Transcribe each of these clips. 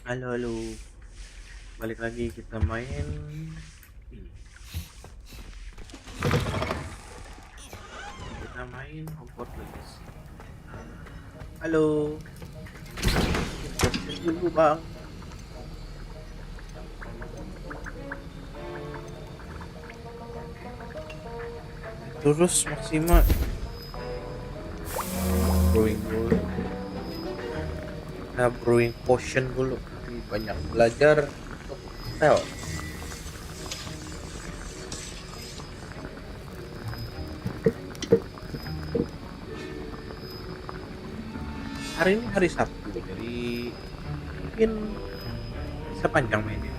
Halo, halo. Balik lagi kita main ini. Kita main Hogwart Legacy. Halo. Dulu, Bang. Terus maksimal brewing dulu. Nah, brewing potion dulu. Banyak belajar untuk spell. Hari ini hari Sabtu, jadi mungkin bisa panjang mainnya.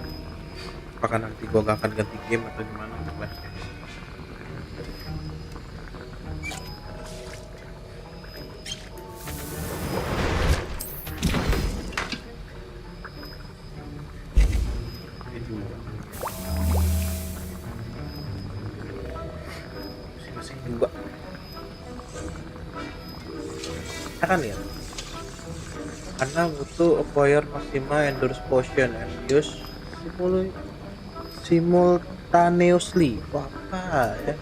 Apakah nanti gua gak akan ganti game atau gimana? Masing-masing dua. Kita kan lihat. Karena butuh acquire maximal endurance potion and use simultaneously. Wah, apa ya?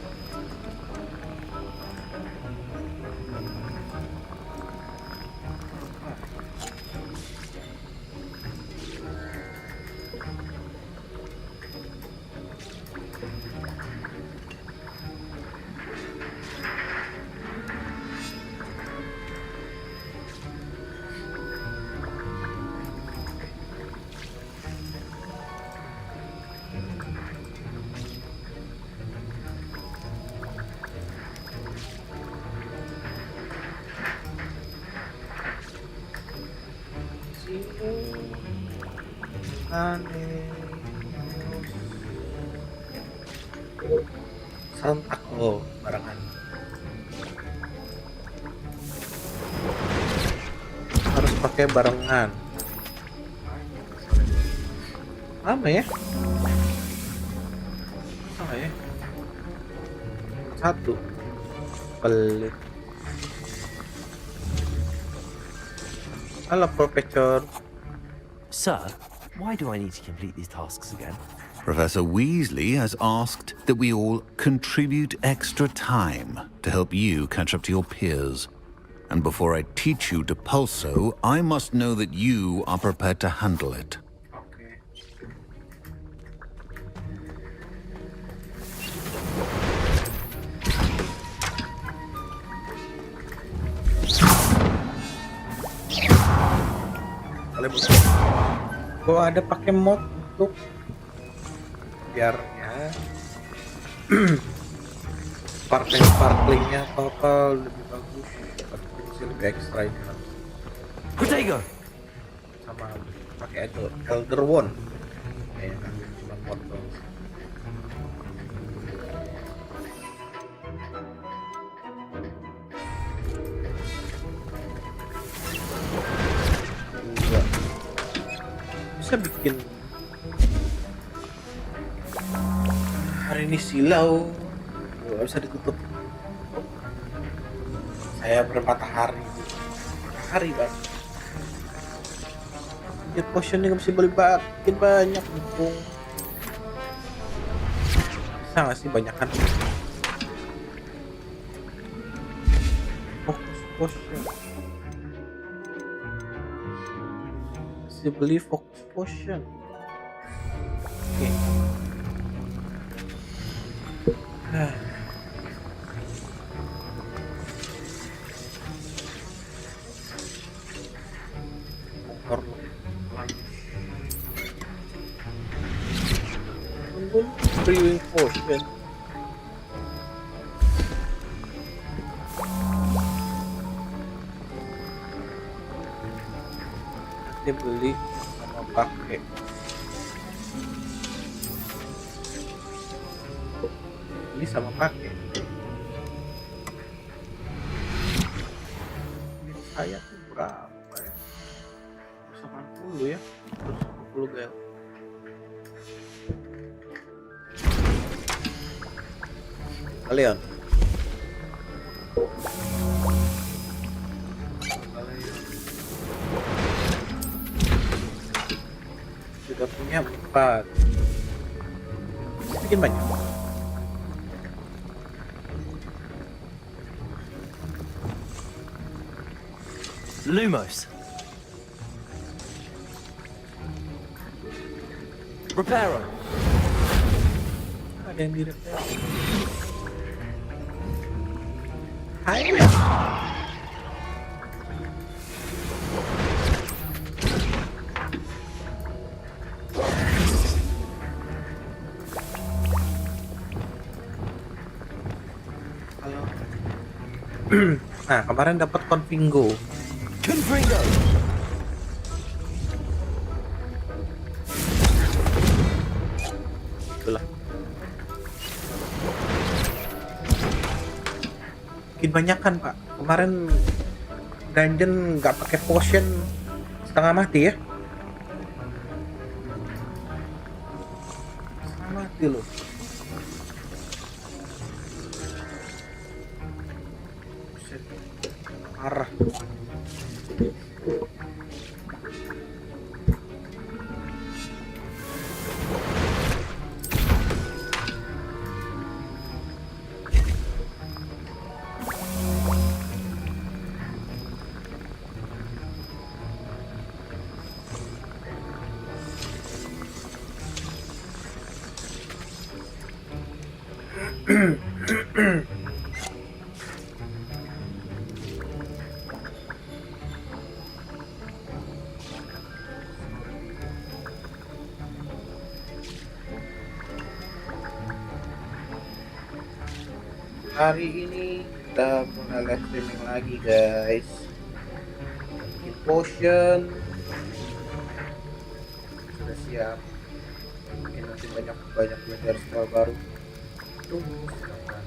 Serentak barengan harus pakai barengan. Lama ya? Ya? Satu pelit. Halo, Profesor. Sir, why do I need to complete these tasks again? Professor Weasley has asked that we all contribute extra time to help you catch up to your peers. And before I teach you to pulso, I must know that you are prepared to handle it. Okay. Gua ada pakai mod untuk biarnya sparklingnya apa lebih bagus, lebih ekstra ini Protego! sama pakai Elder Wand cuma mod doang. Bisa bikin hari ini silau, nggak bisa ditutup. Saya bermatahari bang. Ya potionnya nggak bisa beli makin banyak mumpung. Bisa nggak sih banyakan? Fokus potion. Bisa beli fokus potion. Oke. Brewing potion. Nanti beli sama pakai. Beli sama pakai. Saya tuh berapa ya? 80 ya, 150 gel. Kalian Ya 4. Bikin banyak. Lumos. Reparo. Ada yang di repair. Hai. Nah, kemarin dapat Confingo. Confringo. Itulah. Bikin banyak kan, Pak. Kemarin dungeon nggak pakai potion setengah mati ya. Setengah mati loh. Parah. Hari ini kita mulai live streaming lagi guys. Bikin potion sudah siap. Mungkin nanti banyak belajar skill baru. Tunggu silakan.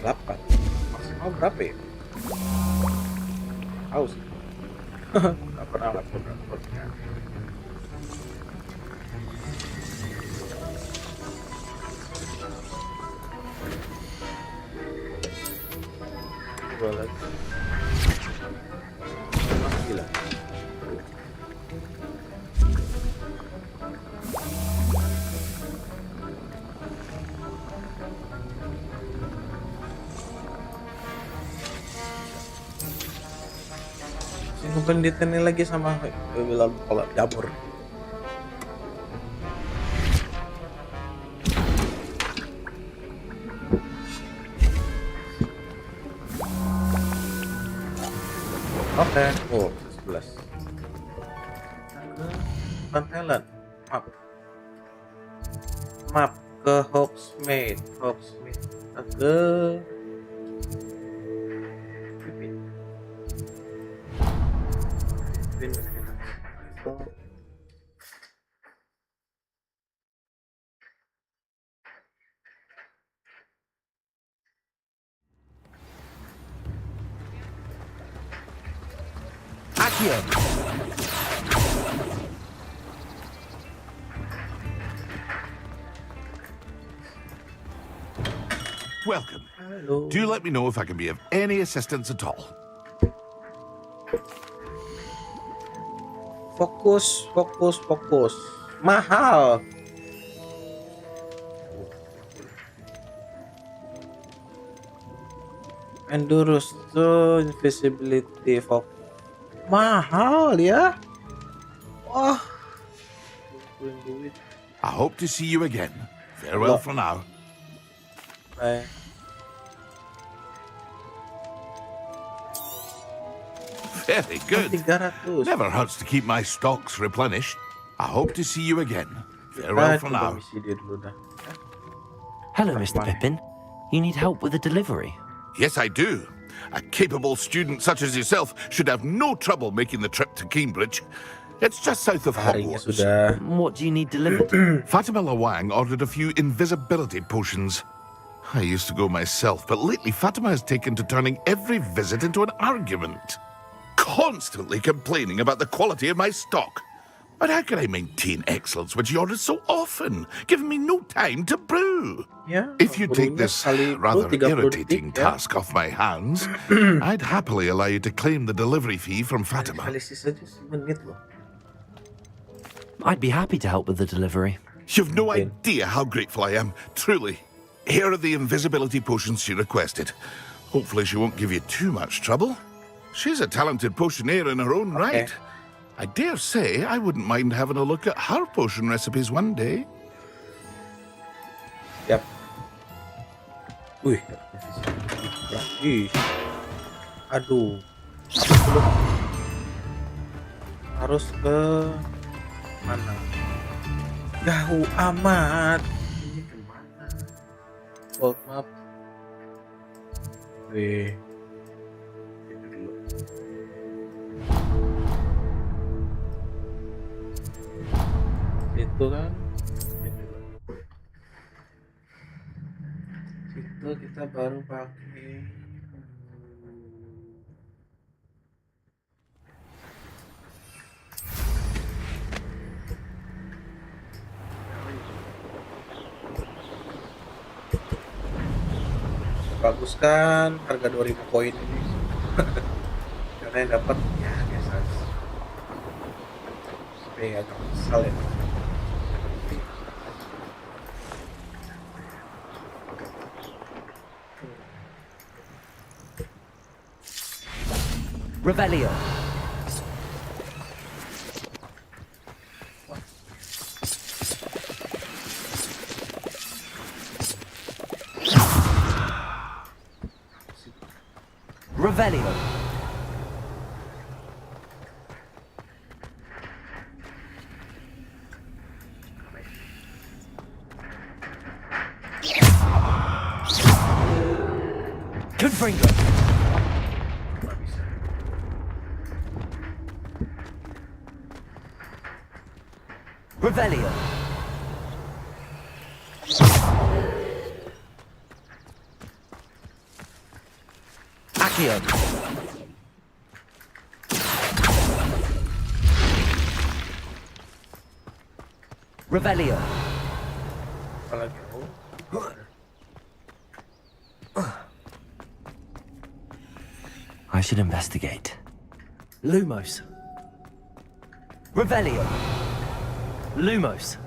Maksimal berapa ya? Tahu sih. Nggak pernah lapor-lapornya. Coba lagi. Gila. Bukan ditanya lagi sama bilang kalau jamur. Oke, oh 11. Bukan talent, map ke Hogsmeade ke Accio. Welcome. Hello. Do let me know if I can be of any assistance at all. Fokus. Mahal. Endurance to invisibility fokus. Mahal ya. Wah. Duit. I hope to see you again. Farewell for now. Bye. Very good. 300. Never hurts to keep my stocks replenished. I hope to see you again. Farewell for now. Hello, Mr. Pippin. You need help with the delivery? Yes, I do. A capable student such as yourself should have no trouble making the trip to Cambridge. It's just south of Harinya Hogwarts. sudah. What do you need delivered? Fatima Lawang ordered a few invisibility potions. I used to go myself, but lately Fatima has taken to turning every visit into an argument. Constantly complaining about the quality of my stock. But how can I maintain excellence when she orders so often, giving me no time to brew? Ya, If you take brewnya this sekali brew rather 30 irritating detik, ya. task off my hands, I'd happily allow you to claim the delivery fee from Fatima. Analisis aja semenit loh. I'd be happy to help with the delivery. You've no Okay. idea how grateful I am, truly. Here are the invisibility potions she requested. Hopefully she won't give you too much trouble. She's a talented potioneer in her own right. I dare say I wouldn't mind having a look at her potion recipes one day. Yap. Wih, ih. Aduh. Harus ke mana? Jauh amat. Ini kemana? World map. Wih. Itu dulu. Itu kan. Itu kita baru pakai. Bagus kan harga 2000 koin ini. Karena yang dapat ya biasa aja. Tapi agak kesal ya. Revelio. Revelio. Confringo. Nggak bisa. Revelio. Accio. Revelio. Apalagi I should investigate. Lumos. Revelio. Lumos.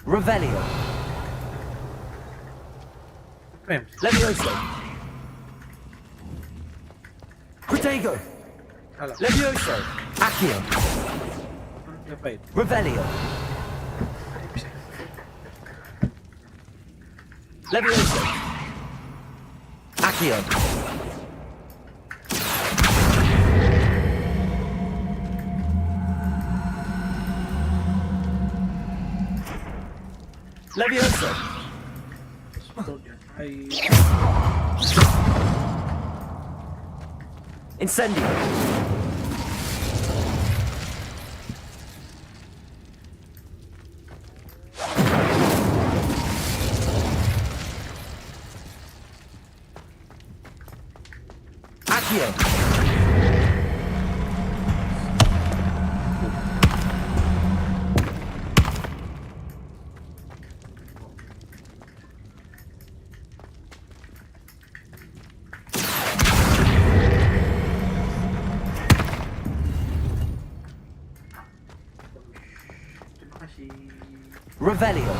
Revelio. frames. Levioso. Protego. Salah. Levioso. Accio. Diapain? Revelio. Levioso. Accio. Levioso. Betul diapain? Incendio. Accio. Terima kasih. Revelio.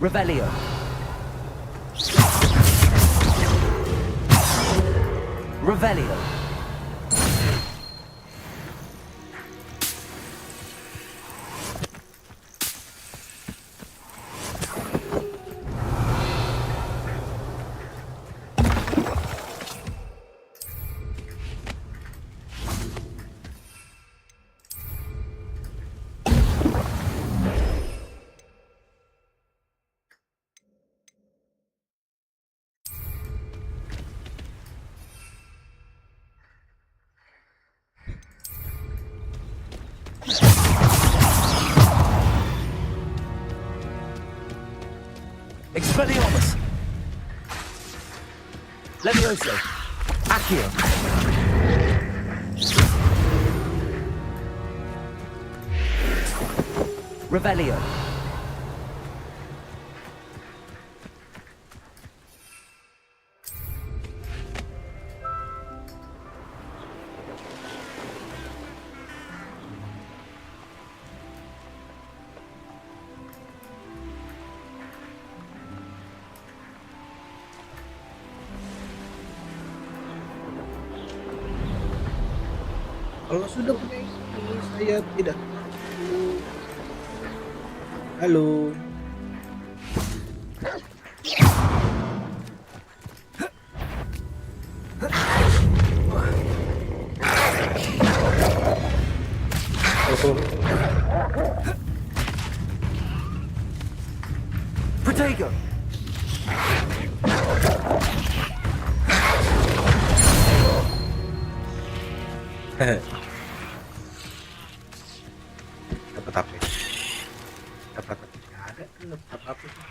Revelio. Revelio. Expelliarmus! Levioso! Accio! Revelio! Kalau sudah punya ini, saya tidak tahu. Halo. Protego! Dapat apa? Dapat apa? Nggak ada kan dapat apa sih?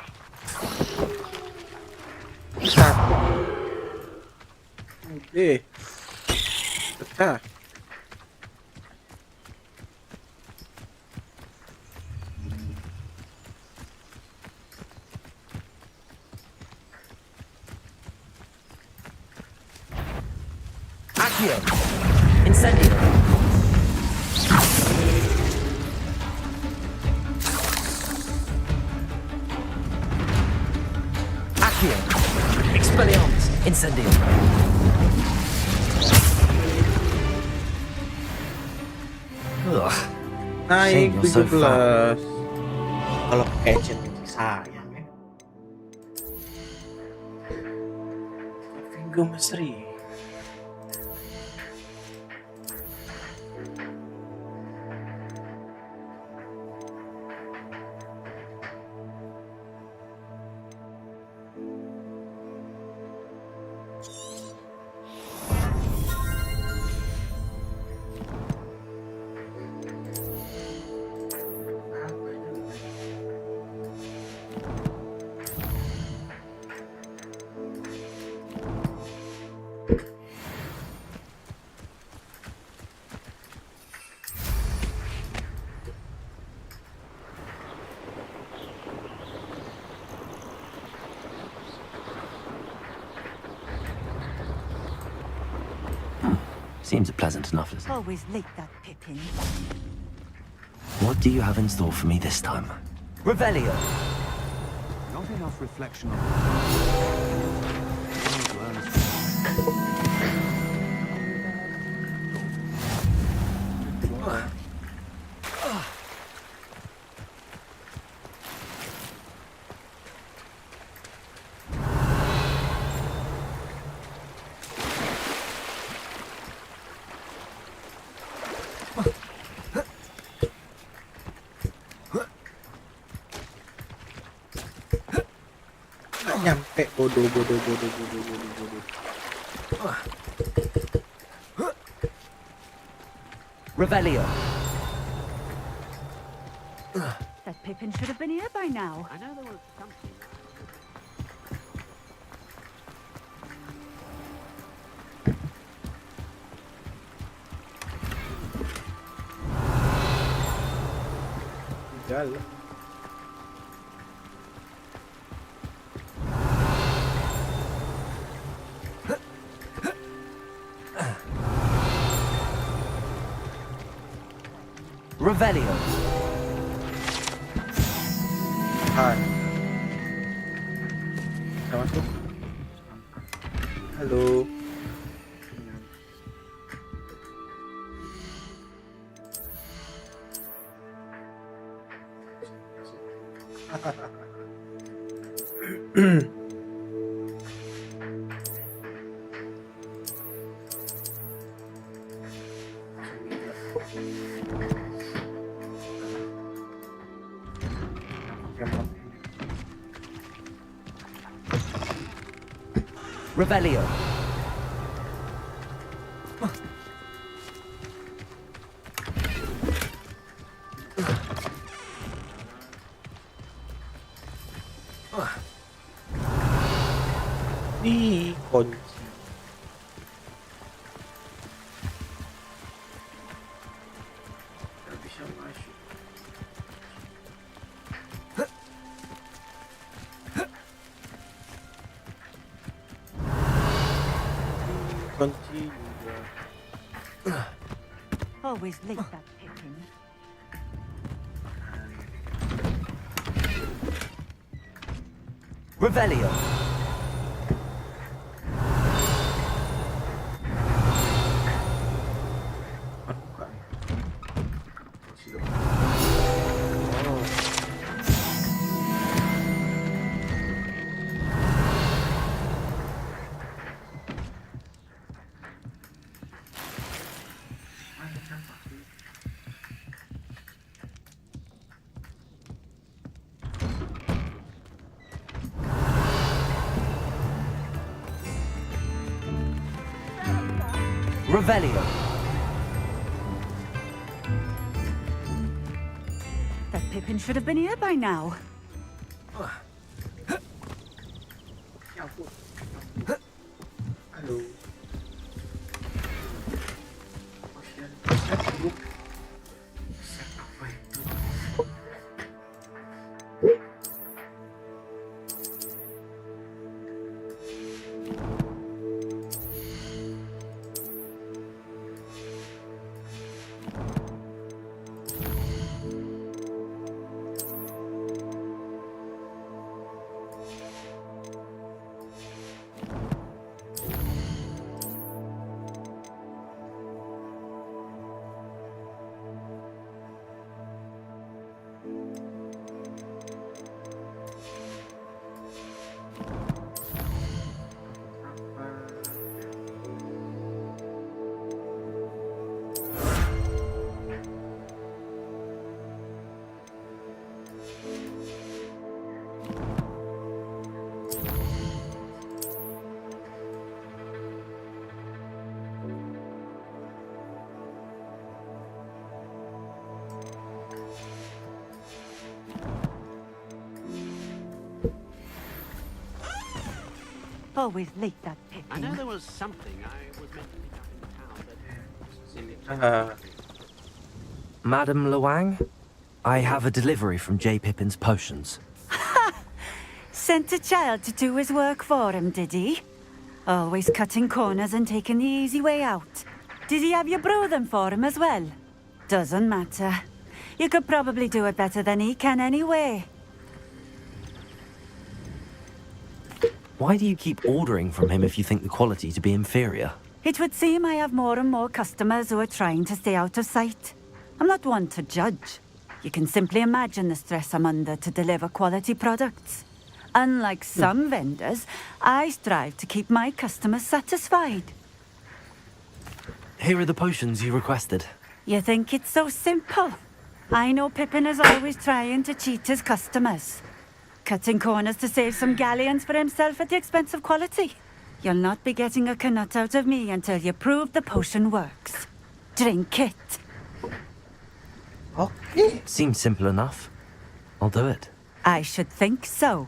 Satu. Udah. Pecah. Accio! Incendio! Accio! Expelliarmus! Incendio! Ugh. Naik Shame you're so 17. Kalau pakai achievement sih sayang ya. Tapi gemes. Seems pleasant enough, doesn't it? Always late, that Pippin. What do you have in store for me this time? Revelio! Not enough reflection on Nyampe bodoh. Revelio! That Pippin should have been here by now. I know there was something. Jalan. Revelio! Hai. masuk. Halo. Revelio. Dikunci. Nggak bisa masuk. Dikunci juga. Always late, that Pippin. Revelio. Buka nih. Kunci. Revelio. That Pippin should have been here by now. Ya ampun. Halo. Ocean Facebook. Apa itu? Always late, that I know Pippin. there was something I was meant to pick up in town, but Sini. Ah, Madam Luang, I have a delivery from J. Pippin's Potions. Sent a child to do his work for him, did he? Always cutting corners and taking the easy way out. Did he have you brew them for him as well? Doesn't matter. You could probably do it better than he can anyway. Why do you keep ordering from him if you think the quality to be inferior? It would seem I have more and more customers who are trying to stay out of sight. I'm not one to judge. You can simply imagine the stress I'm under to deliver quality products. Unlike some vendors, I strive to keep my customers satisfied. Here are the potions you requested. You think it's so simple? I know Pippin is always trying to cheat his customers. Cutting corners to save some galleons for himself at the expense of quality. You'll not be getting a canut out of me until you prove the potion works. Drink it. oke. Seems simple enough. I'll do it. I should think so.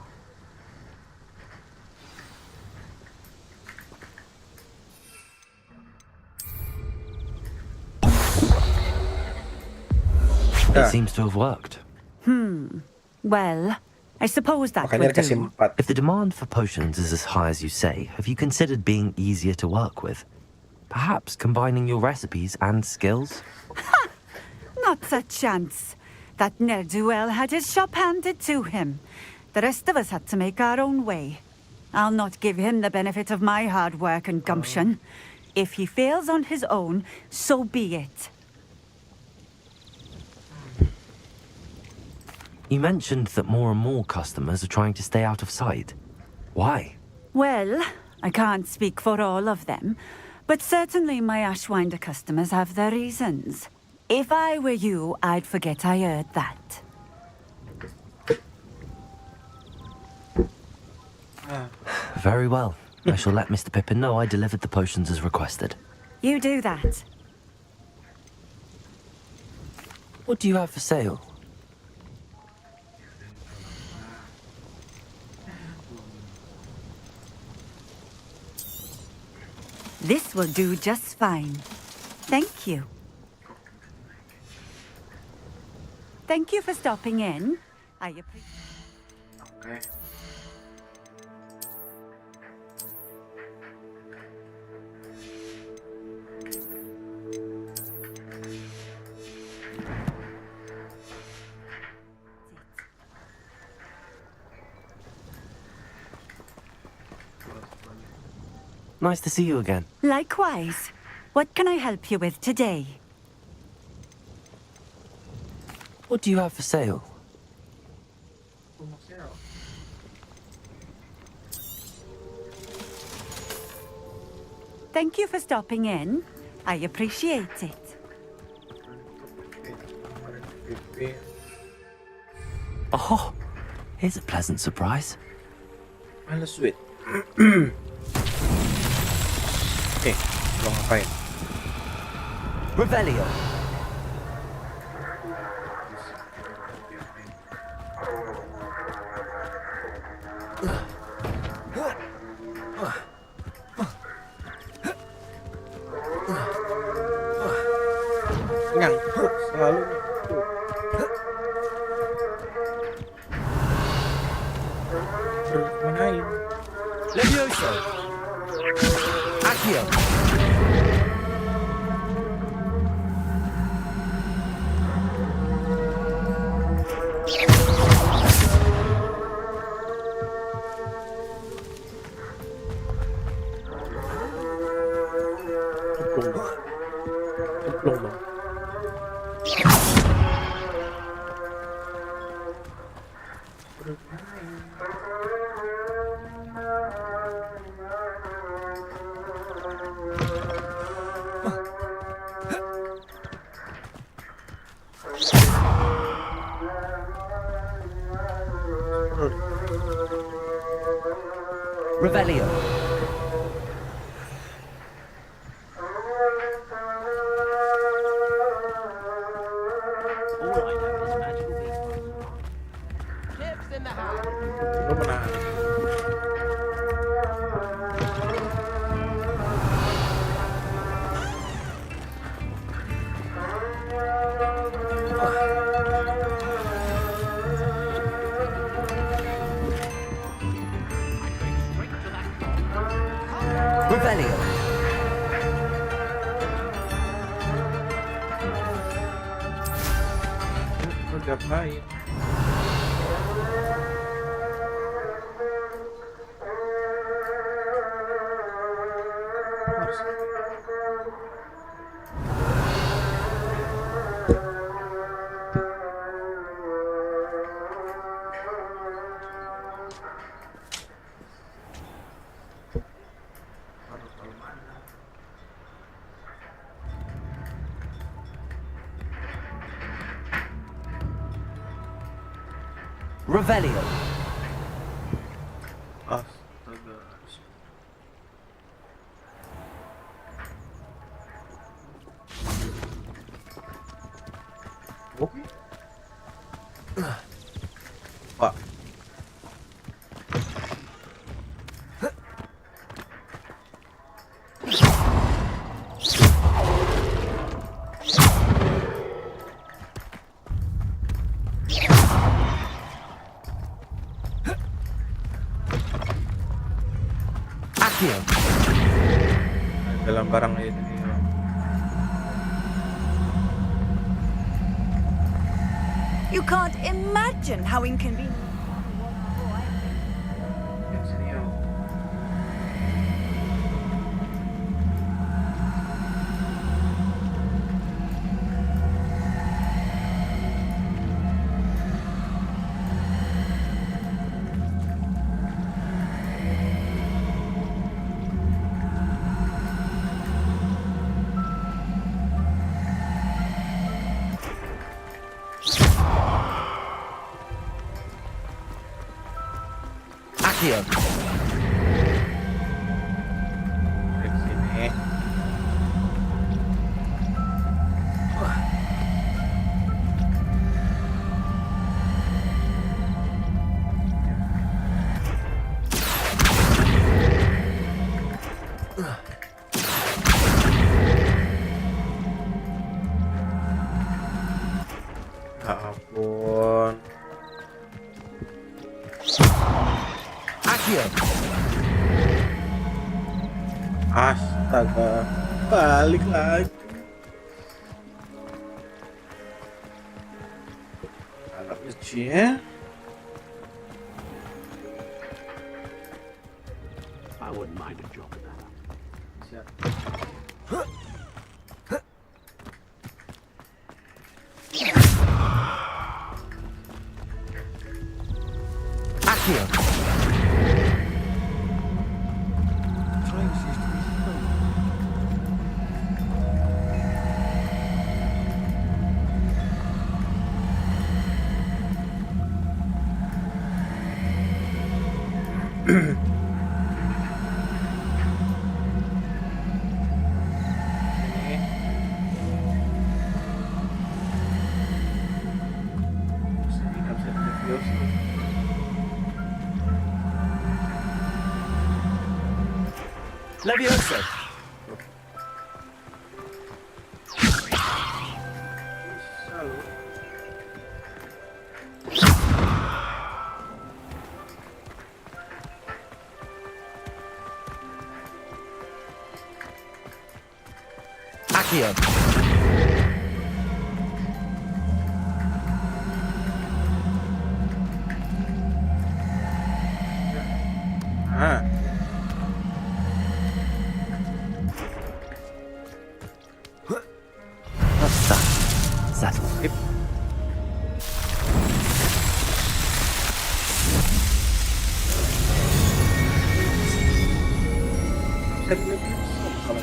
It seems to have worked. Well, I suppose that Makanya would dikasih do. 4. If the demand for potions is as high as you say, have you considered being easier to work with? Perhaps combining your recipes and skills? Not a chance. That ne'er-do-well had his shop handed to him. The rest of us had to make our own way. I'll not give him the benefit of my hard work and gumption. If he fails on his own, so be it. You mentioned that more and more customers are trying to stay out of sight. Why? Well, I can't speak for all of them, but certainly my Ashwinder customers have their reasons. If I were you, I'd forget I heard that. Very well. I shall let Mr. Pippin know I delivered the potions as requested. You do that. What do you have for sale? This will do just fine. Thank you. Thank you for stopping in. I appreciate. Okay. Nice to see you again. Likewise. What can I help you with today? What do you have for sale? Thank you for stopping in. I appreciate it. Oh, here's a pleasant surprise. Malah sweet. Lo ngapain? Revelio. Nyangkut, selalu nyangkut. Manain. Levioso. Accio. Cemplung dong. Revelio. All I know is magical beast. Chips in the house. Lo menahan. Revelio. Lo diapain? Revelio. Astaga. Oke. Pak. Accio. Dalam barang ini. You can't imagine how inconvenient. Accio. Dari sini. Ya ampun. Accio. Astaga. Balik lagi. Anak kecil. I wouldn't mind a job of that. Siap. Accio. Sini. Sini nggak bisa review sih. Levioso. Bisa loh. Accio. Ah. What's that? Settle. Sip. Bisa di-review kalau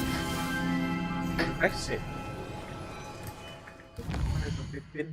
impressive. Mana itu Pipin?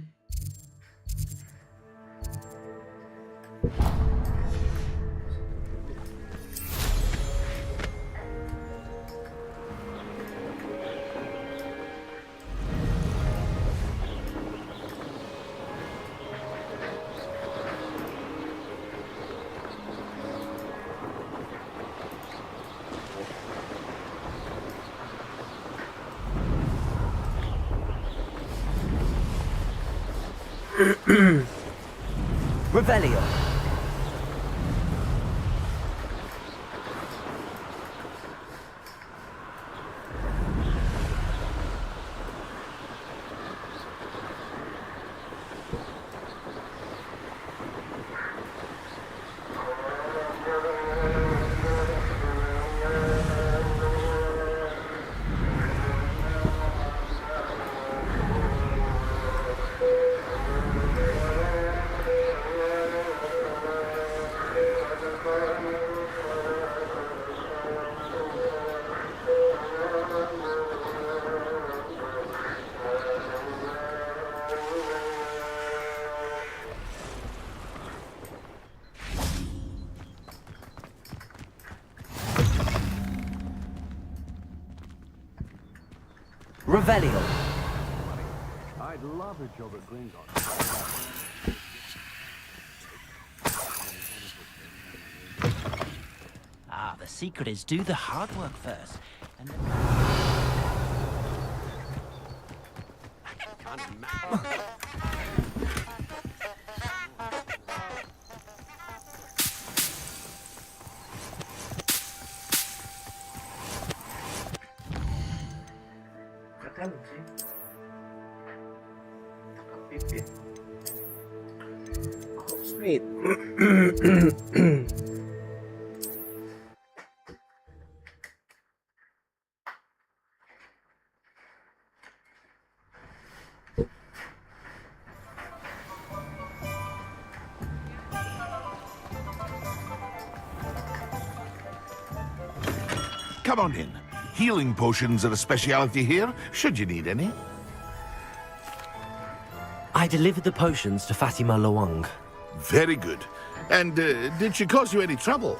Revelio. Revelio. I'd love a job at Gringon. Ah, the secret is do the hard work first. And then... Can't imagine. Nggak tahu sih. Pipin. Oh, sweet. Come on in. Healing potions are a speciality here, should you need any. I delivered the potions to Fatima Luang. Very good. And did she cause you any trouble?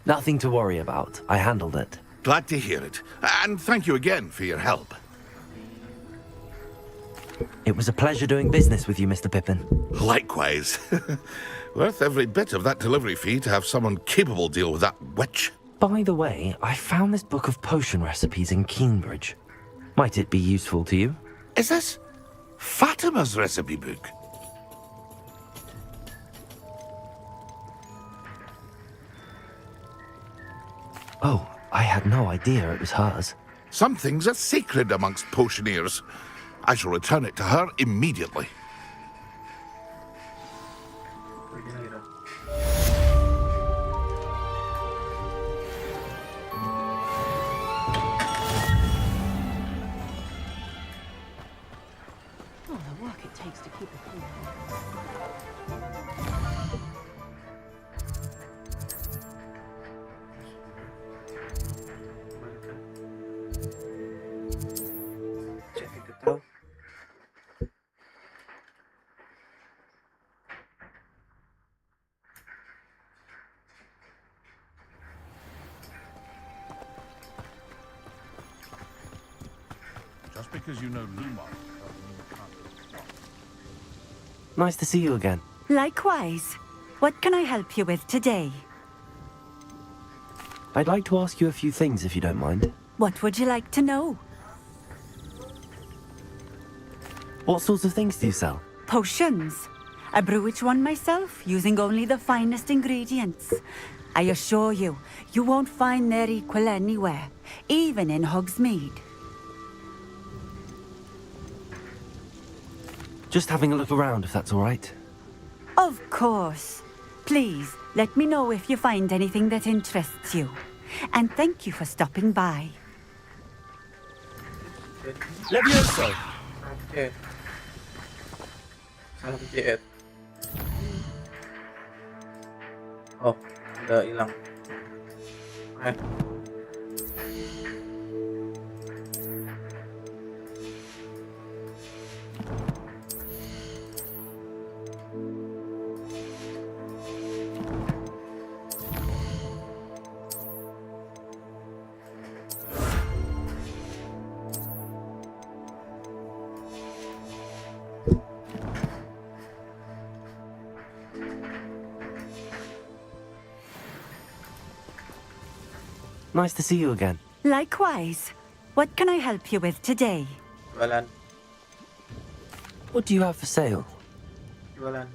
Nothing to worry about. I handled it. Glad to hear it. And thank you again for your help. It was a pleasure doing business with you, Mr. Pippin. Likewise. Worth every bit of that delivery fee to have someone capable deal with that witch. By the way, I found this book of potion recipes in Cambridge. Might it be useful to you? Is this Fatima's recipe book? Oh, I had no idea it was hers. Some things are sacred amongst potioneers. I shall return it to her immediately. Oh, the work it takes to keep a cool. Jadi tahu. Just because you know Lumos doesn't mean you can't do it. Nice to see you again. Likewise. What can I help you with today? I'd like to ask you a few things if you don't mind. What would you like to know? What sorts of things do you sell? Potions. I brew each one myself, using only the finest ingredients. I assure you, you won't find their equal anywhere, even in Hogsmeade. Just having a look around, if that's all right. Of course. Please, let me know if you find anything that interests you. And thank you for stopping by. Levioso! Oke. Salah pencet. Oh, udah hilang. Nice to see you again. Likewise. What can I help you with today? Jualan, What do you have for sale? jualan.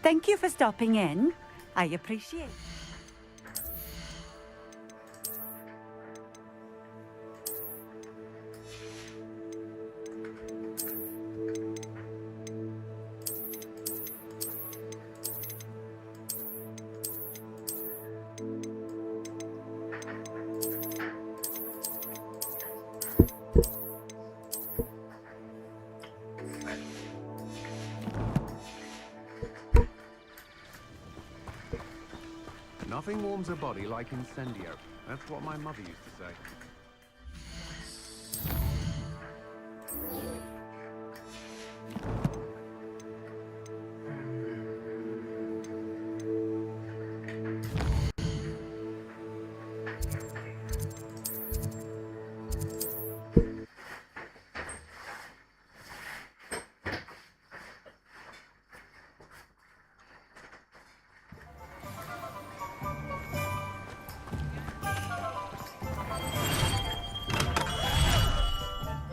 Thank you for stopping in. I appreciate it. Nothing warms a body like incendio. That's what my mother used to say.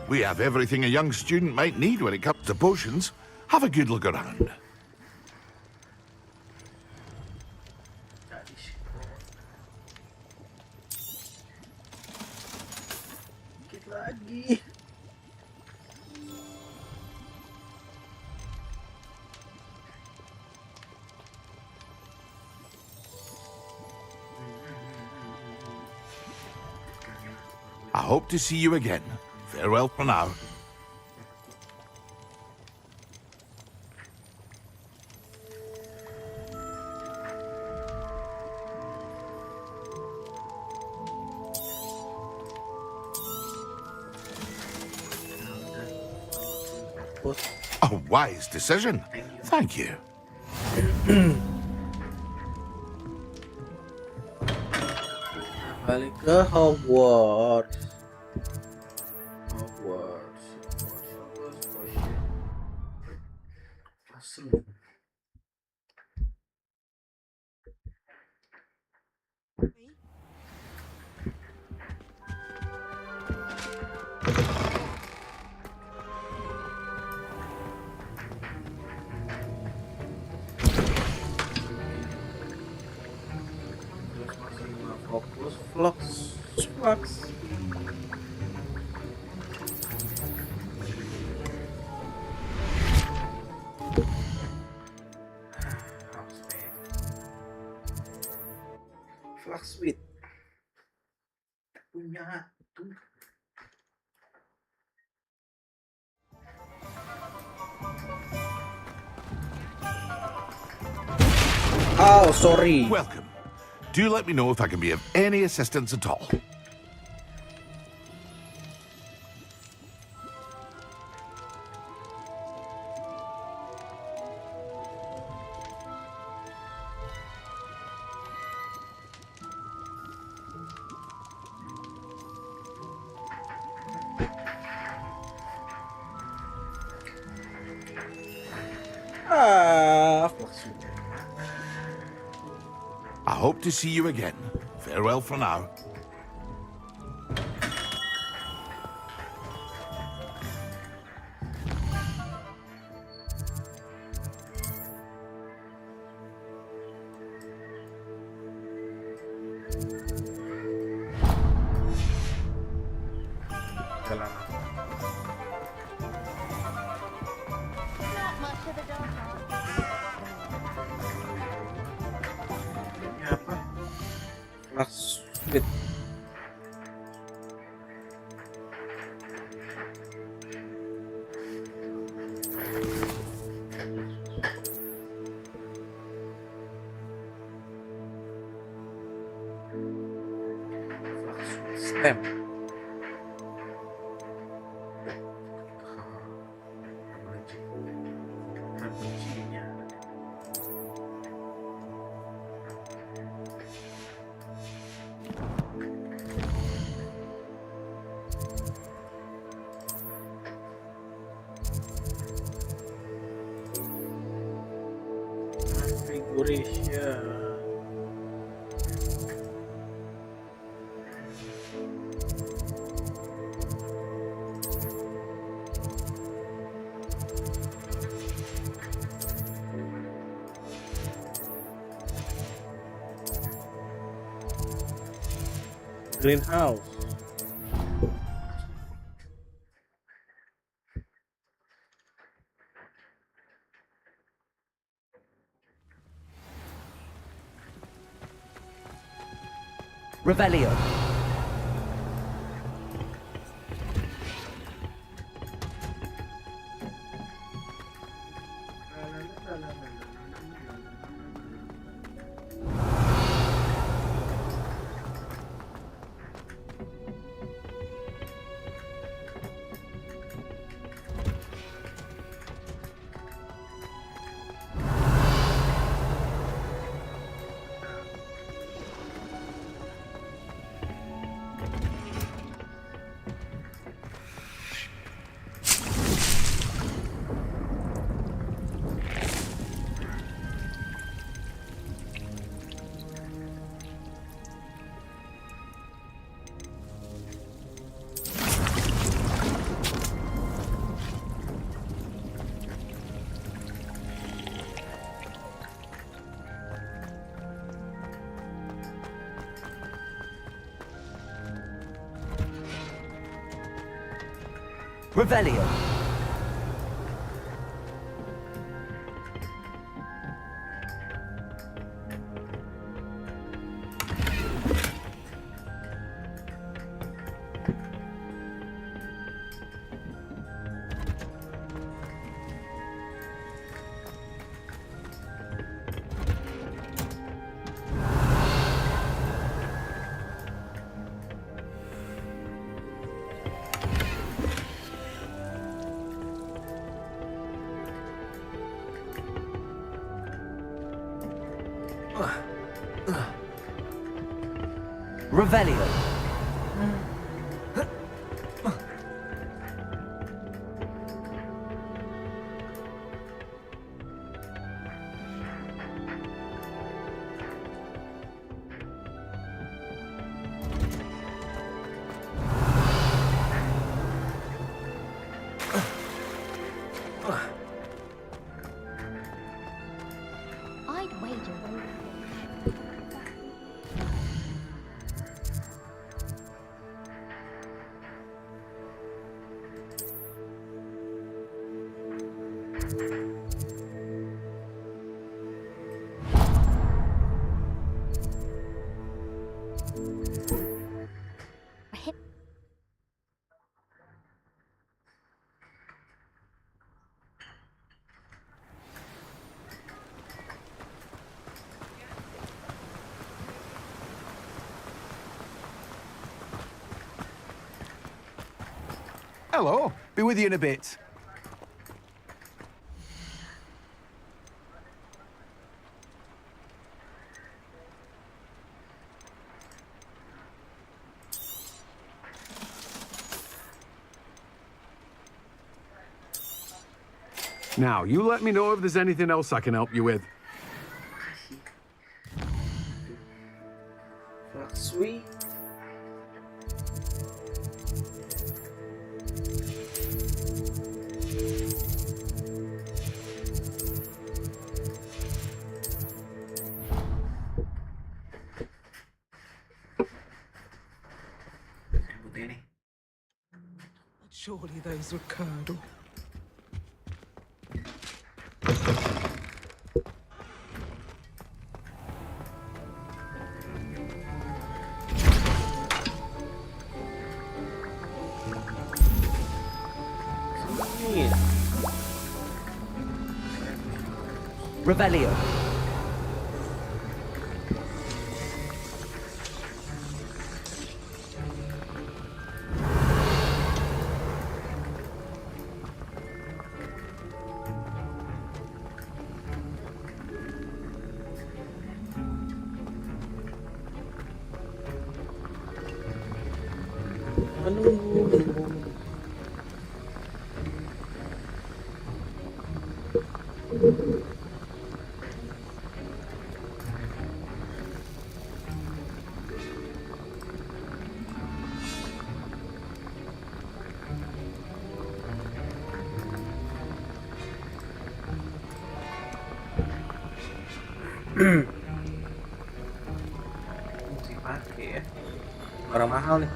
We have everything a young student might need when it comes to potions. Have a good look around. Dikit lagi. I hope to see you again. Farewell for now. bos. A wise decision. Thank you. Balik ke Hogwarts. Hogwarts. Asli. Terus masih nggak fokus Flux. Fluxwit punya tuh. Oh, sorry. Welcome. Do let me know if I can be of any assistance at all. Fluxwit. I hope to see you again. Farewell for now. Jalan. Ini apa? Fluxwit. Fluxwit stem. Kuncinya. Configuration. Greenhouse. Revelio. Revelio. Revelio. I'd wager one Hello. Be with you in a bit. Now, you let me know if there's anything else I can help you with. Sweet. Surely those would curdle. Revelio. Menunggu. Mesti pakai ya. Barang mahal nih.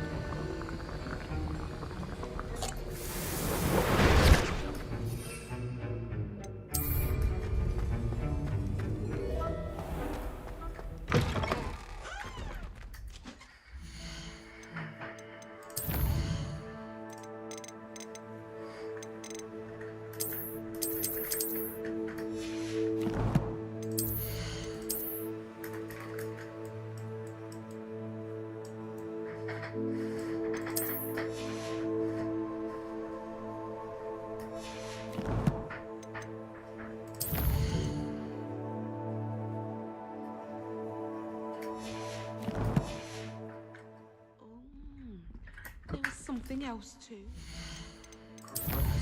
There was something else too.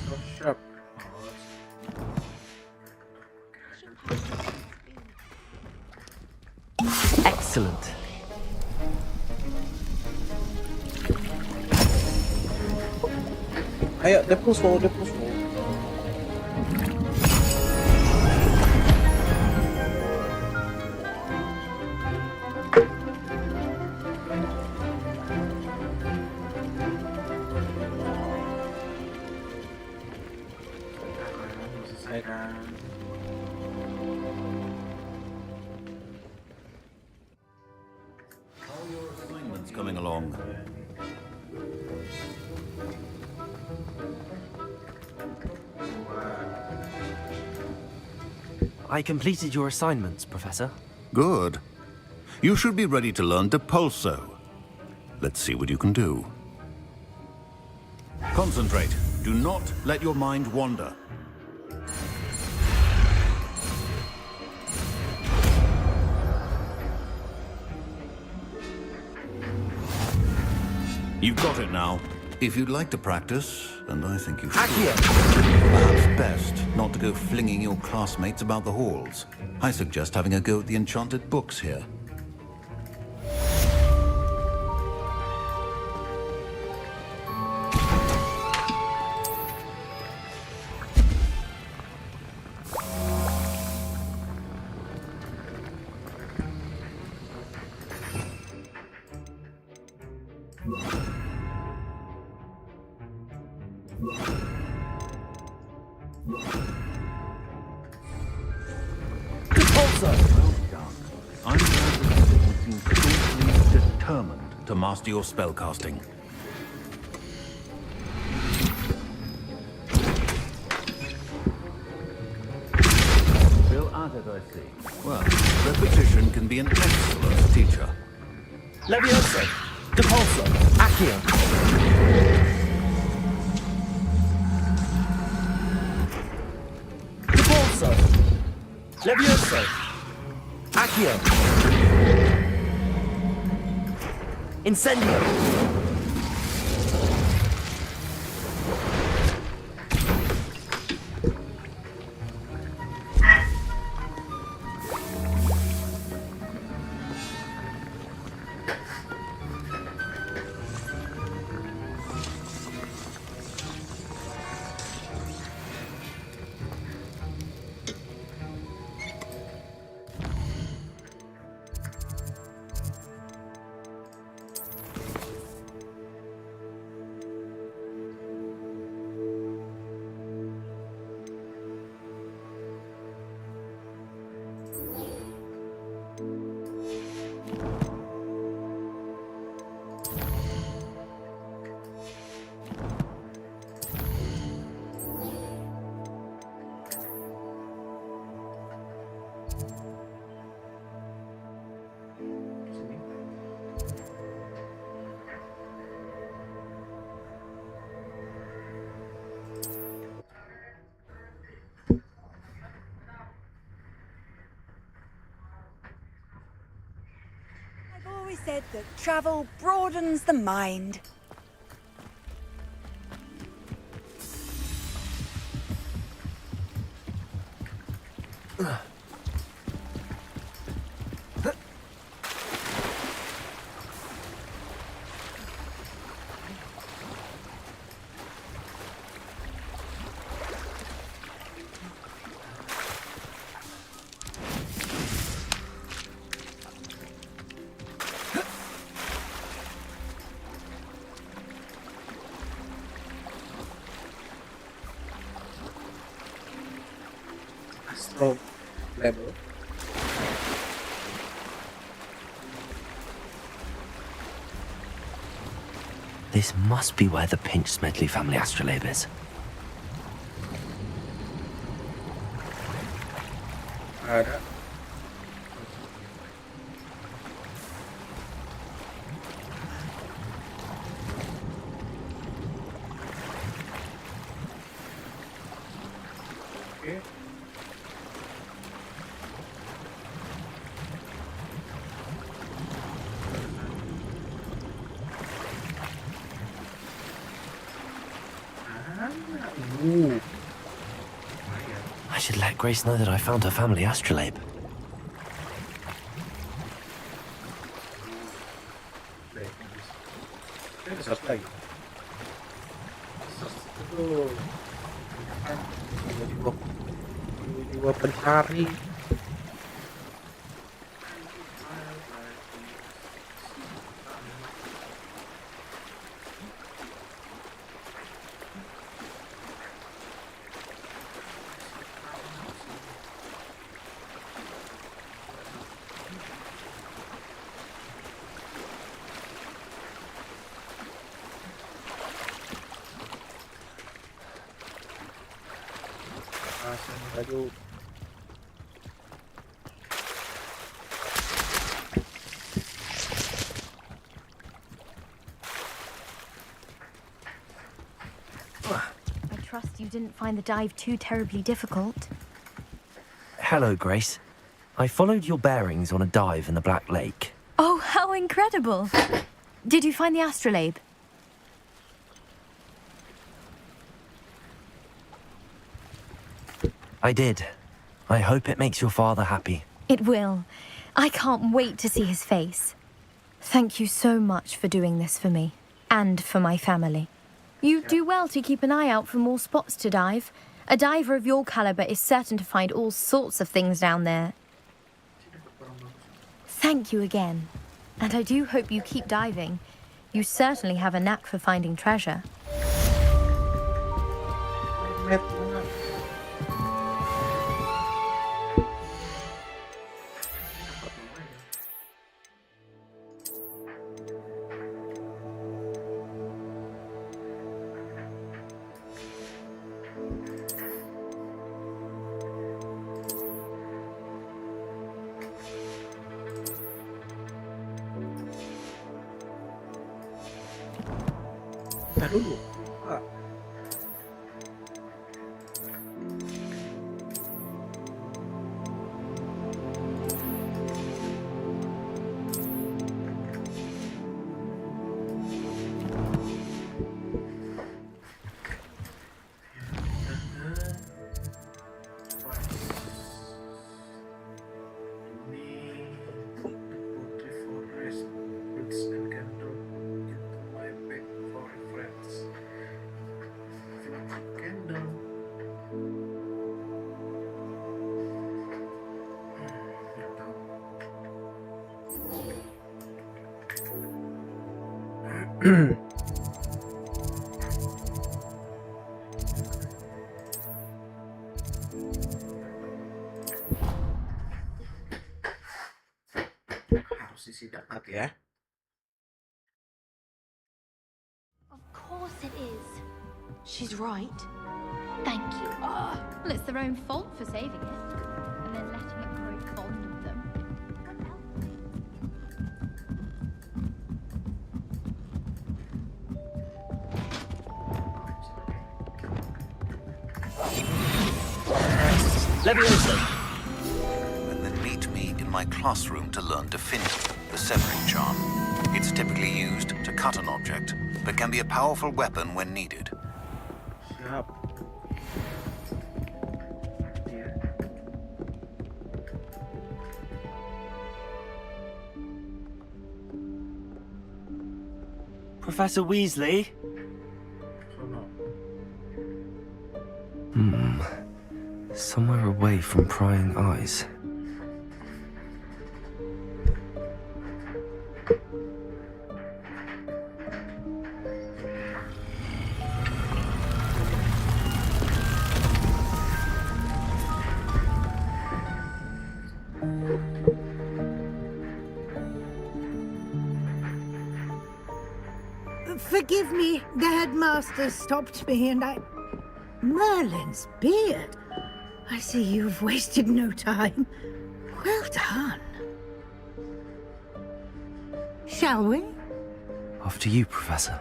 So sharp. Excellent. Ayo, depuso, depuso. Selesaikan. Assignments coming along. I completed your assignments, Professor. Good. You should be ready to learn Depulso. Let's see what you can do. Concentrate. Do not let your mind wander. You've got it now. If you'd like to practice, and I think you should, perhaps best not to go flinging your classmates about the halls. I suggest having a go at the enchanted books here. I'm glad that you seem totally determined to master your spellcasting. Still at it, I see. Well, repetition can be an excellent teacher. Levioso, Depulso, Accio. Depulso, Levioso, Accio. Incendio. Always said that travel broadens the mind. Level. This must be where the Pinch Smedley family astrolabe is. Ada. Oke. I should let Grace know that I found her family astrolabe. Resus lagi. Resus itu jiwa pencari. Baju. I trust you didn't find the dive too terribly difficult. Hello, Grace. I followed your bearings on a dive in the Black Lake. Oh, how incredible! Did you find the astrolabe? I did. I hope it makes your father happy. It will. I can't wait to see his face. Thank you so much for doing this for me. And for my family. You do well to keep an eye out for more spots to dive. A diver of your caliber is certain to find all sorts of things down there. Thank you again. And I do hope you keep diving. You certainly have a knack for finding treasure. Dulu. Harus isi dekat ya. Of course it is. She's right. Thank you. Well, it's their own fault for saving it. And then letting it grow fond of them. And then meet me in my classroom to learn definitive, the severing charm. It's typically used to cut an object, but can be a powerful weapon when needed. Siap. Professor Weasley? Somewhere away from prying eyes. Forgive me, the headmaster stopped me and I... Merlin's beard. I see you've wasted no time. Well done. Shall we? After you, Professor.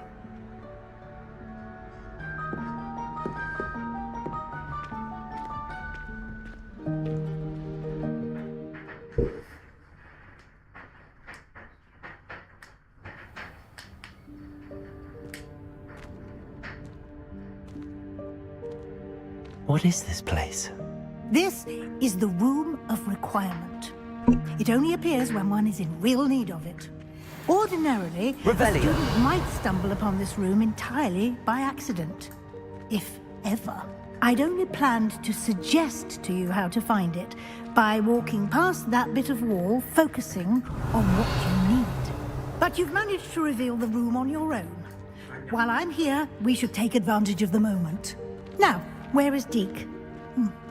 What is this place? This is the Room of Requirement. It only appears when one is in real need of it. Ordinarily, a student might stumble upon this room entirely by accident. If ever. I'd only planned to suggest to you how to find it by walking past that bit of wall, focusing on what you need. But you've managed to reveal the room on your own. While I'm here, we should take advantage of the moment. Now, where is Deke?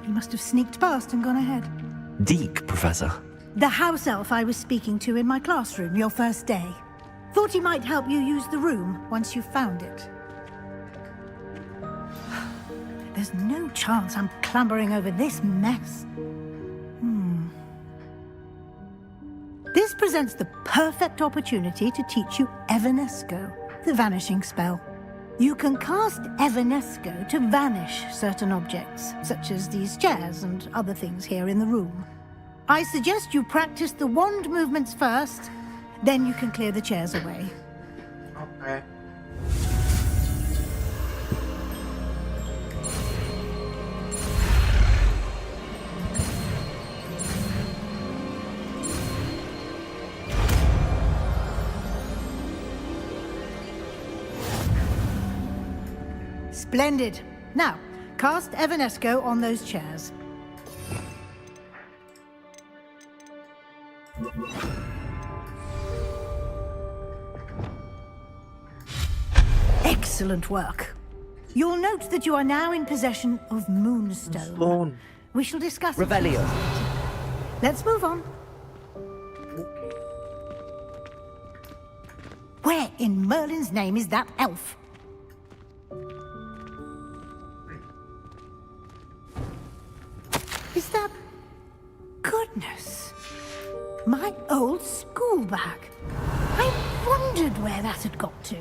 He must have sneaked past and gone ahead. Deke, Professor? The house elf I was speaking to in my classroom your first day. Thought he might help you use the room once you found it. There's no chance I'm clambering over this mess. This presents the perfect opportunity to teach you Evanesco, the vanishing spell. You can cast Evanesco to vanish certain objects, such as these chairs and other things here in the room. I suggest you practice the wand movements first, then you can clear the chairs away. Okay. Splendid. Now, cast Evanesco on those chairs. Excellent work. You'll note that you are now in possession of Moonstone. We shall discuss it. Revelio. Let's move on. Where in Merlin's name is that elf? Is that... Goodness. My old school bag. I wondered where that had got to.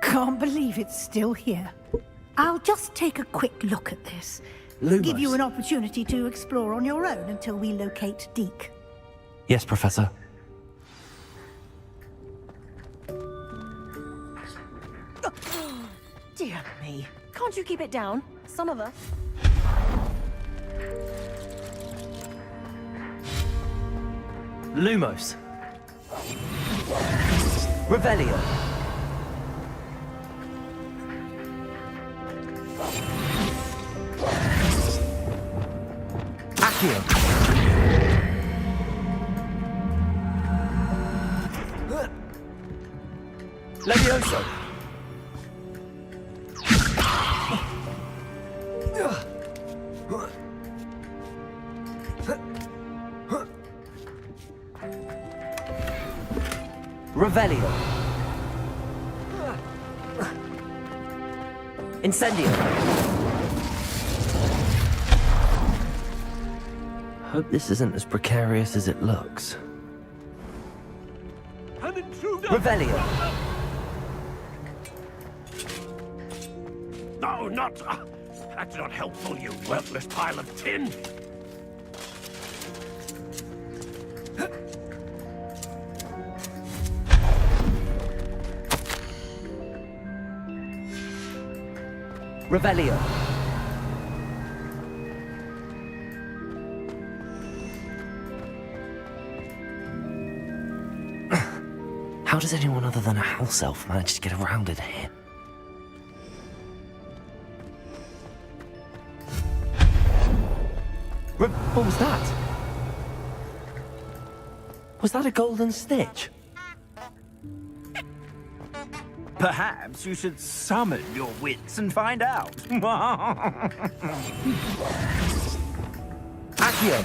Can't believe it's still here. I'll just take a quick look at this. Lumos. Give you an opportunity to explore on your own until we locate Deke. Yes, Professor. Dear me. Can't you keep it down? Some of us. Lumos. Revelio. Accio. Levioso. Revelio. Incendio. Hope this isn't as precarious as it looks. An intruder! Revelio. No, not... that's not helpful, you worthless pile of tin! Revelio. How does anyone other than a house elf manage to get around in here? What was that? Was that a golden stitch? Perhaps you should summon your wits and find out. Accio.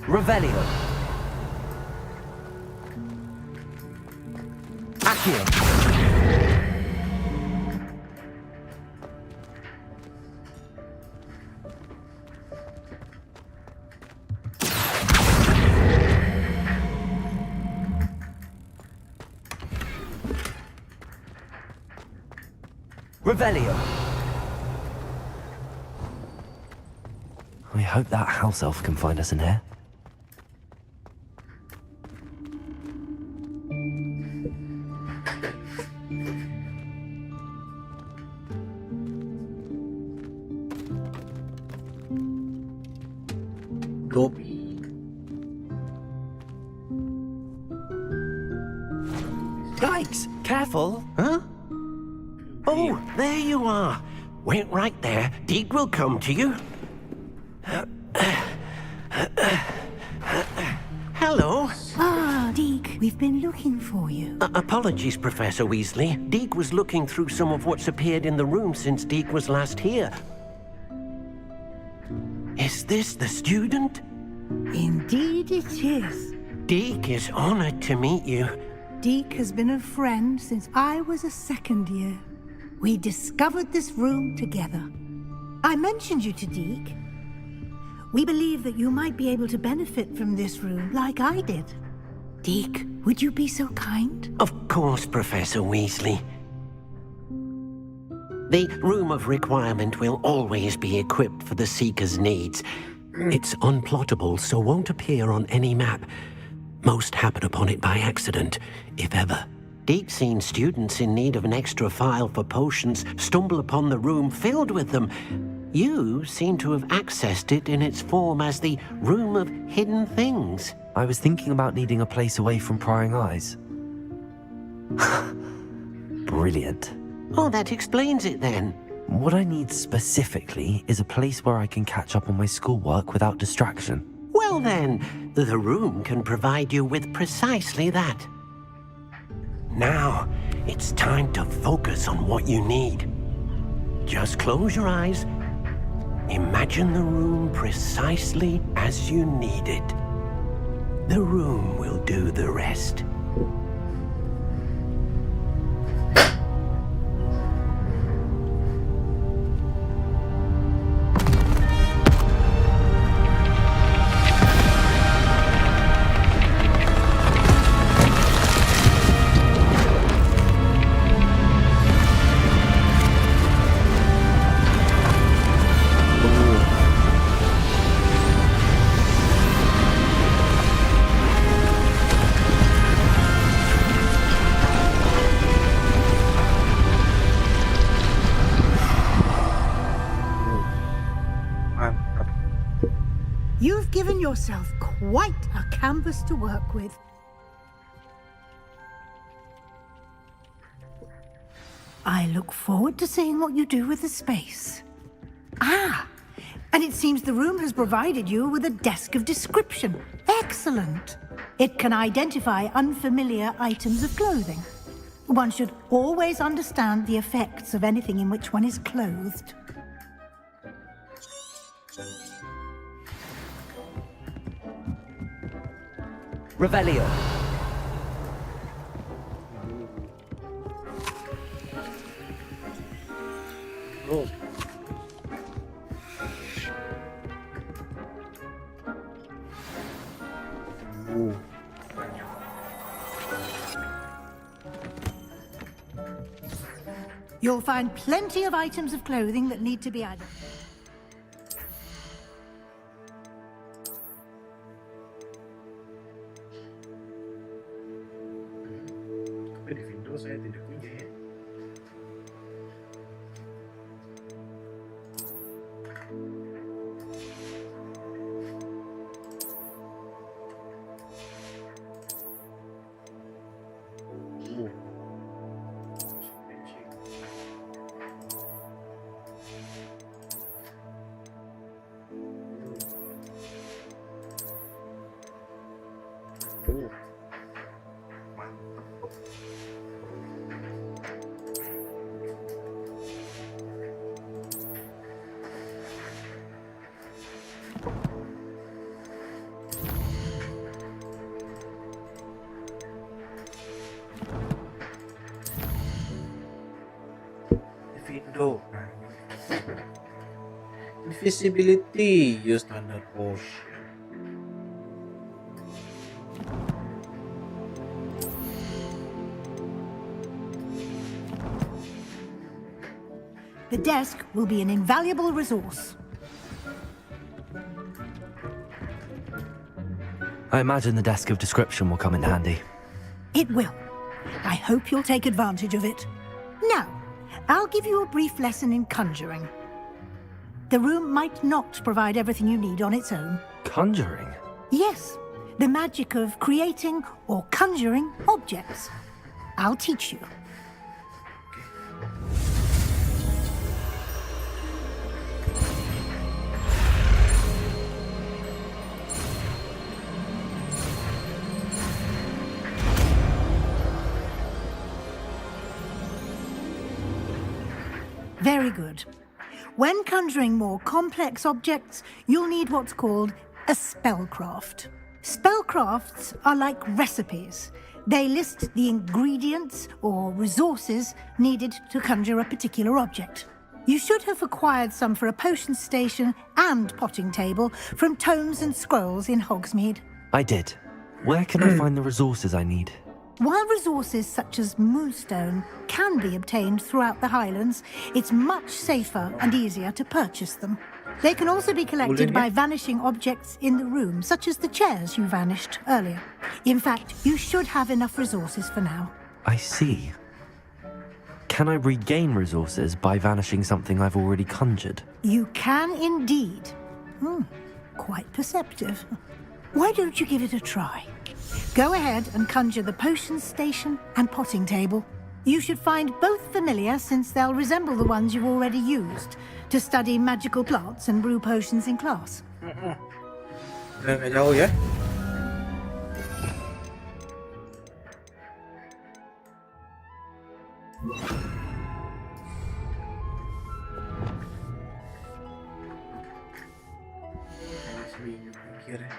Revelio. Accio. Revelio. I hope that house elf can find us in here. Yikes! Careful! Huh? Oh, there you are. Wait right there. Deke will come to you. Hello. Ah, Deke, we've been looking for you. Apologies, Professor Weasley. Deke was looking through some of what's appeared in the room since Deke was last here. Is this the student? Indeed it is. Deke is honored to meet you. Deke has been a friend since I was a second year. We discovered this room together. I mentioned you to Deke. We believe that you might be able to benefit from this room like I did. Deke, would you be so kind? Of course, Professor Weasley. The Room of Requirement will always be equipped for the Seeker's needs. It's unplottable, so won't appear on any map. Most happen upon it by accident, if ever. Deke's seen students in need of an extra file for potions stumble upon the room filled with them. You seem to have accessed it in its form as the Room of Hidden Things. I was thinking about needing a place away from prying eyes. Brilliant. Oh, that explains it then. What I need specifically is a place where I can catch up on my schoolwork without distraction. Well then, the room can provide you with precisely that. Now, it's time to focus on what you need. Just close your eyes. Imagine the room precisely as you need it. The room will do the rest. You've given yourself quite a canvas to work with. I look forward to seeing what you do with the space. Ah, and it seems the room has provided you with a desk of description. Excellent. It can identify unfamiliar items of clothing. One should always understand the effects of anything in which one is clothed. Revelio. Oh. You'll find plenty of items of clothing that need to be identified. Tapi di Windows saya tidak punya ya. Window. Invisibility, use standard potion. The desk will be an invaluable resource. I imagine the desk of description will come in handy. It will. I hope you'll take advantage of it. Now, I'll give you a brief lesson in conjuring. The room might not provide everything you need on its own. Conjuring? Yes, the magic of creating or conjuring objects. I'll teach you. Very good. When conjuring more complex objects, you'll need what's called a spellcraft. Spellcrafts are like recipes. They list the ingredients or resources needed to conjure a particular object. You should have acquired some for a potion station and potting table from tomes and scrolls in Hogsmeade. I did. Where can I find the resources I need? While resources such as moonstone can be obtained throughout the Highlands, it's much safer and easier to purchase them. They can also be collected by vanishing objects in the room, such as the chairs you vanished earlier. In fact, you should have enough resources for now. I see. Can I regain resources by vanishing something I've already conjured? You can indeed. Quite perceptive. Why don't you give it a try? Go ahead and conjure the potions station and potting table. You should find both familiar since they'll resemble the ones you've already used to study magical plants and brew potions in class. Nggak jauh ya. Masih bingung mikir ya.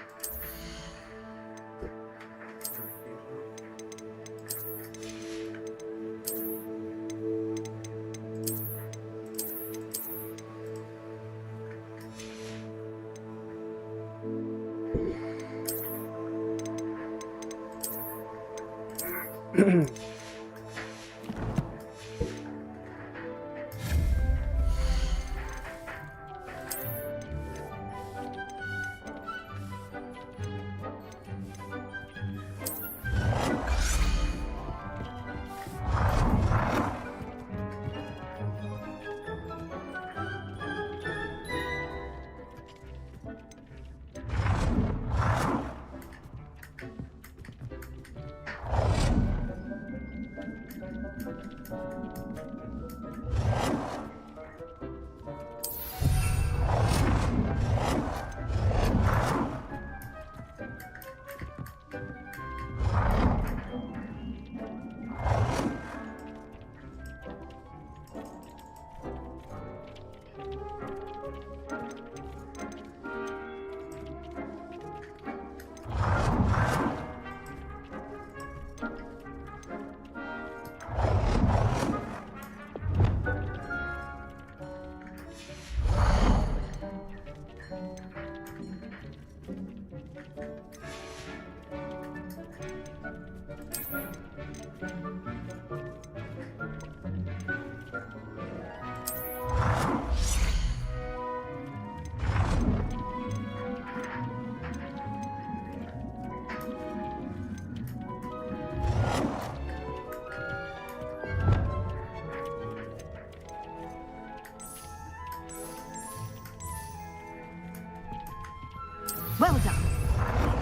Well done.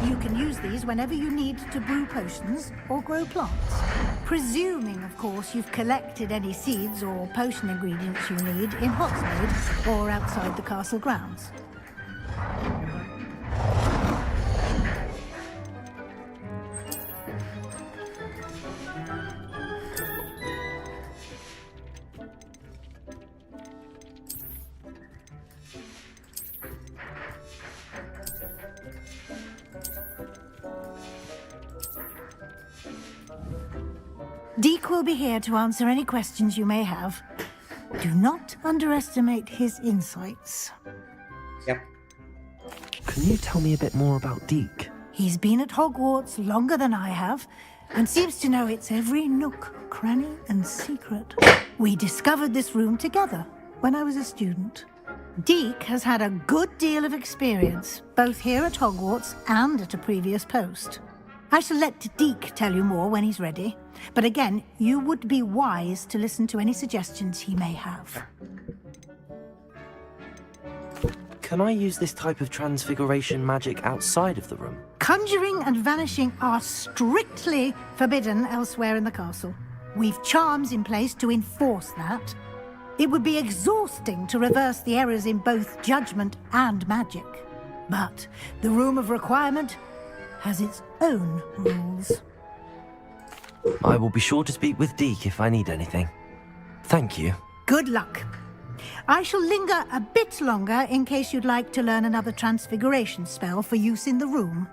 You can use these whenever you need to brew potions or grow plants. Presuming, of course, you've collected any seeds or potion ingredients you need in Hogsmeade or outside the castle grounds. Deke will be here to answer any questions you may have. Do not underestimate his insights. Yep. Can you tell me a bit more about Deke? He's been at Hogwarts longer than I have, and seems to know its every nook, cranny, and secret. We discovered this room together when I was a student. Deke has had a good deal of experience, both here at Hogwarts and at a previous post. I shall let Deke tell you more when he's ready, but again, you would be wise to listen to any suggestions he may have. Can I use this type of transfiguration magic outside of the room? Conjuring and vanishing are strictly forbidden elsewhere in the castle. We've charms in place to enforce that. It would be exhausting to reverse the errors in both judgment and magic. But the Room of Requirement has its own rules. I will be sure to speak with Deke if I need anything. Thank you. Good luck. I shall linger a bit longer in case you'd like to learn another transfiguration spell for use in the room.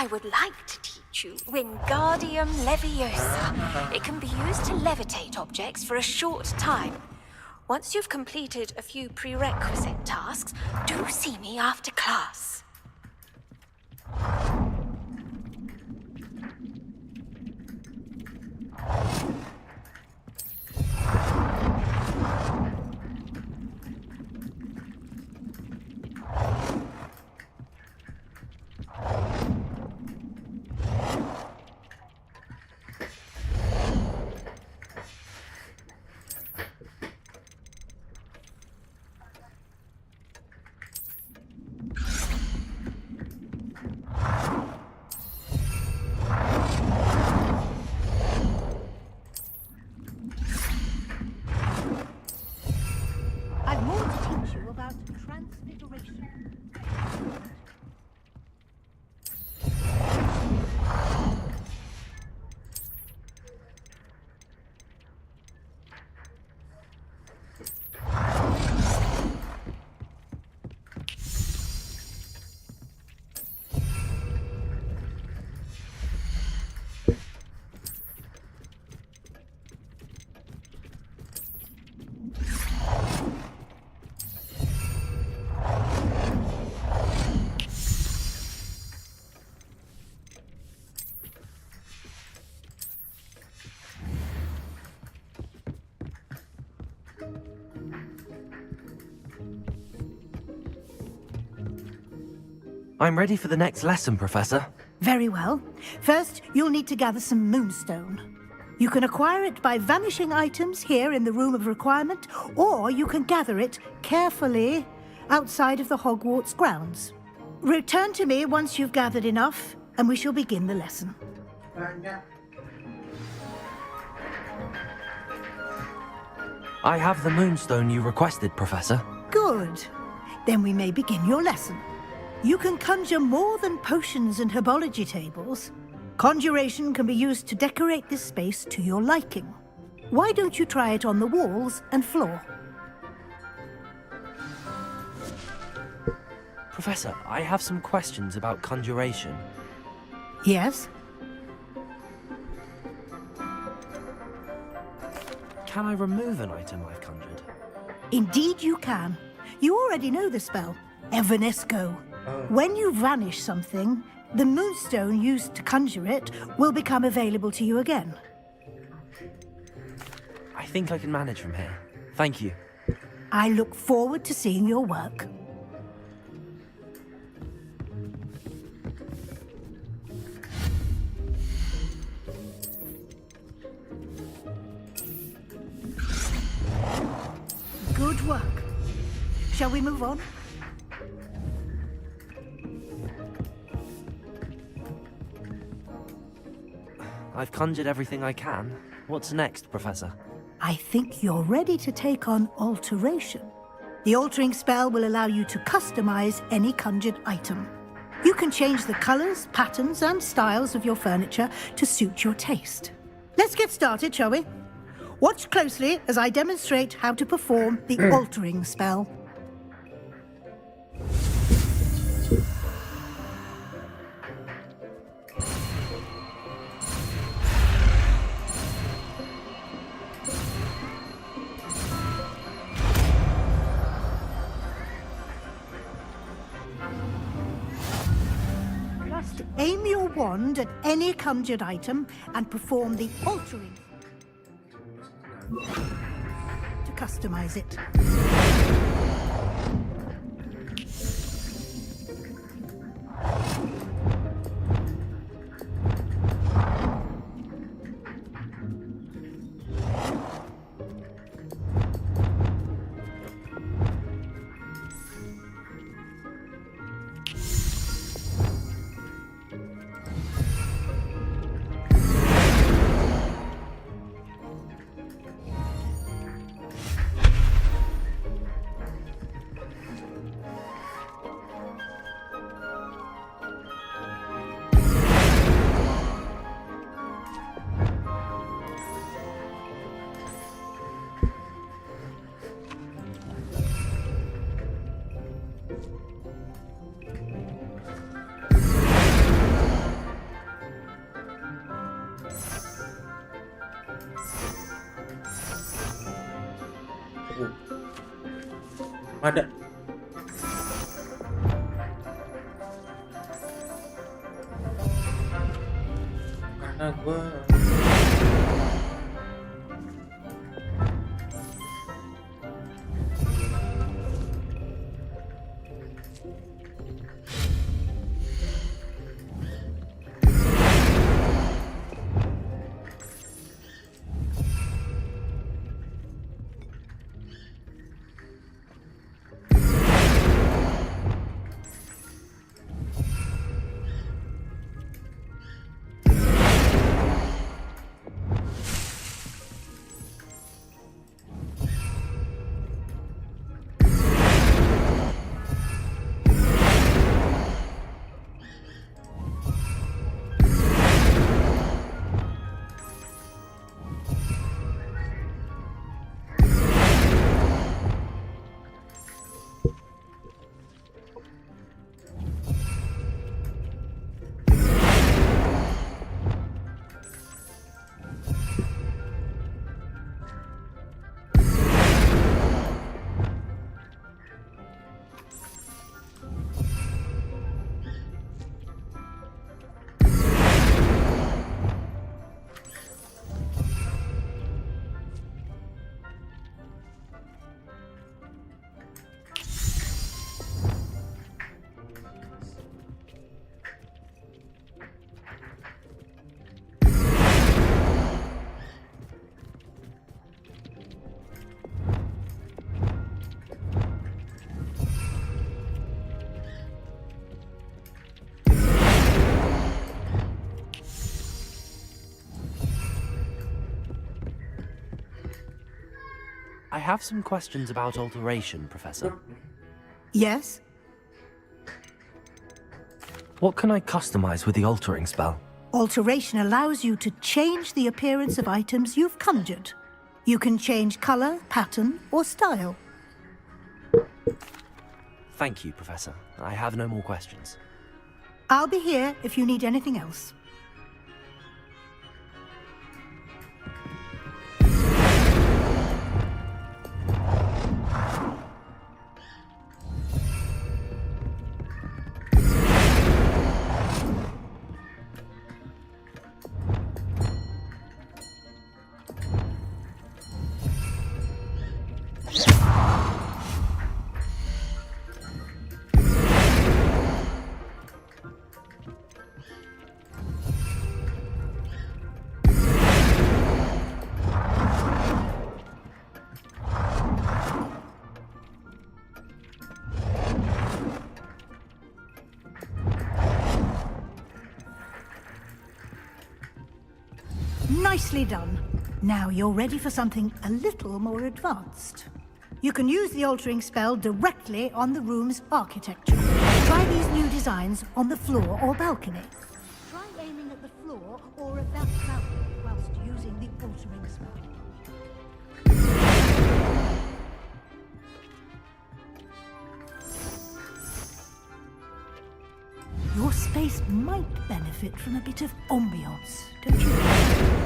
I would like to teach you Wingardium Leviosa. It can be used to levitate objects for a short time. Once you've completed a few prerequisite tasks, do see me after class. I've more to teach you about transfiguration. I'm ready for the next lesson, Professor. Very well. First, you'll need to gather some moonstone. You can acquire it by vanishing items here in the Room of Requirement, or you can gather it carefully outside of the Hogwarts grounds. Return to me once you've gathered enough, and we shall begin the lesson. I have the moonstone you requested, Professor. Good. Then we may begin your lesson. You can conjure more than potions and herbology tables. Conjuration can be used to decorate this space to your liking. Why don't you try it on the walls and floor? Professor, I have some questions about conjuration. Yes? Can I remove an item I've conjured? Indeed you can. You already know the spell, Evanesco. When you vanish something, the moonstone used to conjure it will become available to you again. I think I can manage from here. Thank you. I look forward to seeing your work. Good work. Shall we move on? I've conjured everything I can. What's next, Professor? I think you're ready to take on alteration. The altering spell will allow you to customize any conjured item. You can change the colors, patterns, and styles of your furniture to suit your taste. Let's get started, shall we? Watch closely as I demonstrate how to perform the altering spell. Aim your wand at any conjured item and perform the altering to customize it. Ada. Karena gue I have some questions about alteration, Professor. Yes? What can I customize with the altering spell? Alteration allows you to change the appearance of items you've conjured. You can change color, pattern, or style. Thank you, Professor. I have no more questions. I'll be here if you need anything else. Nicely done. Now you're ready for something a little more advanced. You can use the altering spell directly on the room's architecture. Try these new designs on the floor or balcony. Try aiming at the floor or at that balcony whilst using the altering spell. Your space might benefit from a bit of ambiance, don't you?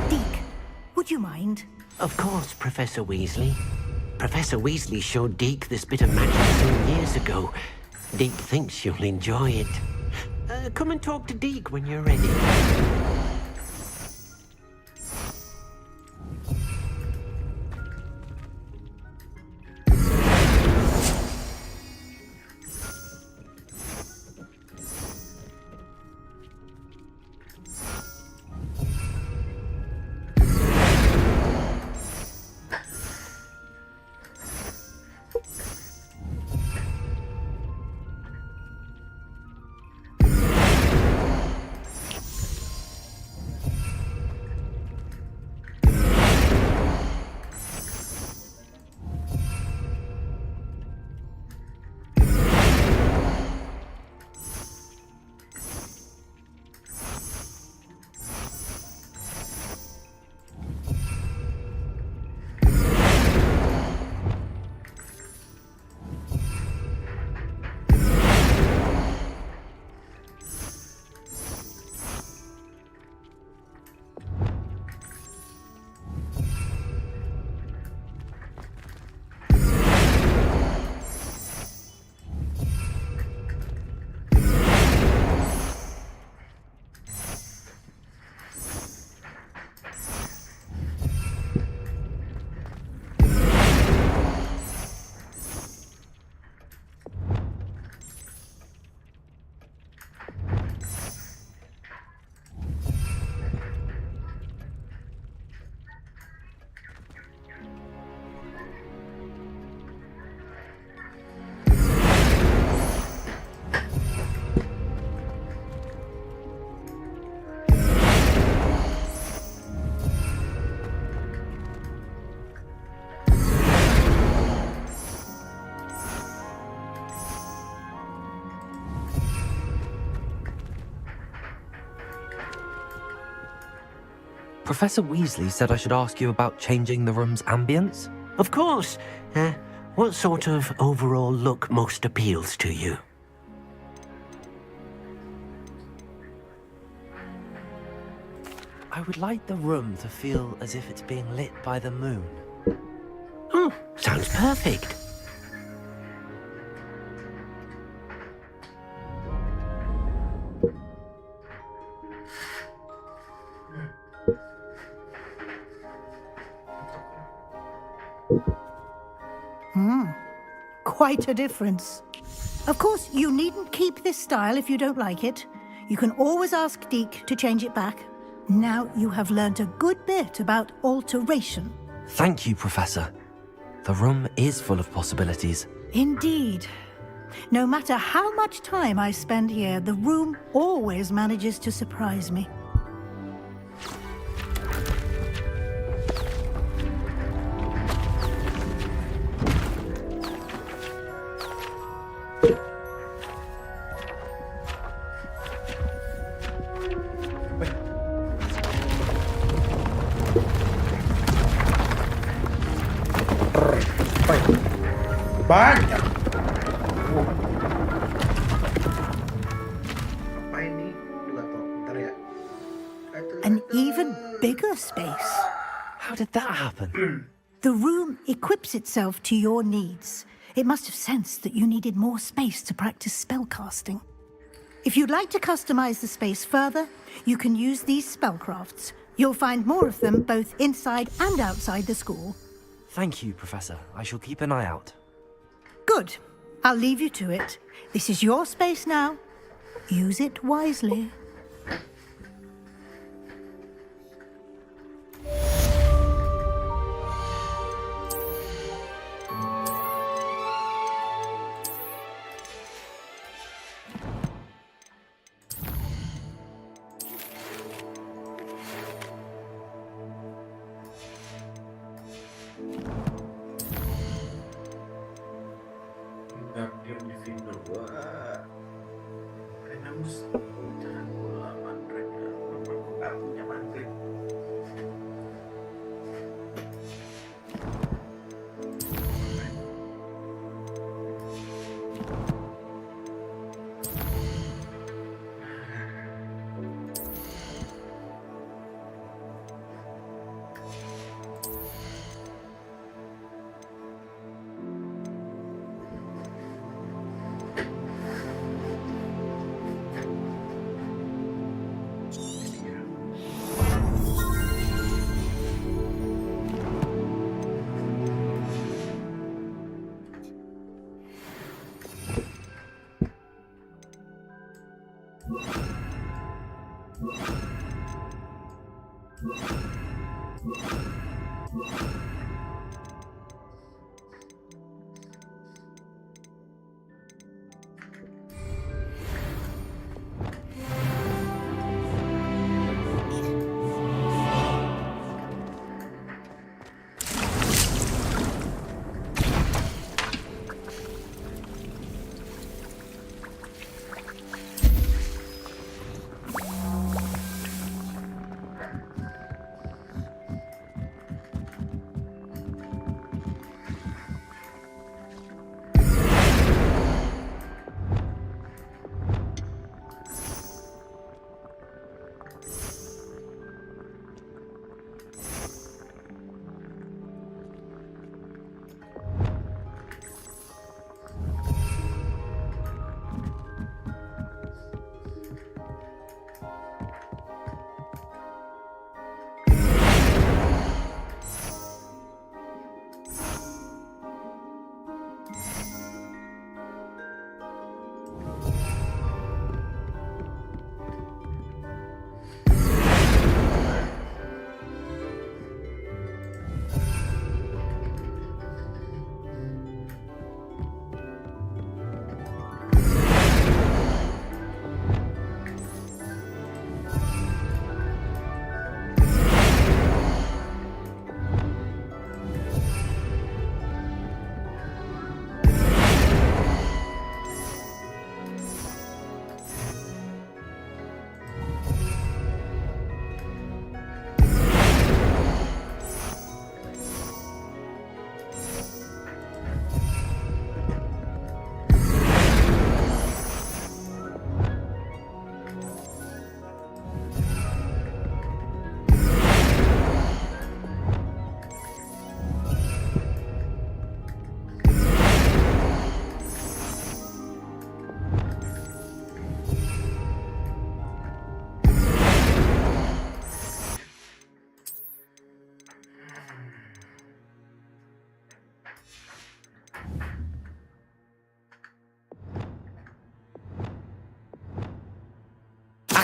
Deke, would you mind? Of course, Professor Weasley. Professor Weasley showed Deke this bit of magic some years ago. Deke thinks you'll enjoy it. Come and talk to Deke when you're ready. Professor Weasley said I should ask you about changing the room's ambience. Of course. What sort of overall look most appeals to you? I would like the room to feel as if it's being lit by the moon. Oh, sounds perfect. Quite a difference. Of course, you needn't keep this style if you don't like it. You can always ask Deke to change it back. Now you have learnt a good bit about alteration. Thank you, Professor. The room is full of possibilities. Indeed. No matter how much time I spend here, the room always manages to surprise me. Banyak. Apa ini? Juga tuh, bentar ya. An even bigger space. How did that happen? The room equips itself to your needs. It must have sensed that you needed more space to practice spellcasting. If you'd like to customize the space further, you can use these spellcrafts. You'll find more of them both inside and outside the school. Thank you, Professor. I shall keep an eye out. Good. I'll leave you to it. This is your space now. Use it wisely.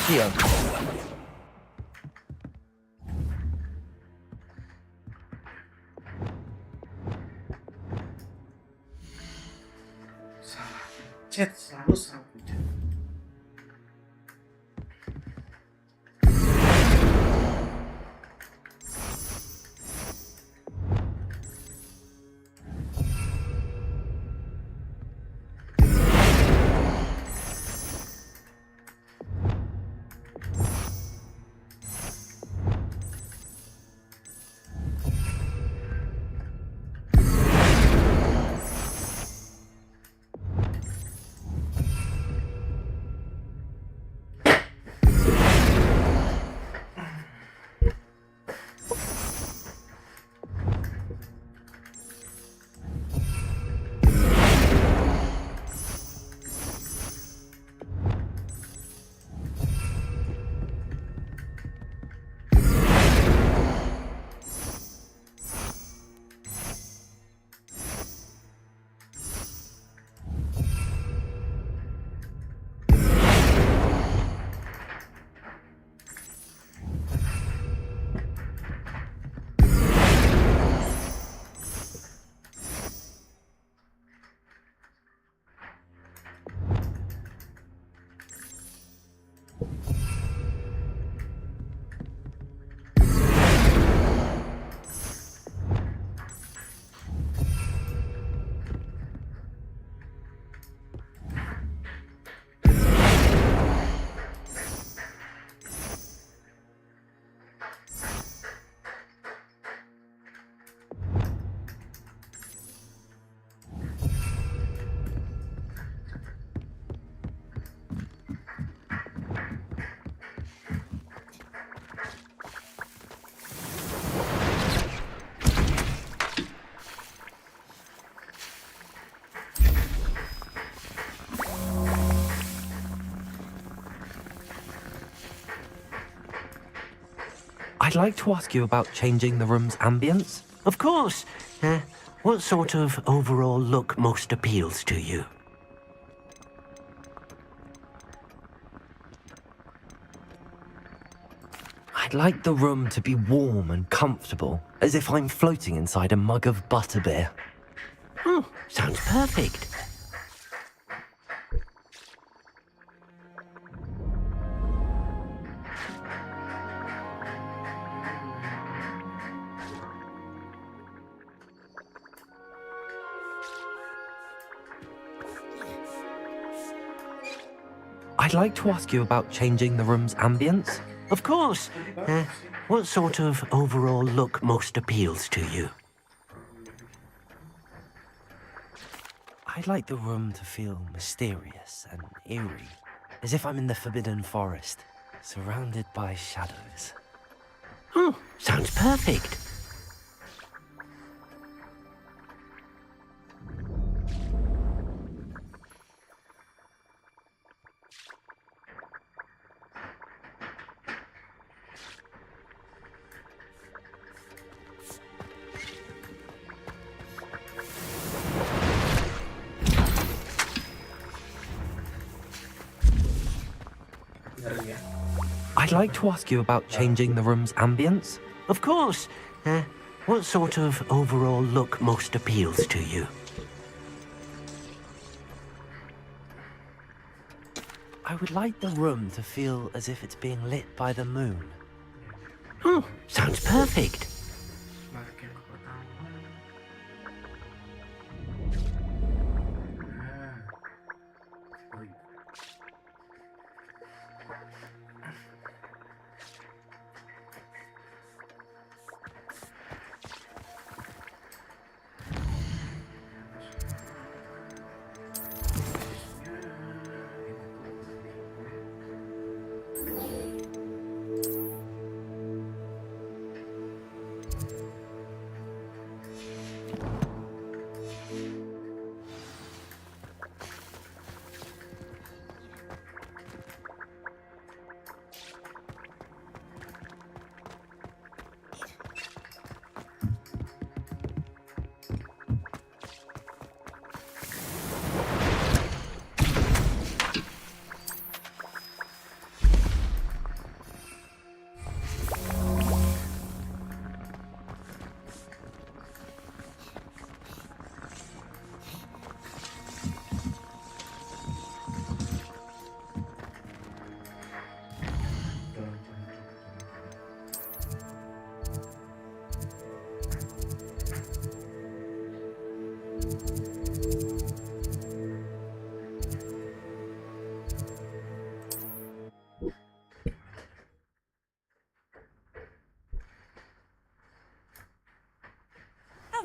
Tokyo. Chat selalu sambut. I'd like to ask you about changing the room's ambience. Of course. What sort of overall look most appeals to you? I'd like the room to be warm and comfortable, as if I'm floating inside a mug of butterbeer. Oh, sounds perfect. I'd like to ask you about changing the room's ambience. Of course. What sort of overall look most appeals to you? I'd like the room to feel mysterious and eerie, as if I'm in the Forbidden Forest, surrounded by shadows. Oh, sounds perfect. I'd like to ask you about changing the room's ambience. Of course. What sort of overall look most appeals to you? I would like the room to feel as if it's being lit by the moon. Oh, sounds perfect.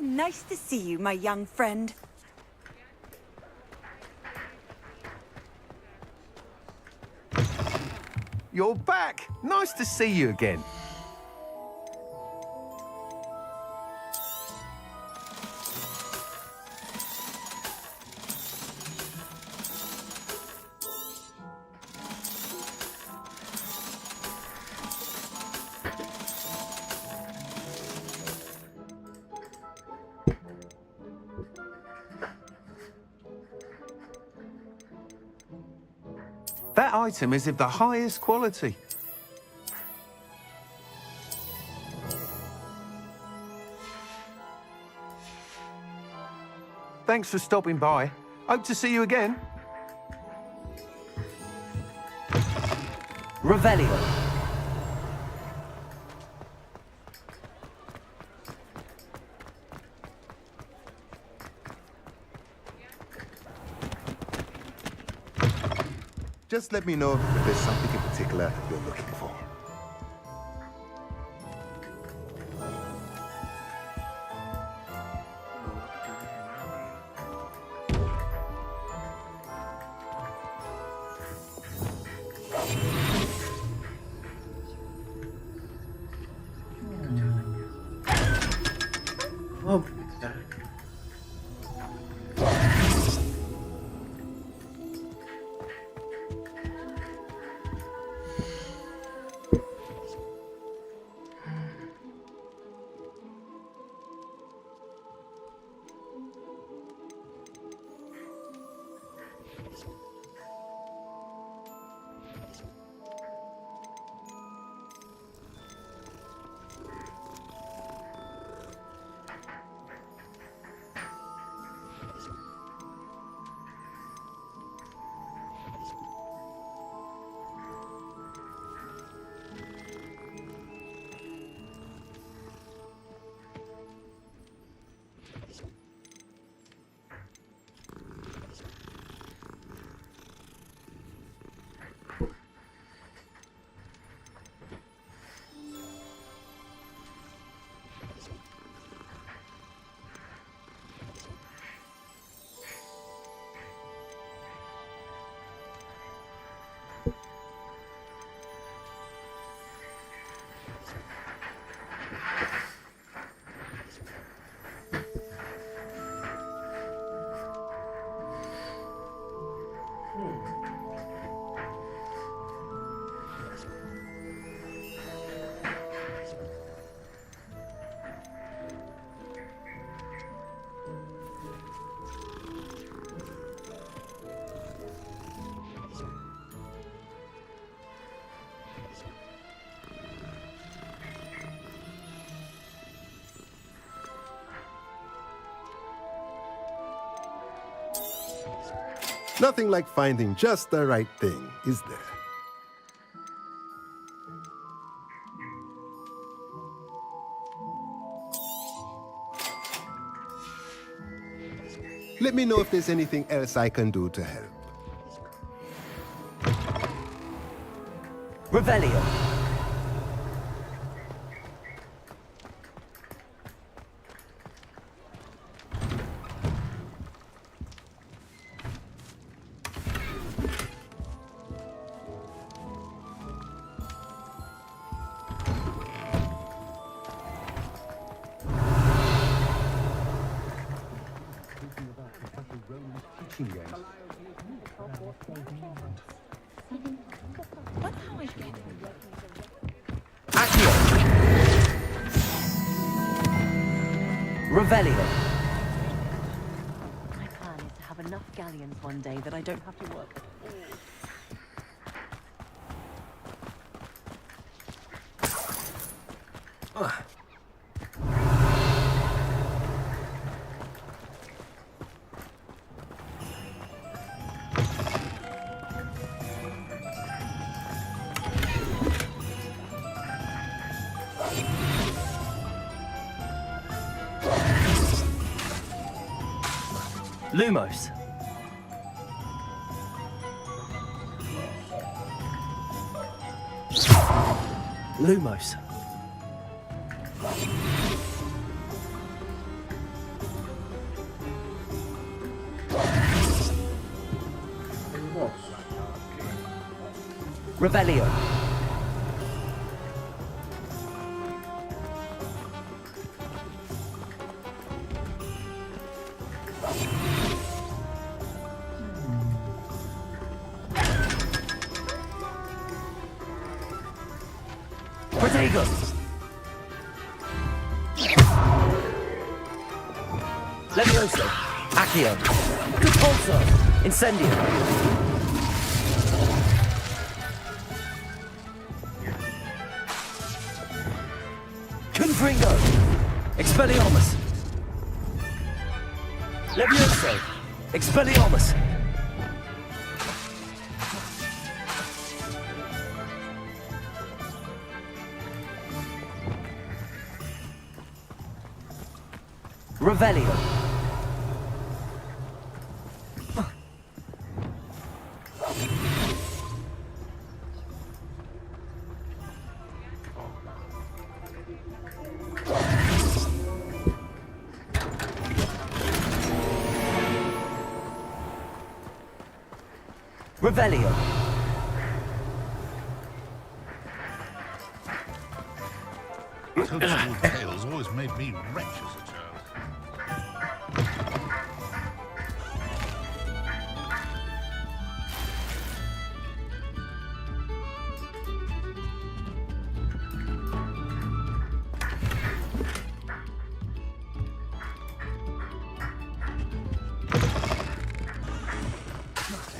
nice to see you, my young friend. You're back! Nice to see you again. That item is of the highest quality. Thanks for stopping by. Hope to see you again. Revelio. Just let me know if there's something in particular you're looking for. Oh, bisa. Nothing like finding just the right thing, is there? Let me know if there's anything else I can do to help. Revelio. Revelio. My plan is to have enough galleons one day that I don't have to work at all. Lumos. Lumos. Revelio. Protego. Levioso. Accio. Repulso. Incendio. Confringo. Expelliarmus. Levioso. Expelliarmus. Revelio. Revelio. Toadstool tales always made me wretch as a child.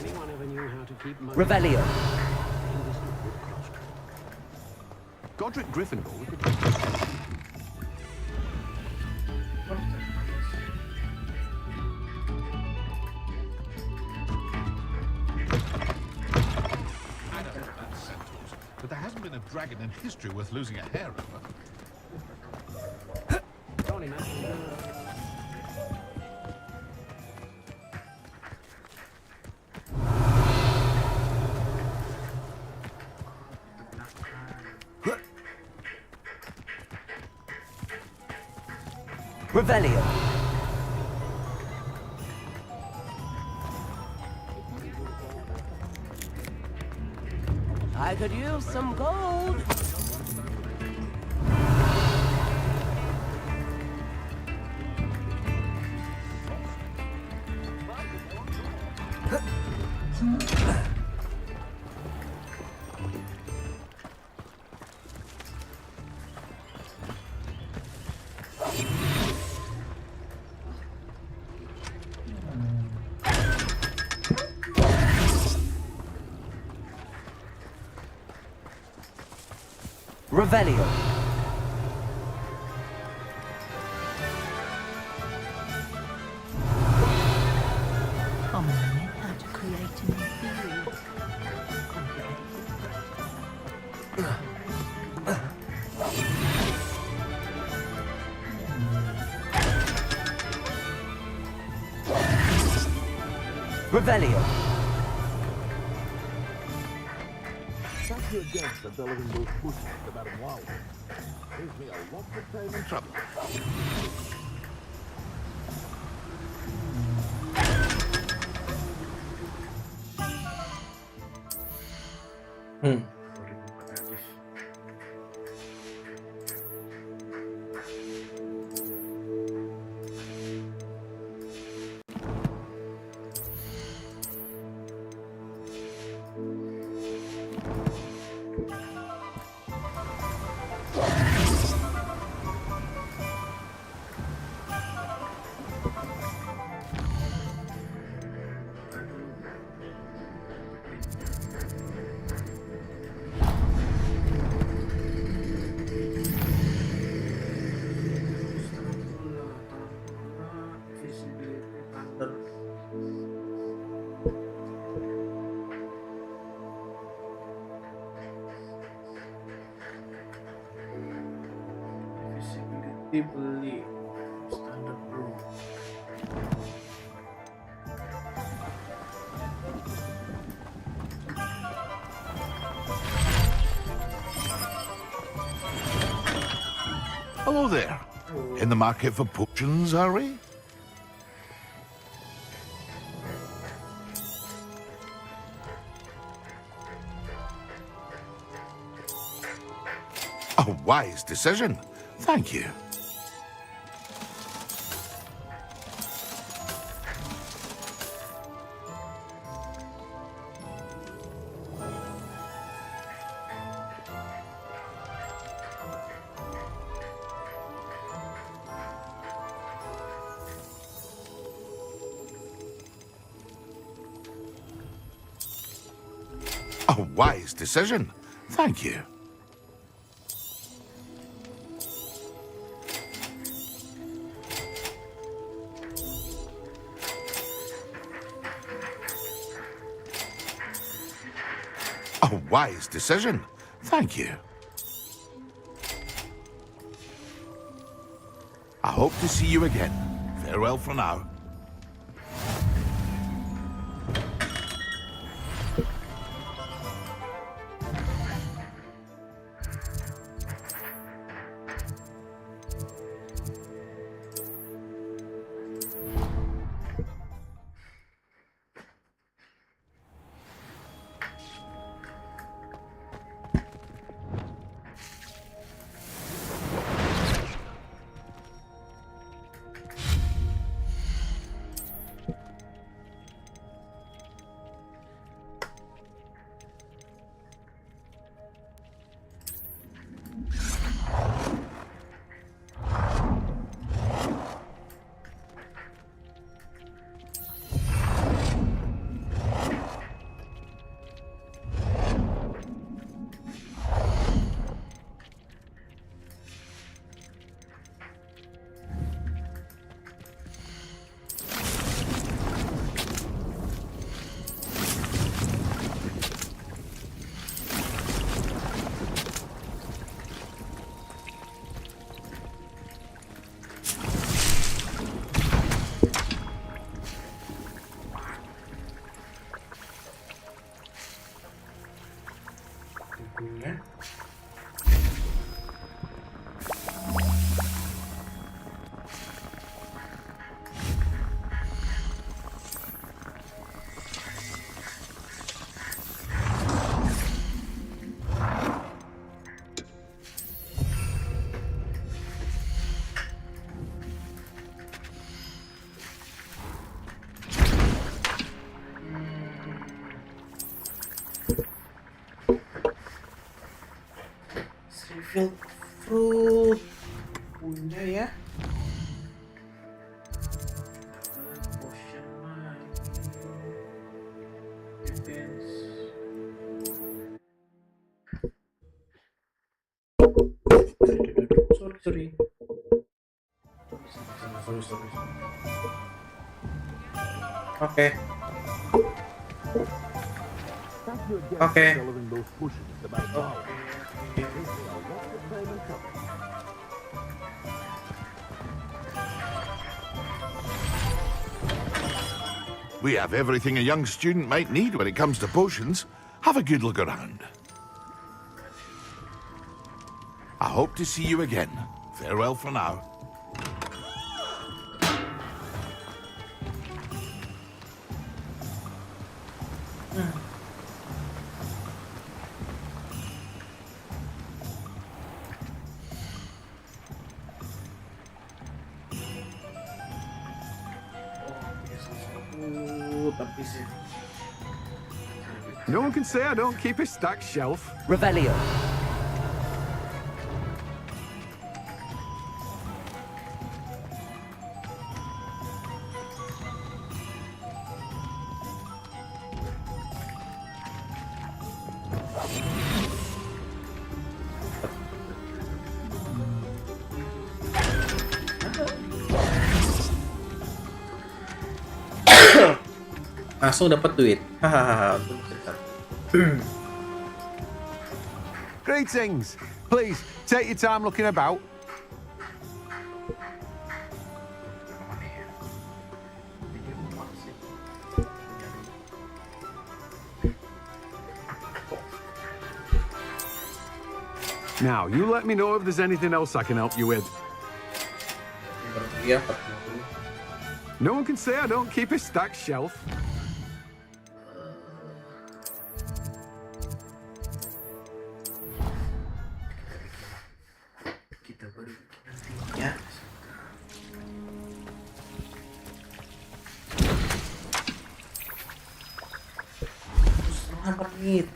Anyone ever knew how to keep money? Revelio. Godric Gryffindor. We could... I don't know about centaurs, but there hasn't been a dragon in history worth losing a hair over. Johnny, man. Revelio. I could use some gold. Revelio. I'm learning how to create a new theory. Revelio. Such against the bellowing bush bushes about a while. Gives me a lot of pain and trouble. Beli standar room. Hello there. In the market for potions, are we? wise decision. Thank you. A wise decision. Thank you. A wise decision. Thank you. I hope to see you again. Farewell for now. Field fruit punya ya. Potion mine. Defense. Sorry. Oke. We have everything a young student might need when it comes to potions. Have a good look around. I hope to see you again. Farewell for now. No one can say I don't keep a stacked shelf. Revelio. Langsung dapat duit. Hahaha. Greetings. Please, take your time looking about. Now, you let me know if there's anything else I can help you with. No one can say I don't keep a stacked shelf. Tahan menit.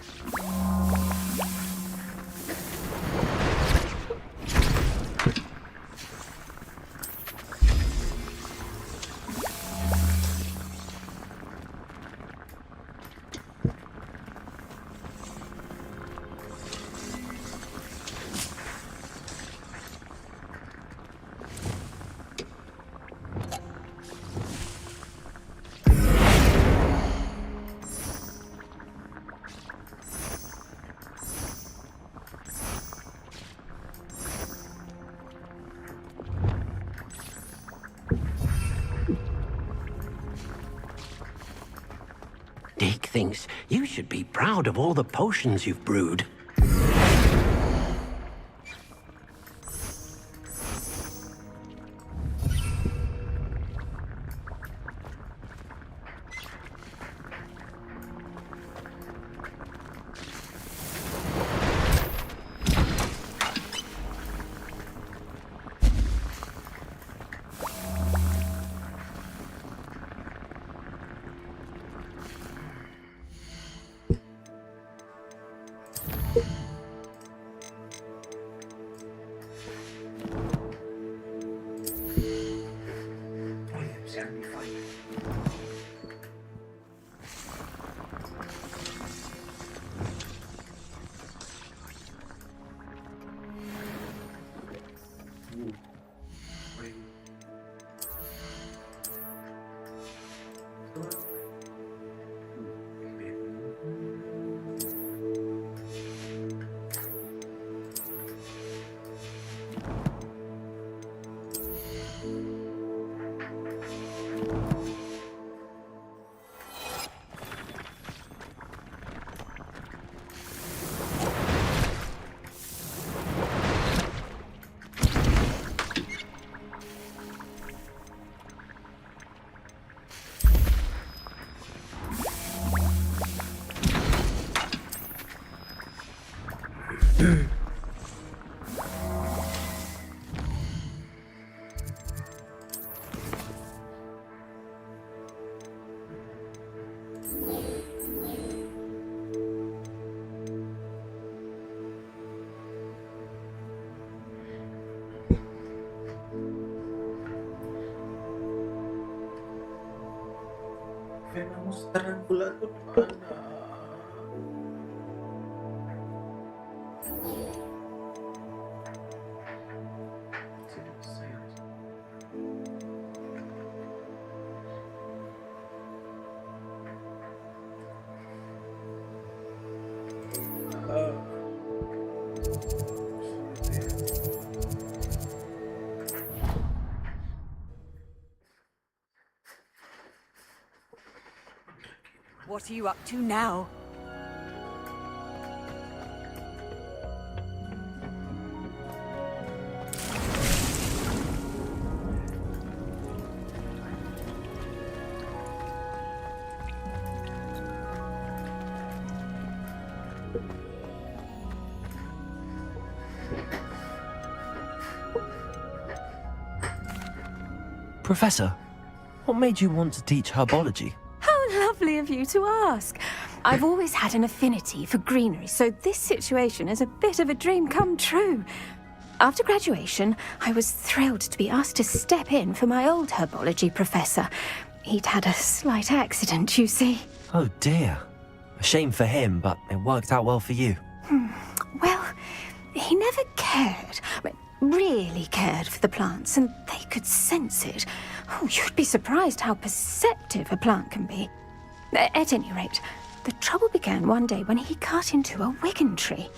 Dick thinks you should be proud of all the potions you've brewed. Venomous tarantula tuh mana? What are you up to now? Professor, what made you want to teach herbology? Lovely of you to ask. I've always had an affinity for greenery, so this situation is a bit of a dream come true. After graduation, I was thrilled to be asked to step in for my old herbology professor. He'd had a slight accident, you see. Oh dear. A shame for him, but it worked out well for you. Well, he never cared, really cared for the plants, and they could sense it. Oh, you'd be surprised how perceptive a plant can be. At any rate, the trouble began one day when he cut into a wigan tree.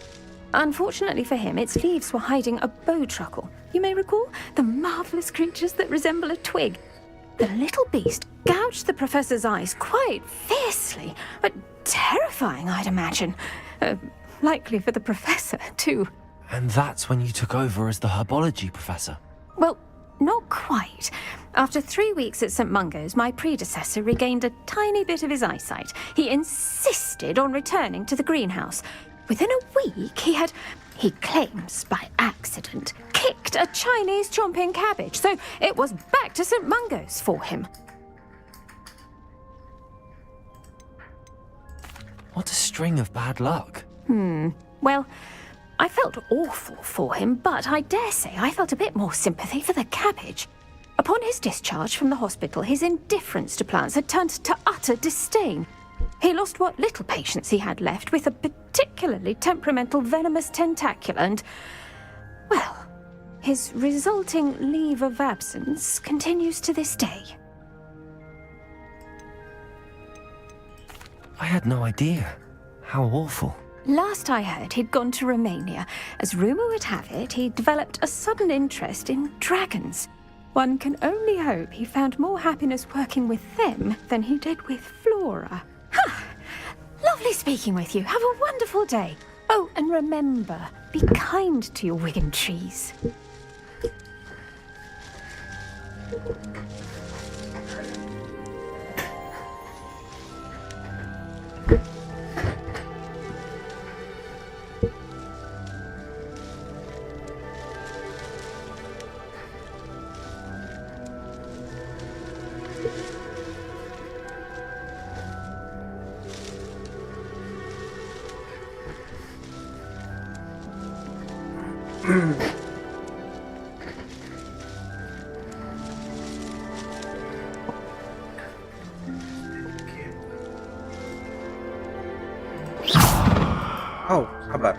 Unfortunately for him, its leaves were hiding a bowtruckle. You may recall the marvellous creatures that resemble a twig. The little beast gouged the professor's eyes quite fiercely, but terrifying, I'd imagine. Likely for the professor, too. And that's when you took over as the herbology professor? Well, not quite. After 3 weeks at St. Mungo's, my predecessor regained a tiny bit of his eyesight. He insisted on returning to the greenhouse. Within a week, he claims by accident, kicked a Chinese chomping cabbage, so it was back to St. Mungo's for him. What a string of bad luck. Well, I felt awful for him, but I dare say I felt a bit more sympathy for the cabbage. Upon his discharge from the hospital, his indifference to plants had turned to utter disdain. He lost what little patience he had left with a particularly temperamental venomous tentacula and, well, his resulting leave of absence continues to this day. I had no idea. How awful. Last I heard, he'd gone to Romania. As rumour would have it, he'd developed a sudden interest in dragons. One can only hope he found more happiness working with them than he did with Flora. Ha! Lovely speaking with you. Have a wonderful day. Oh, and remember, be kind to your Wigan trees. Oh, sabar.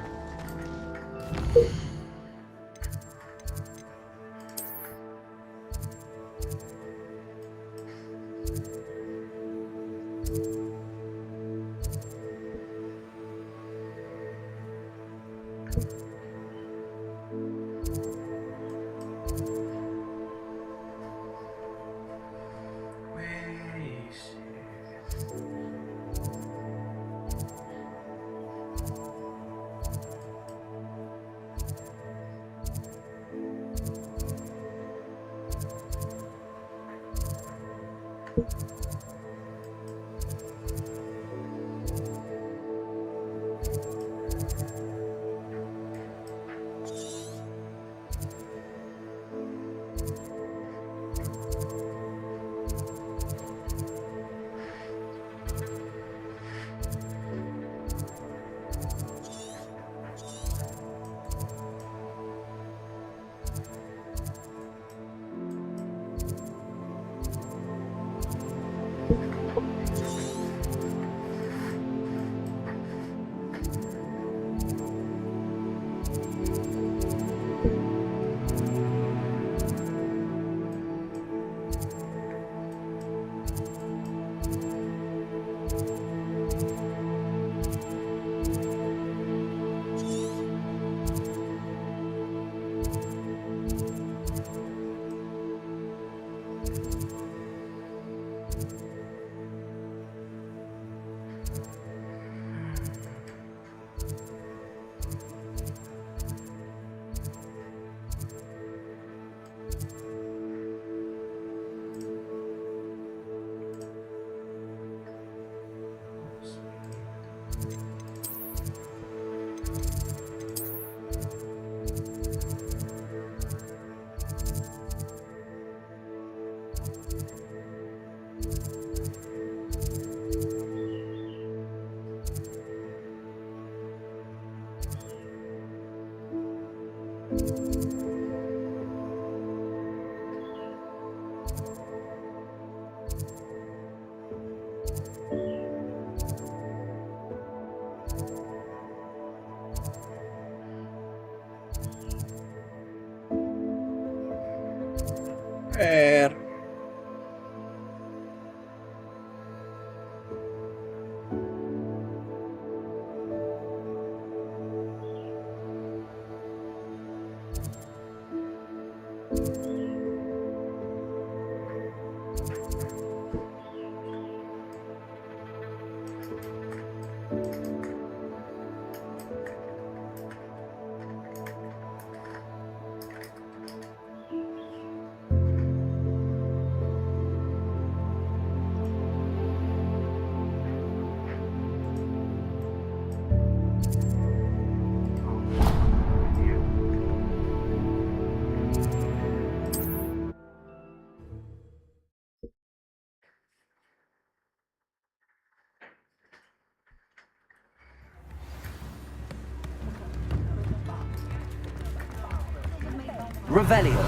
Revelio.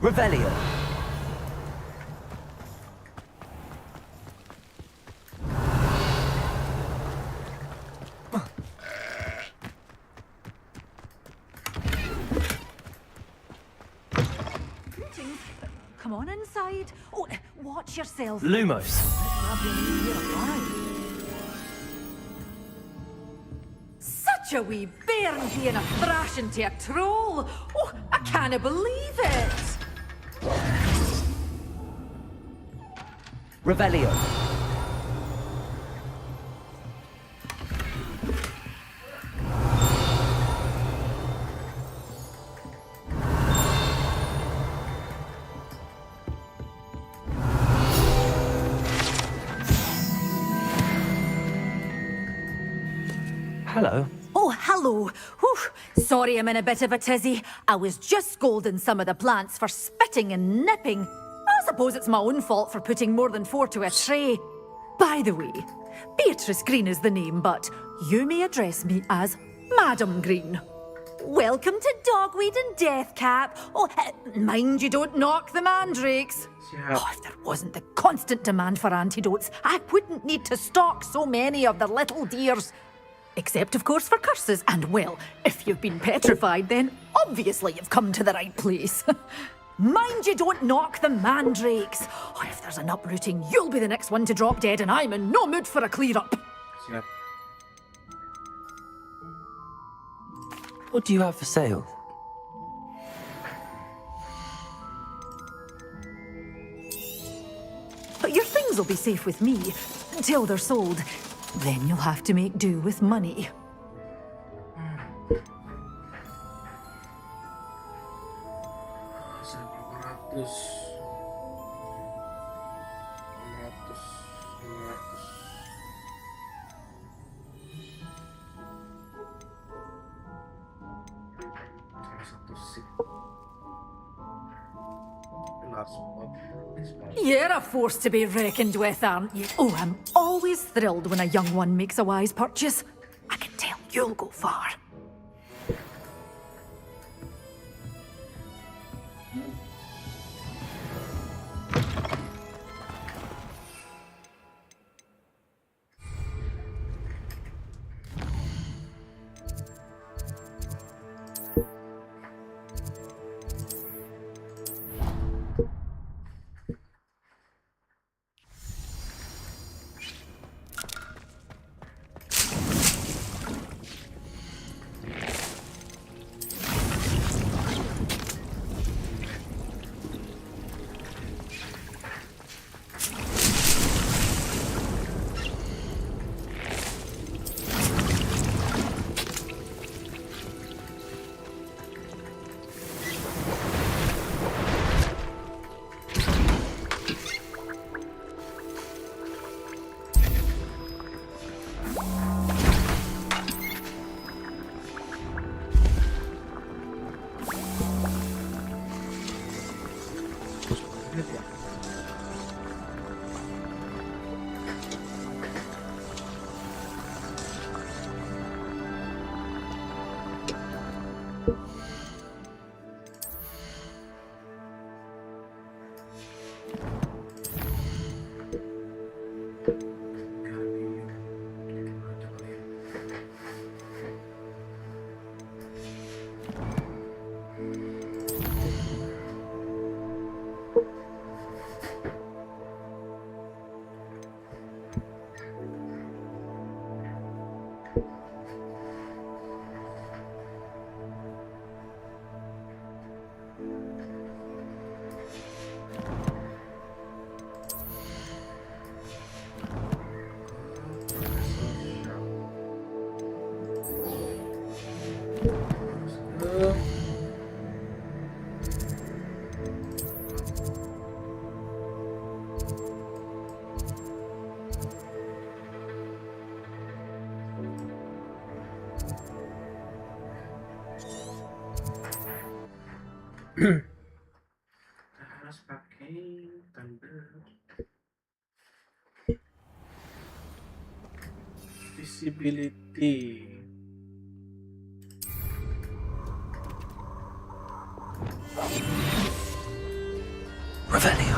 Revelio. Come on inside. Oh, watch yourself. Lumos. Such a wee bairn being a thrash into a troll. Oh, I can't believe it. Revelio. Hello. Oh, hello. Whew. Sorry I'm in a bit of a tizzy. I was just scolding some of the plants for spitting and nipping. I suppose it's my own fault for putting more than 4 to a tray. By the way, Beatrice Green is the name, but you may address me as Madam Green. Welcome to Dogweed and Deathcap. Oh, mind you don't knock the mandrakes. Oh, if there wasn't the constant demand for antidotes, I wouldn't need to stock so many of the little dears. Except, of course, for curses. And, well, if you've been petrified, then obviously you've come to the right place. Mind you don't knock the mandrakes. Oh, if there's an uprooting, you'll be the next one to drop dead, and I'm in no mood for a clear-up. Siap. What do you have for sale? But your things will be safe with me until they're sold. Then you'll have to make do with money. You're a force to be reckoned with, aren't you? Oh, I'm always thrilled when a young one makes a wise purchase. I can tell you'll go far. Harus pakai Thunder. Visibility. Revelio.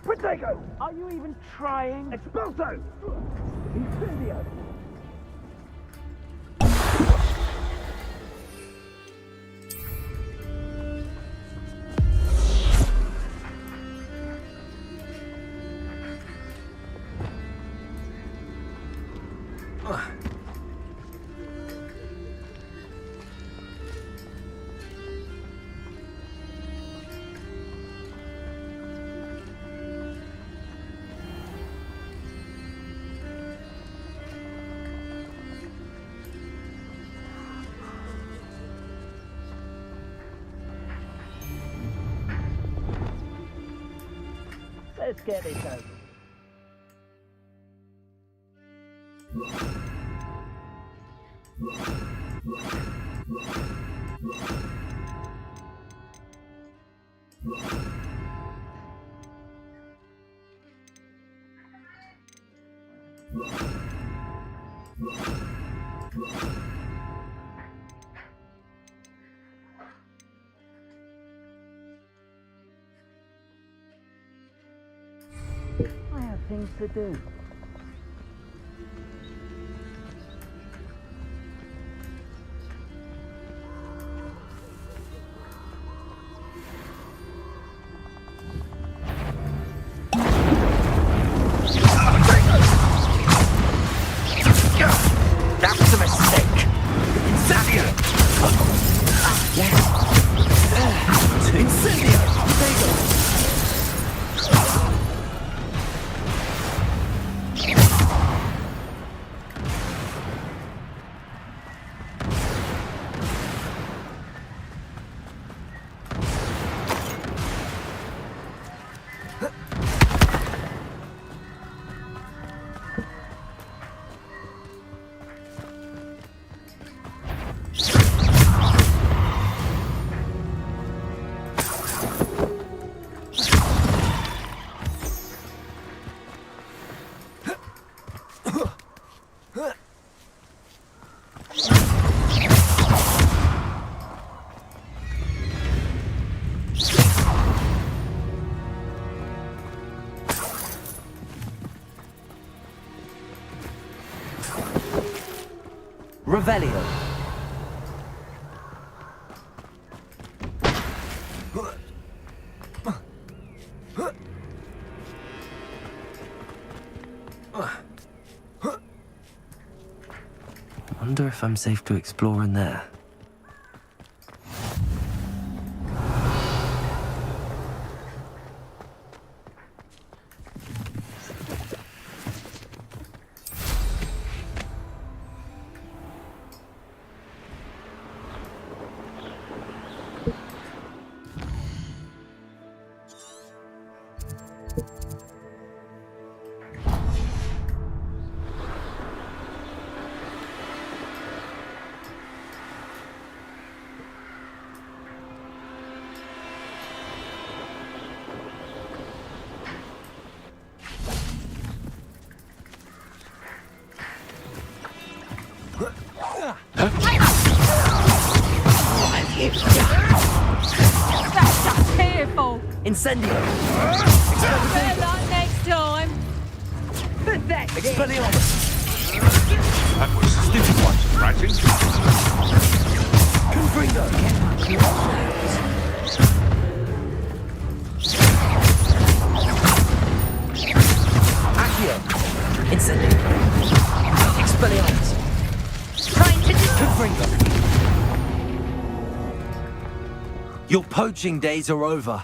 Protego! Are you even trying? Expulso! Incendio! Let's get it over. I have things to do. That's a mistake. Incendio. Yes. Incendio. There you go. Revelio. Wonder if I'm safe to explore in there. That's just fearful. Incendio. Better luck next time. Pathetic. Expelliarmus. That was a stupid one, writing. Confringo. Accio. Incendio. Expelliarmus. Trying to Confringo. Your poaching days are over.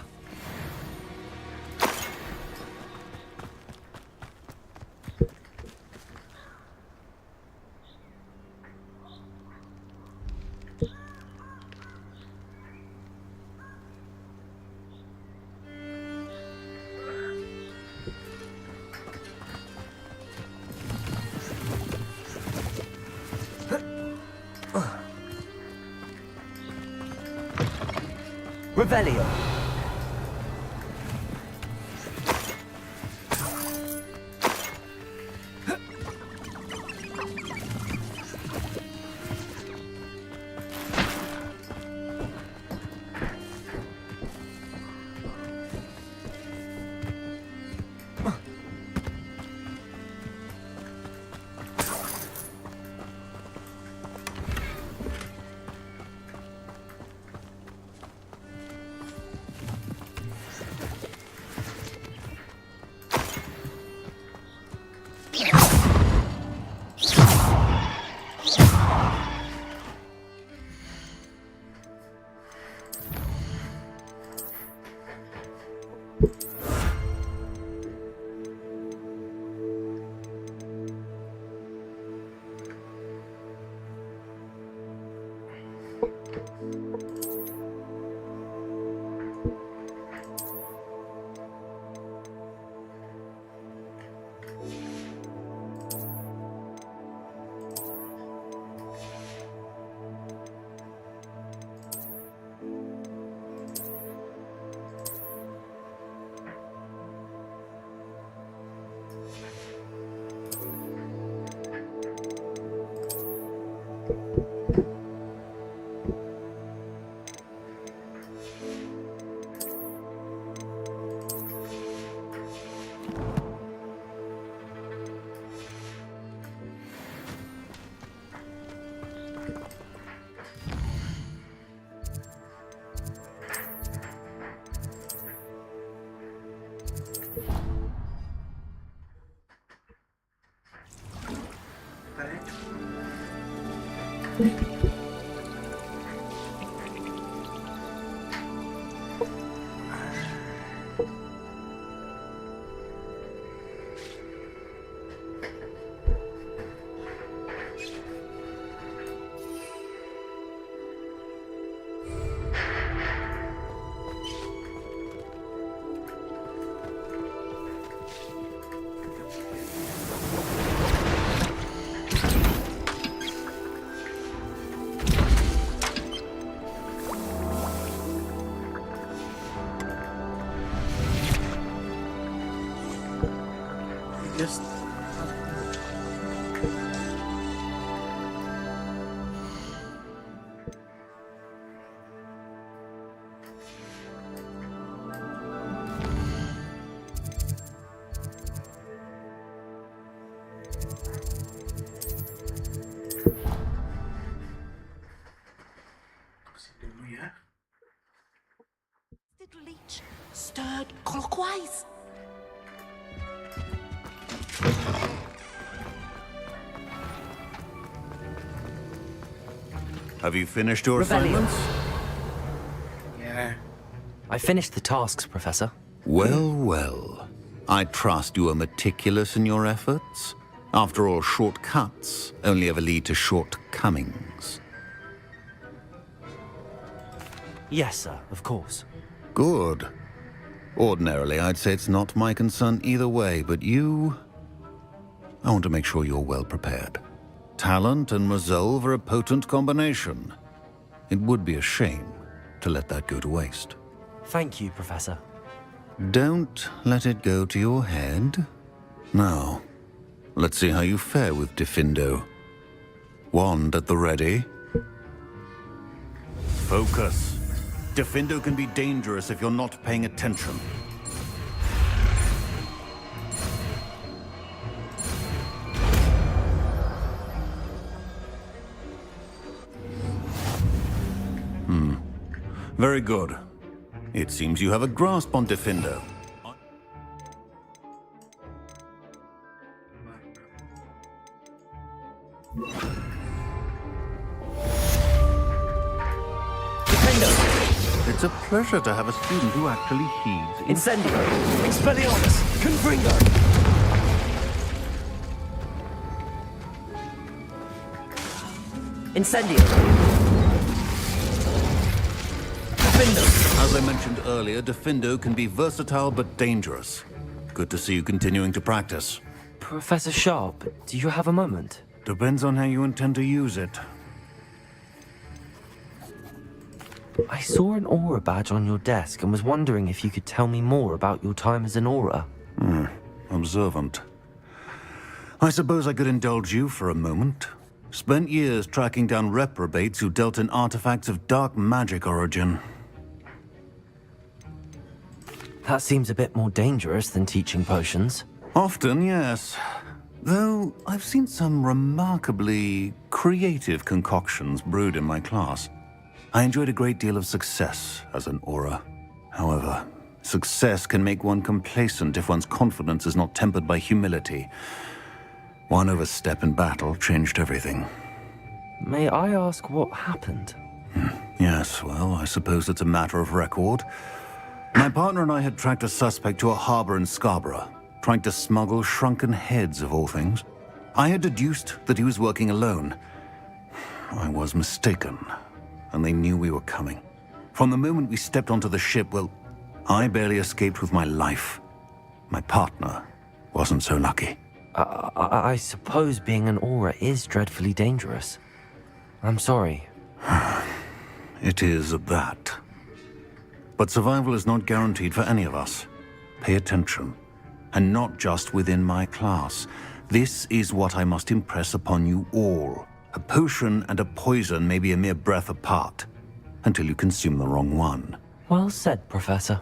Revelio. Just Leech stirred clockwise. Have you finished your Rebellion. assignments? yeah. I finished the tasks, Professor. Well, well. I trust you are meticulous in your efforts. After all, shortcuts only ever lead to shortcomings. Yes, sir, of course. Good. Ordinarily, I'd say it's not my concern either way, but you... I want to make sure you're well prepared. Talent and resolve are a potent combination. It would be a shame to let that go to waste. Thank you, Professor. Don't let it go to your head. Now, let's see how you fare with Defindo. Wand at the ready. Focus. Defindo can be dangerous if you're not paying attention. Very good. It seems you have a grasp on Defindo. It's a pleasure to have a student who actually heeds. Incendio! Expelliarmus! Confringo! Incendio! Defindo! As I mentioned earlier, Defindo can be versatile but dangerous. Good to see you continuing to practice. Professor Sharp, do you have a moment? Depends on how you intend to use it. I saw an aura badge on your desk and was wondering if you could tell me more about your time as an aura. Observant. I suppose I could indulge you for a moment. Spent years tracking down reprobates who dealt in artifacts of dark magic origin. That seems a bit more dangerous than teaching potions. Often, yes. Though I've seen some remarkably creative concoctions brewed in my class. I enjoyed a great deal of success as an aura. However, success can make one complacent if one's confidence is not tempered by humility. One overstep in battle changed everything. May I ask what happened? Yes, well, I suppose it's a matter of record. My partner and I had tracked a suspect to a harbor in Scarborough, trying to smuggle shrunken heads of all things. I had deduced that he was working alone. I was mistaken, and they knew we were coming. From the moment we stepped onto the ship, well, I barely escaped with my life. My partner wasn't so lucky. I suppose being an aura is dreadfully dangerous. I'm sorry. It is at that. But survival is not guaranteed for any of us. Pay attention. And not just within my class. This is what I must impress upon you all. A potion and a poison may be a mere breath apart, until you consume the wrong one. Well said, Professor.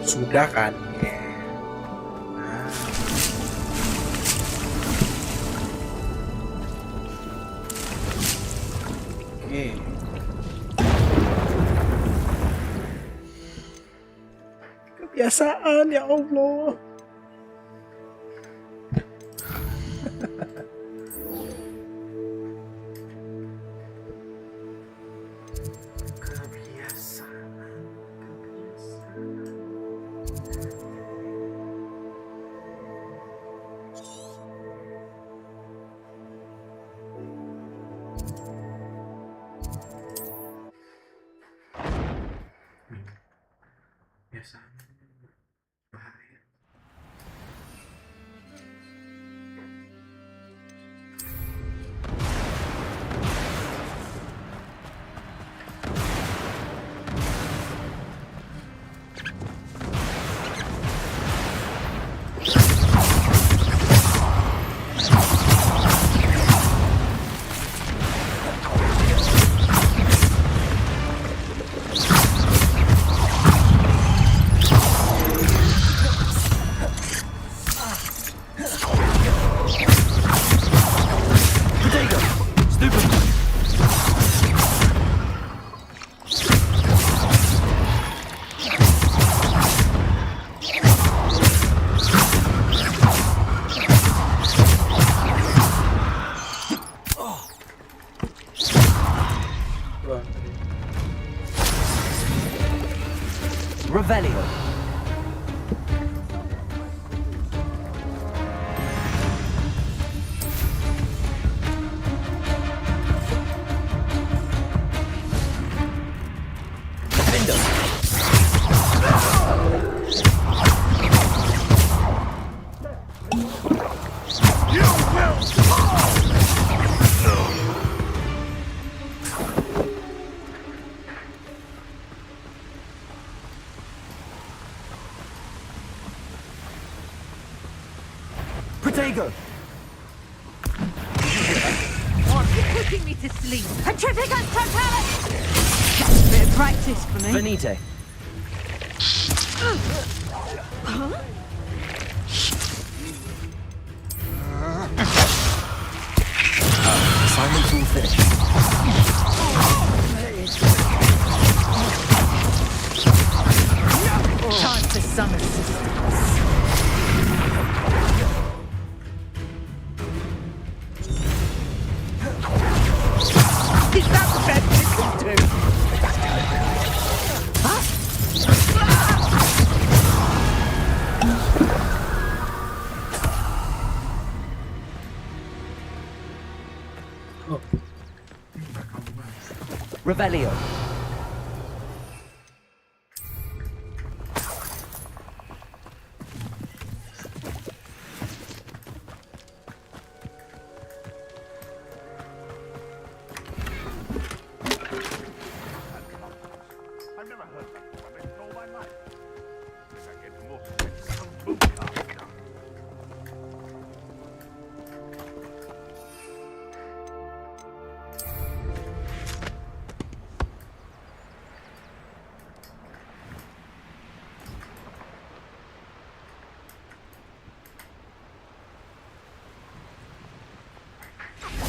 Sudah kan? Ya. Oke. Kebiasaan ya Allah. Revelio. Protego! You're putting me to sleep. Petrificus totalis! Bit of practice for me. Venite. Huh? Assignment's all finished. Time to summon assistance. Is that the best you can do? Revelio.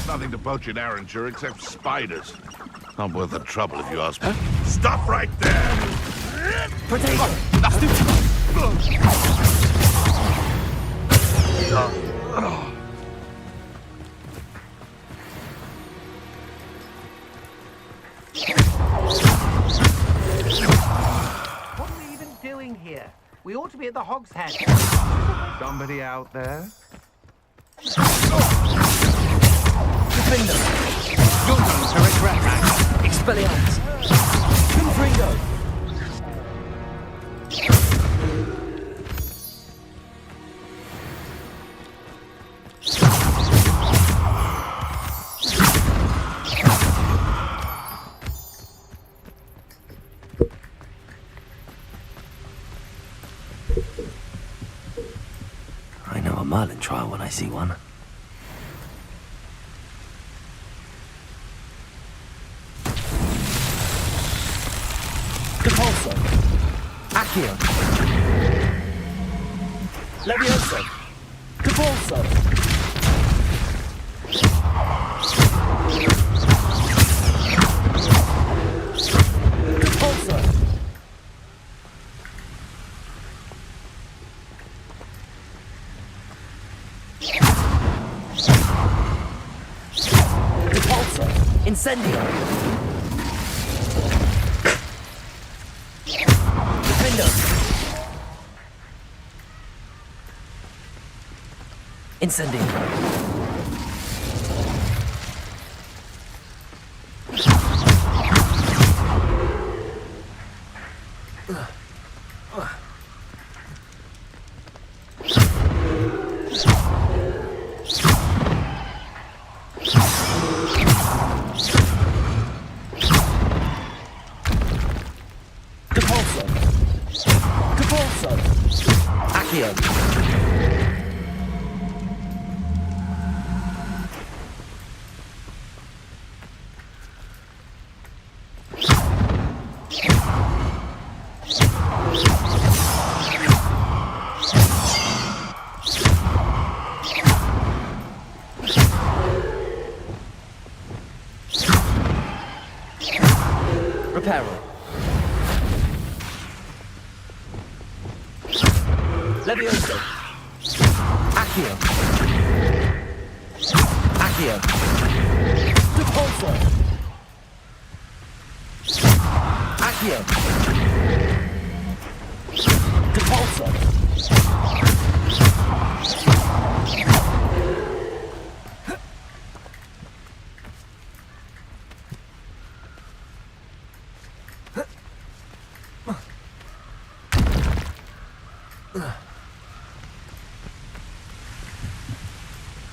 Nothing to poach in Arranger except spiders. Not worth the trouble if you ask me. Stop right there! Potato! What are we even doing here? We ought to be at the Hog's Head. Somebody out there? Defender. Young turret rat. Expelliarmus. Confringo. I know a Merlin trial when I see one. Depulso. Accio. Levioso. Depulso. Depulso. Depulso. Incendio. Incendio. Depulso. Depulso. Accio. Reparo. Levioso. Accio. Accio. Depulso. Accio. Depulso.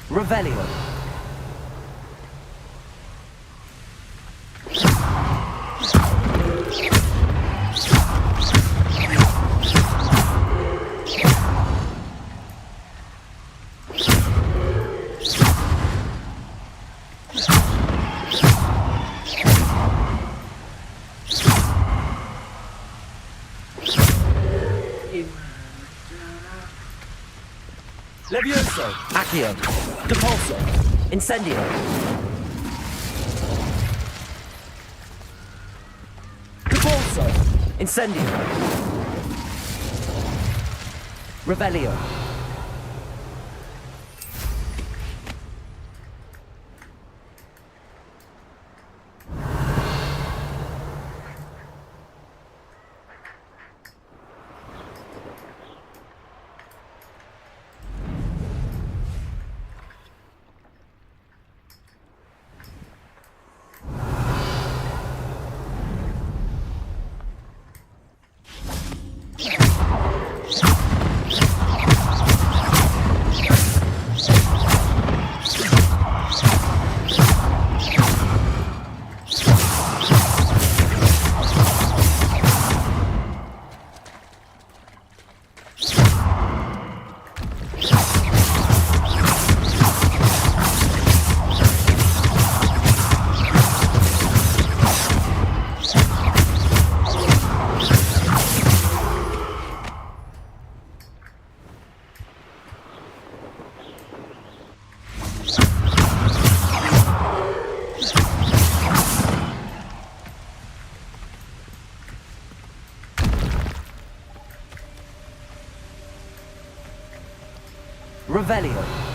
Revelio. Levioso. Accio. Depulso. Incendio. Depulso. Incendio. Revelio. Revelio.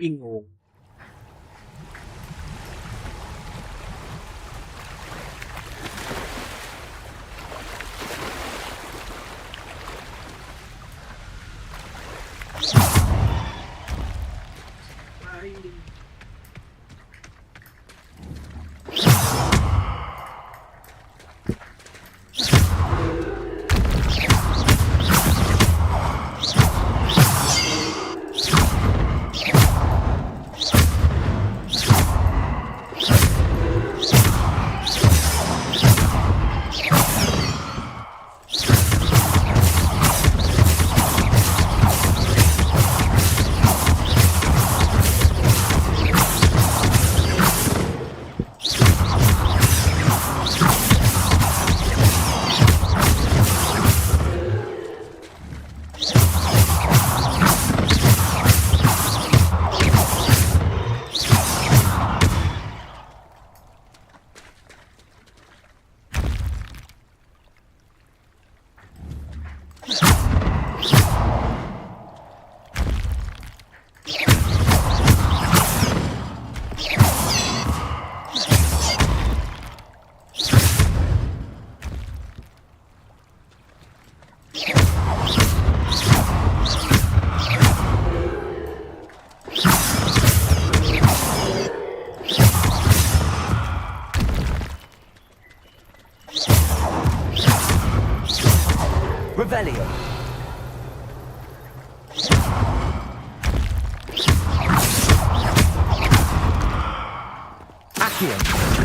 Bingung. Revelio. Accio.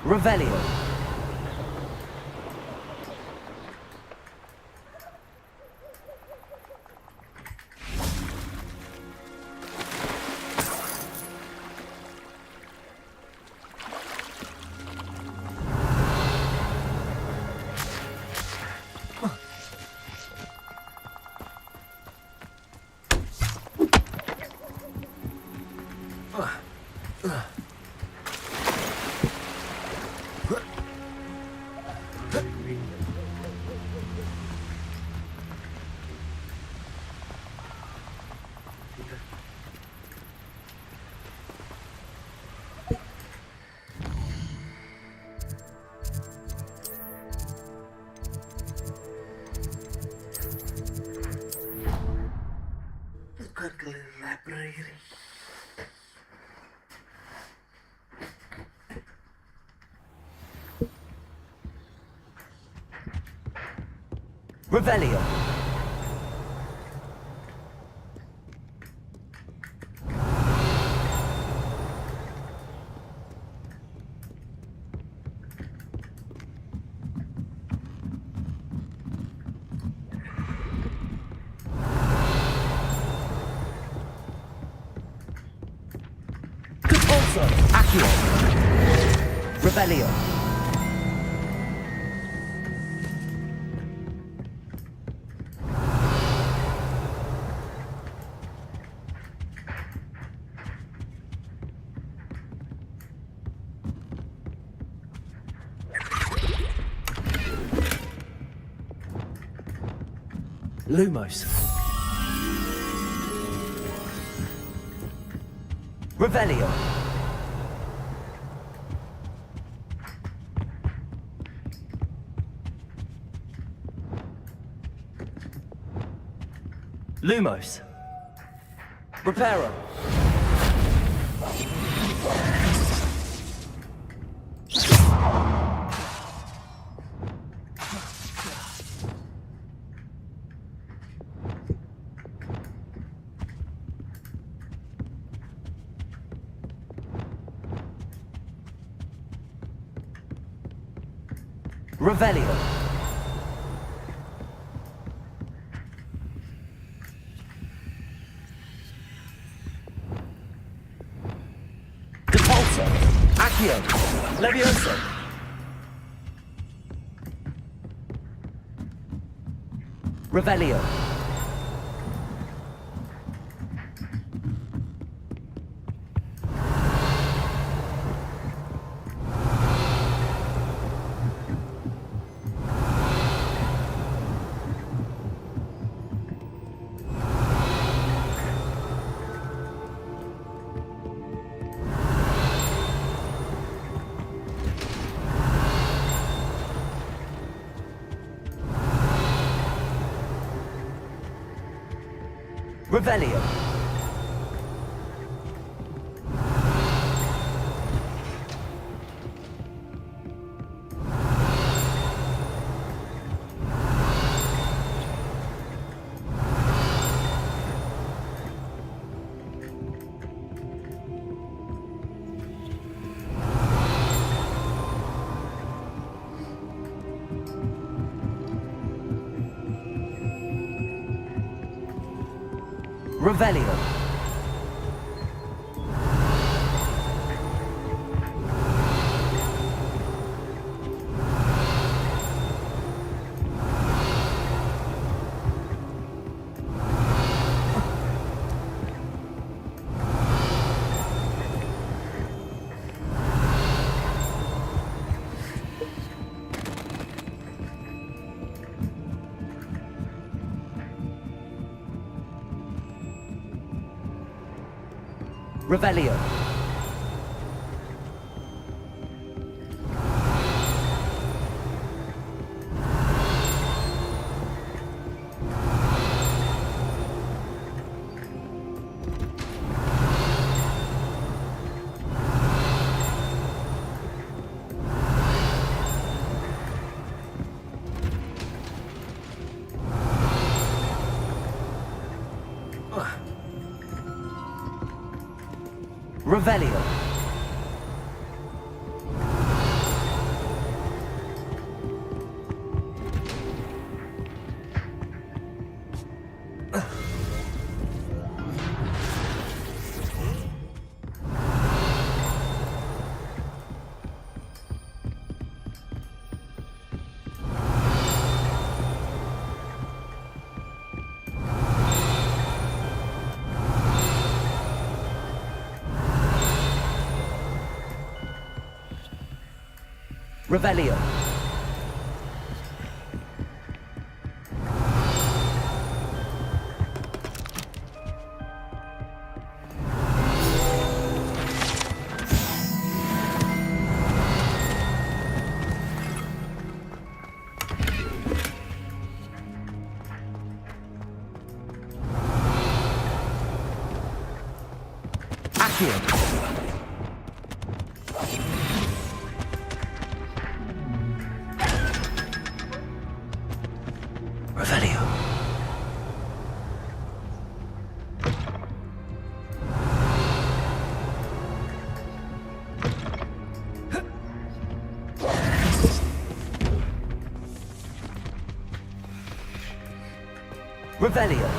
Revelio. Revelio. Repulso. Accio. Revelio. Lumos. Revelio. Lumos. Reparo. Revelio. Depulso. Accio. Levioso. Revelio. Revelio. Revelio. Revelio. Revelio. Revelio. Accio. Revelio. Revelio.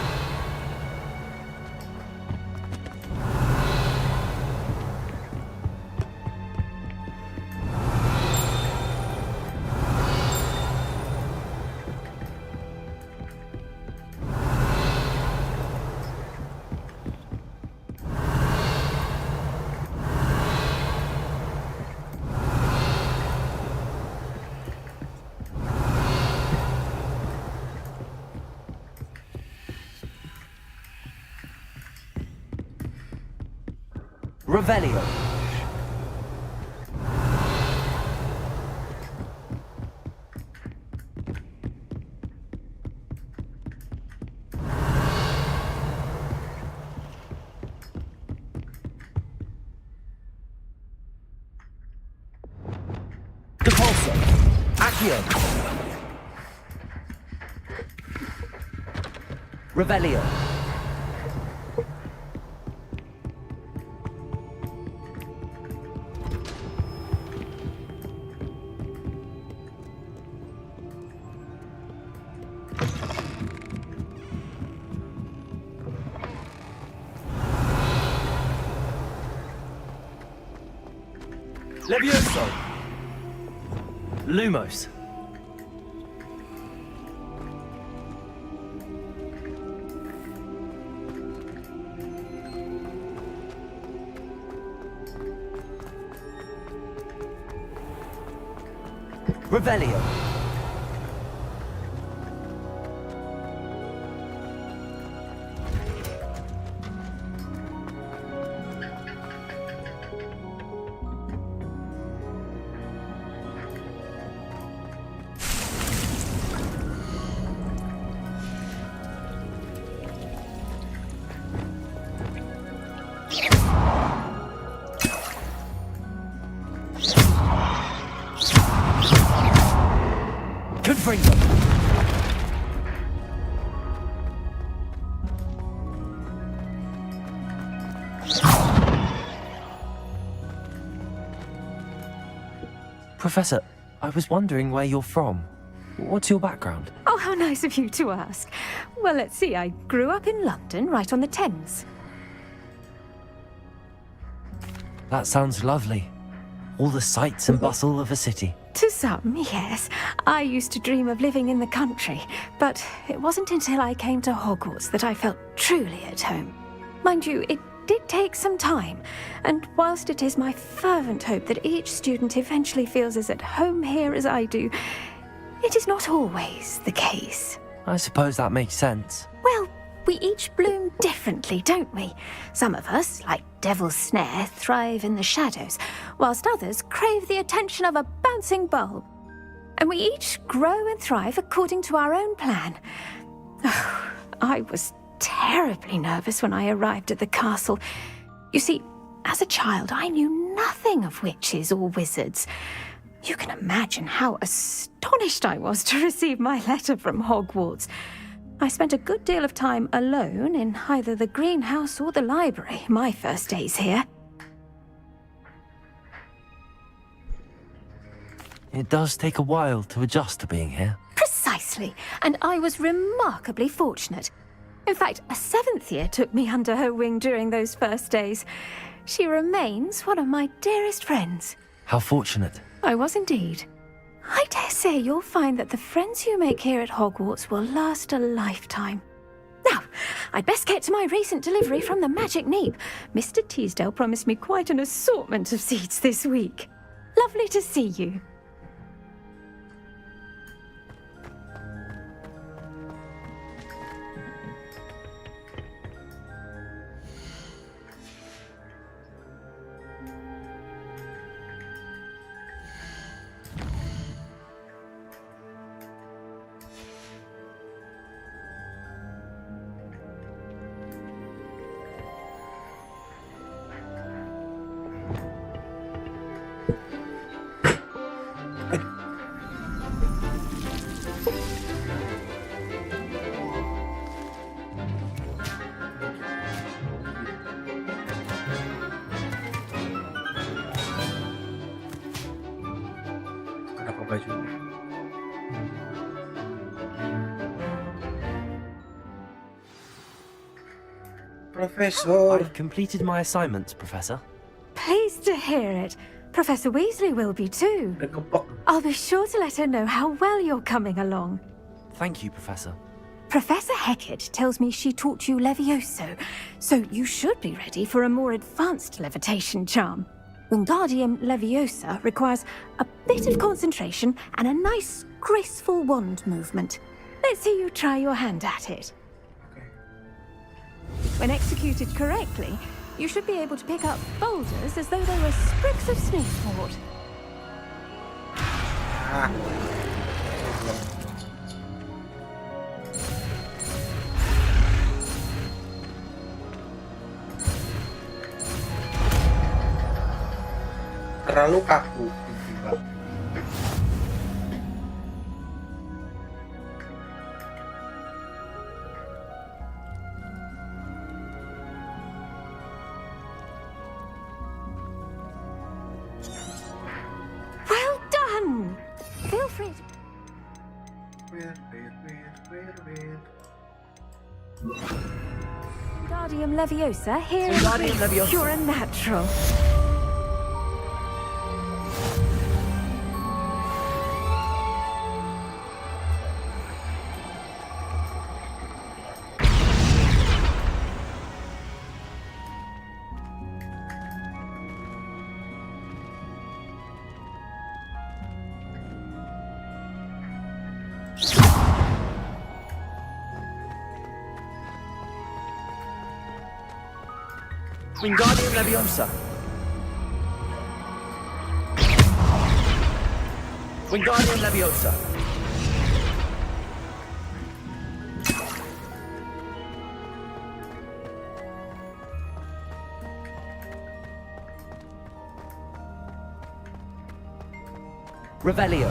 Revelio. Depulso. Accio. Revelio. Levioso. Lumos. Revelio. Confringo. Professor, I was wondering where you're from. What's your background? Oh, how nice of you to ask. Well, let's see. I grew up in London, right on the Thames. That sounds lovely. All the sights and bustle of a city. To some, yes. I used to dream of living in the country, but it wasn't until I came to Hogwarts that I felt truly at home. Mind you, it did take some time, and whilst it is my fervent hope that each student eventually feels as at home here as I do, it is not always the case. I suppose that makes sense. Well, we each bloom differently, don't we? Some of us, like Devil's Snare, thrive in the shadows, whilst others crave the attention of a bouncing bulb. And we each grow and thrive according to our own plan. Oh, I was terribly nervous when I arrived at the castle. You see, as a child, I knew nothing of witches or wizards. You can imagine how astonished I was to receive my letter from Hogwarts. I spent a good deal of time alone in either the greenhouse or the library my first days here. It does take a while to adjust to being here. Precisely, and I was remarkably fortunate. In fact, a 7th year took me under her wing during those first days. She remains one of my dearest friends. How fortunate. I was indeed. I dare say you'll find that the friends you make here at Hogwarts will last a lifetime. Now, I'd best get to my recent delivery from the Magic Neep. Mr. Teasdale promised me quite an assortment of seeds this week. Lovely to see you. Professor. I've completed my assignments, Professor. Pleased to hear it. Professor Weasley will be too. I'll be sure to let her know how well you're coming along. Thank you, Professor. Professor Hecat tells me she taught you Levioso, so you should be ready for a more advanced levitation charm. Wingardium Leviosa requires a bit of concentration and a nice, graceful wand movement. Let's see you try your hand at it. When executed correctly, you should be able to pick up boulders as though they were sprigs of snakesport. Terlalu kaku. Well done! Feel free to... Wingardium Leviosa, here Wingardium Leviosa. You're a natural. Wingardium Leviosa. Wingardium Leviosa. Revelio.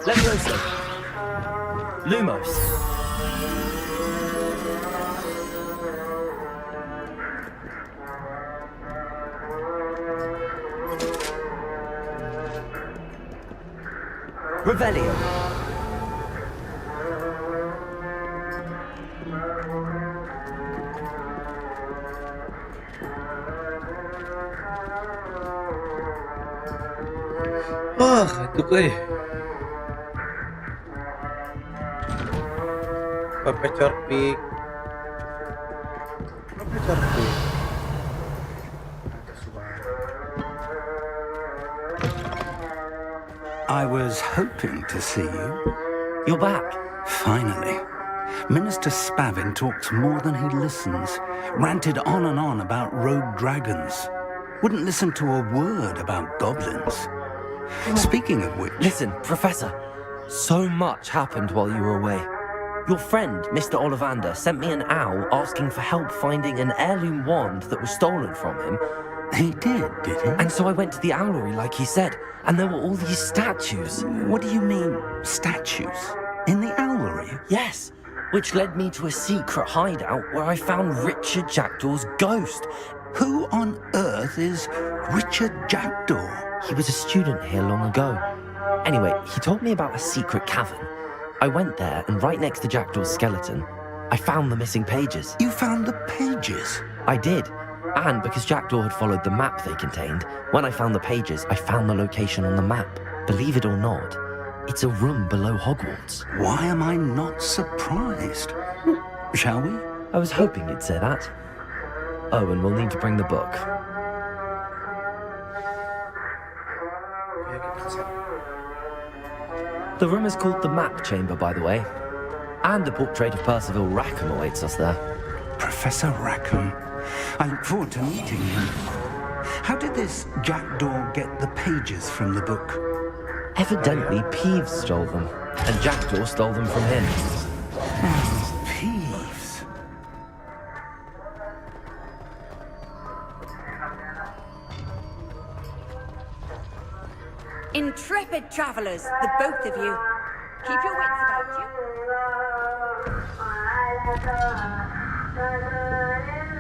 Leviosa. Lumos. Revelio. Itu Professor Pick. Professor Pick. I was hoping to see you. You're back. Finally. Minister Spavin talks more than he listens. Ranted on and on about rogue dragons. Wouldn't listen to a word about goblins. Speaking of which... Listen, Professor. So much happened while you were away. Your friend, Mr. Ollivander, sent me an owl asking for help finding an heirloom wand that was stolen from him. He did he? And so I went to the owlery like he said, and there were all these statues. What do you mean, statues? In the owlery? Yes, which led me to a secret hideout where I found Richard Jackdaw's ghost. Who on earth is Richard Jackdaw? He was a student here long ago. Anyway, he told me about a secret cavern. I went there, and right next to Jackdaw's skeleton, I found the missing pages. You found the pages? I did. And because Jackdaw had followed the map they contained, when I found the pages, I found the location on the map. Believe it or not, it's a room below Hogwarts. Why am I not surprised? Shall we? I was hoping you'd say that. Oh, and we'll need to bring the book. The room is called the Map Chamber, by the way. And a portrait of Percival Rackham awaits us there. Professor Rackham. I look forward to meeting him. How did this Jackdaw get the pages from the book? Evidently, Peeves stole them, and Jackdaw stole them from him. Oh, Peeves. Intrepid travellers, the both of you. Keep your wits about you.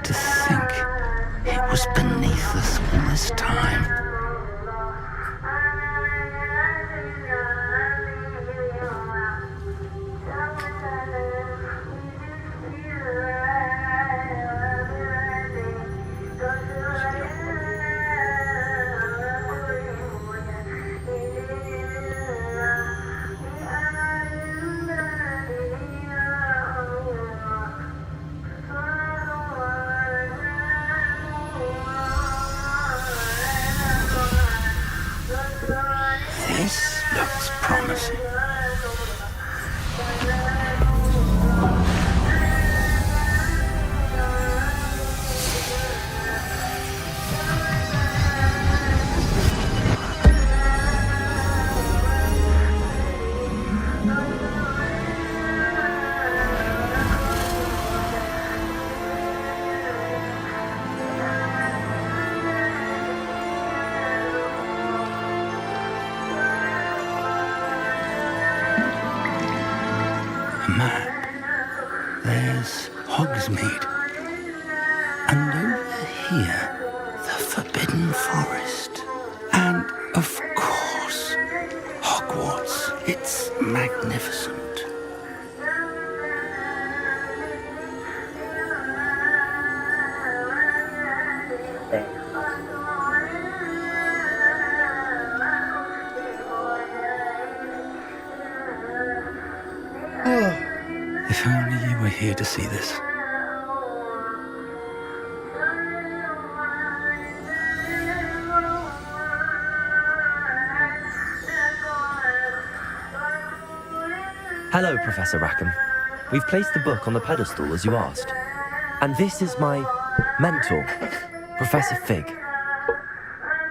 To think it was beneath us all this time. This looks promising. There's Hogsmeade. And over here, the Forbidden Forest. And, of course, Hogwarts. It's magnificent. If only you were here to see this. Hello, Professor Rackham. We've placed the book on the pedestal as you asked. And this is my mentor, Professor Fig.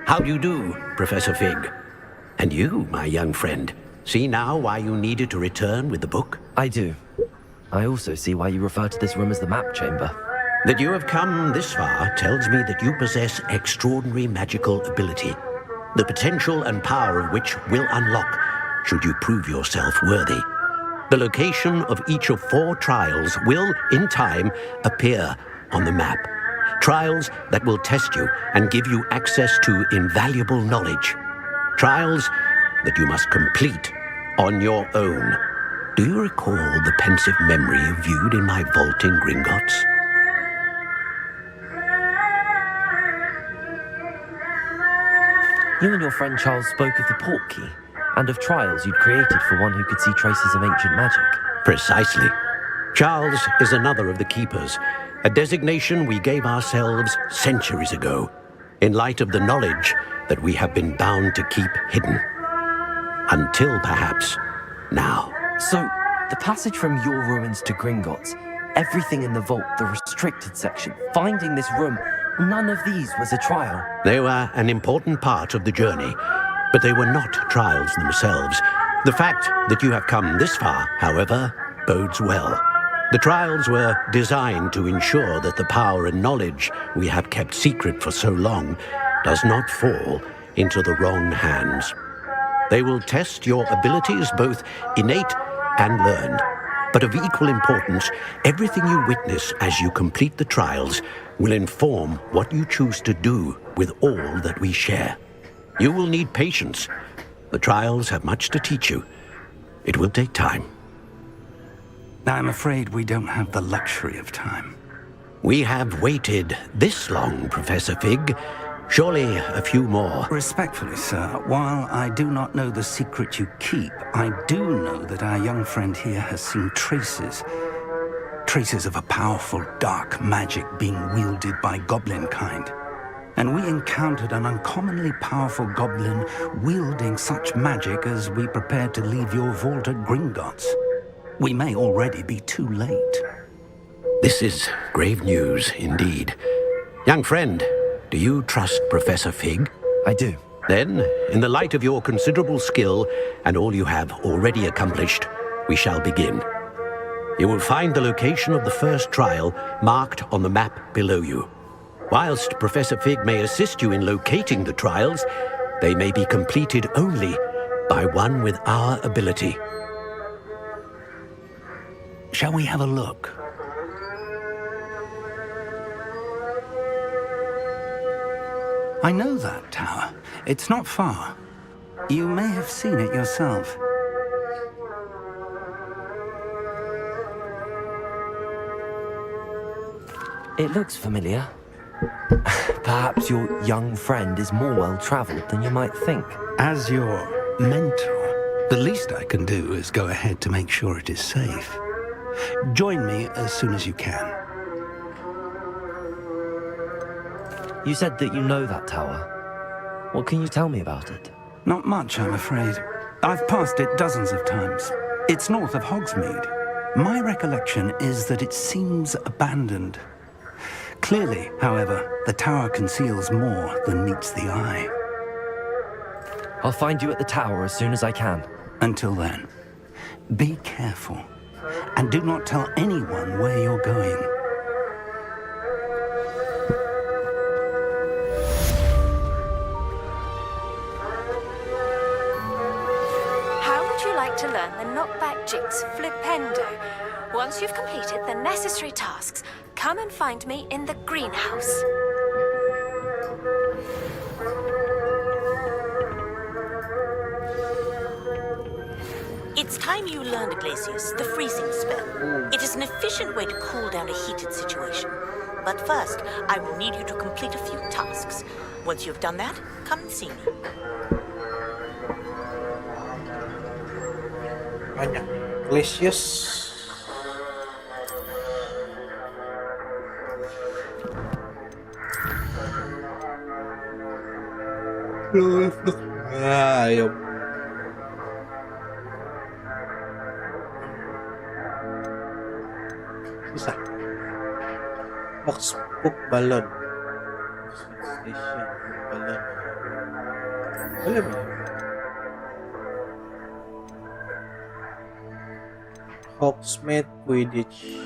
How do you do, Professor Fig? And you, my young friend, see now why you needed to return with the book? I do. I also see why you refer to this room as the Map Chamber. That you have come this far tells me that you possess extraordinary magical ability, the potential and power of which will unlock should you prove yourself worthy. The location of each of 4 trials will, in time, appear on the map. Trials that will test you and give you access to invaluable knowledge. Trials that you must complete on your own. Do you recall the pensive memory you viewed in my vault in Gringotts? You and your friend Charles spoke of the Portkey, and of trials you'd created for one who could see traces of ancient magic. Precisely. Charles is another of the Keepers, a designation we gave ourselves centuries ago, in light of the knowledge that we have been bound to keep hidden. Until perhaps now. So, the passage from your ruins to Gringotts, everything in the vault, the restricted section, finding this room, none of these was a trial. They were an important part of the journey, but they were not trials themselves. The fact that you have come this far, however, bodes well. The trials were designed to ensure that the power and knowledge we have kept secret for so long does not fall into the wrong hands. They will test your abilities, both innate and learned. But of equal importance, everything you witness as you complete the trials will inform what you choose to do with all that we share. You will need patience. The trials have much to teach you. It will take time. I'm afraid we don't have the luxury of time. We have waited this long, Professor Fig. Surely a few more. Respectfully, sir, while I do not know the secret you keep, I do know that our young friend here has seen traces. Traces of a powerful dark magic being wielded by goblin kind. And we encountered an uncommonly powerful goblin wielding such magic as we prepared to leave your vault at Gringotts. We may already be too late. This is grave news indeed. Young friend, do you trust Professor Fig? I do. Then, in the light of your considerable skill and all you have already accomplished, we shall begin. You will find the location of the first trial marked on the map below you. Whilst Professor Fig may assist you in locating the trials, they may be completed only by one with our ability. Shall we have a look? I know that tower. It's not far. You may have seen it yourself. It looks familiar. Perhaps your young friend is more well-traveled than you might think. As your mentor, the least I can do is go ahead to make sure it is safe. Join me as soon as you can. You said that you know that tower. What can you tell me about it? Not much, I'm afraid. I've passed it dozens of times. It's north of Hogsmeade. My recollection is that it seems abandoned. Clearly, however, the tower conceals more than meets the eye. I'll find you at the tower as soon as I can. Until then, be careful, and do not tell anyone where you're going. To learn the knockback jigs flipendo. Once you've completed the necessary tasks, come and find me in the greenhouse. It's time you learned, Glacius, the freezing spell. It is an efficient way to cool down a heated situation. But first, I will need you to complete a few tasks. Once you've done that, come and see me. Banyak Glacius. Ayo. Susah. Book balon. Station balon. Boleh. Hogsmeade Quidditch.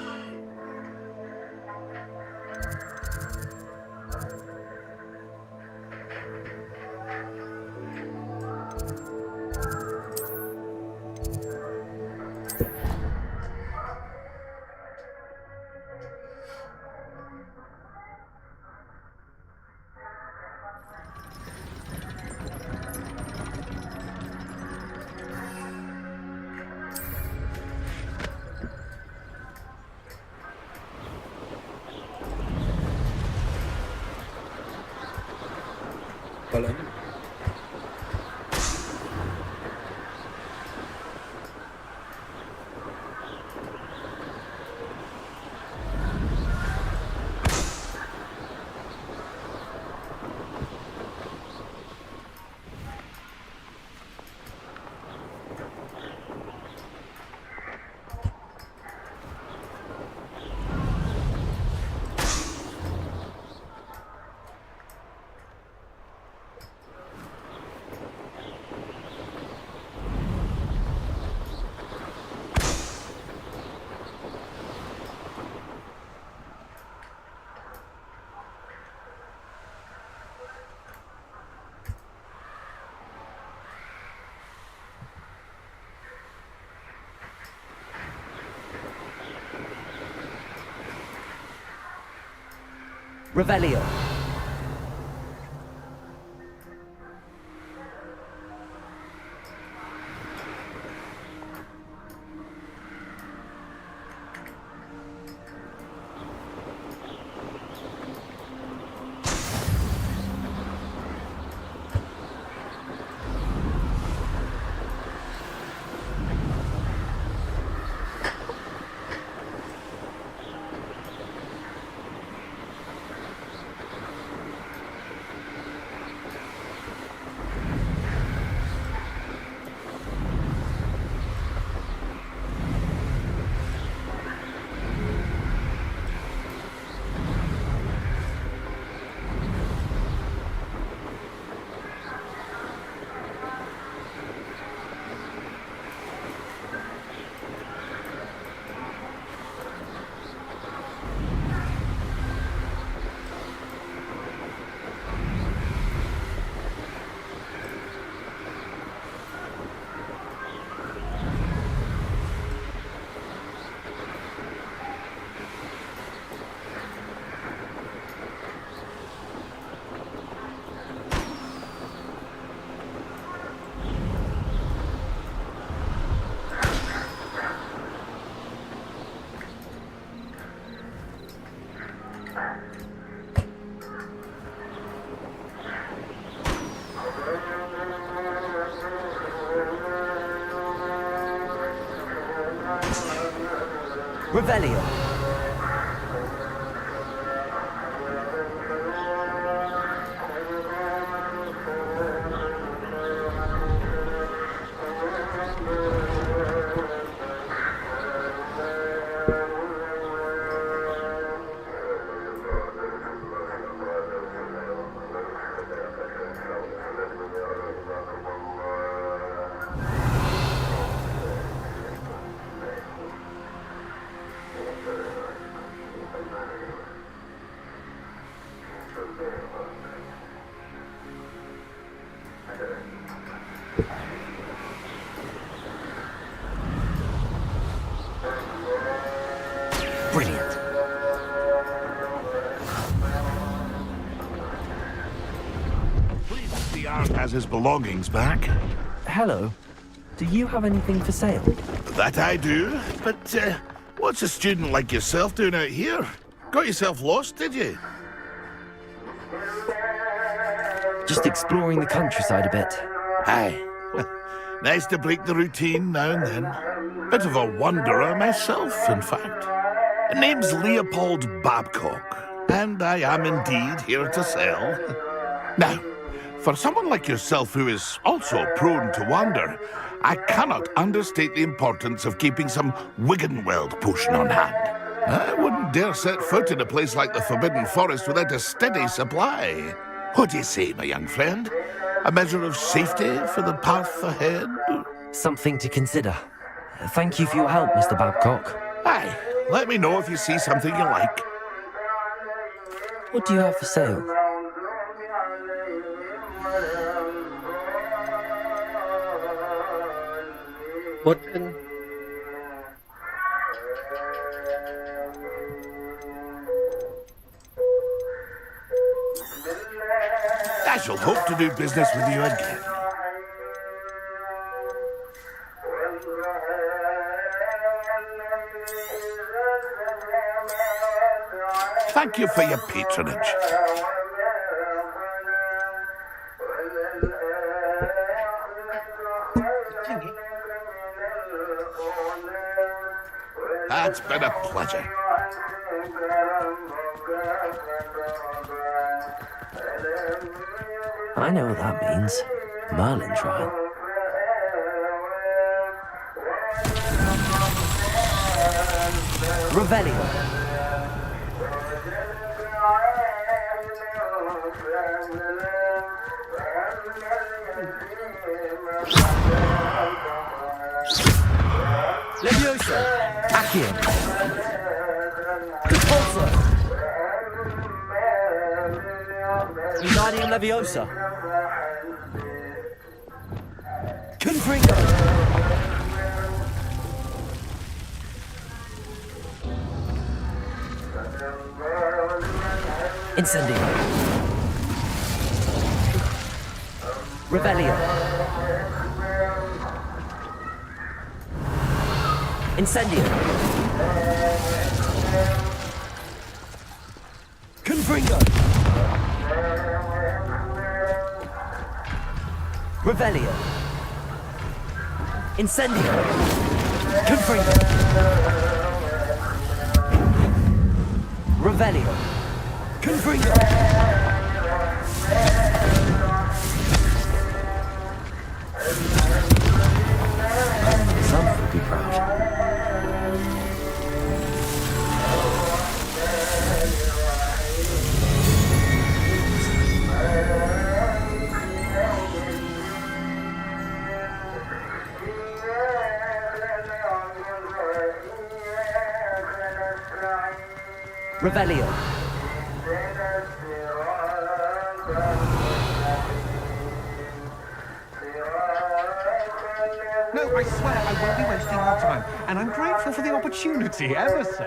Balon. Revelio. Revelio. Brilliant. Please, the Ark has his belongings back. Hello. Do you have anything for sale? That I do, but what's a student like yourself doing out here? Got yourself lost, did you? Just exploring the countryside a bit. Aye. Nice to break the routine now and then. Bit of a wanderer myself, in fact. Name's Leopold Babcock, and I am indeed here to sell. Now, for someone like yourself who is also prone to wander, I cannot understate the importance of keeping some Wiggenweld potion on hand. I wouldn't dare set foot in a place like the Forbidden Forest without a steady supply. What do you say, my young friend? A measure of safety for the path ahead? Something to consider. Thank you for your help, Mr. Babcock. Aye. Let me know if you see something you like. What do you have for sale? Button. I shall hope to do business with you again. Thank you for your patronage. That's been a pleasure. I know what that means. Merlin trial. Revelio. Leviosa. Accio. Repulsor. Wingardium Leviosa. Confringo. Incendio. Revelio. Incendio. Confringo. Revelio. Incendio. Confringo. Revelio. Confringo. Some would be proud. Revelio. No, I swear I won't be wasting your time, and I'm grateful for the opportunity, ever so.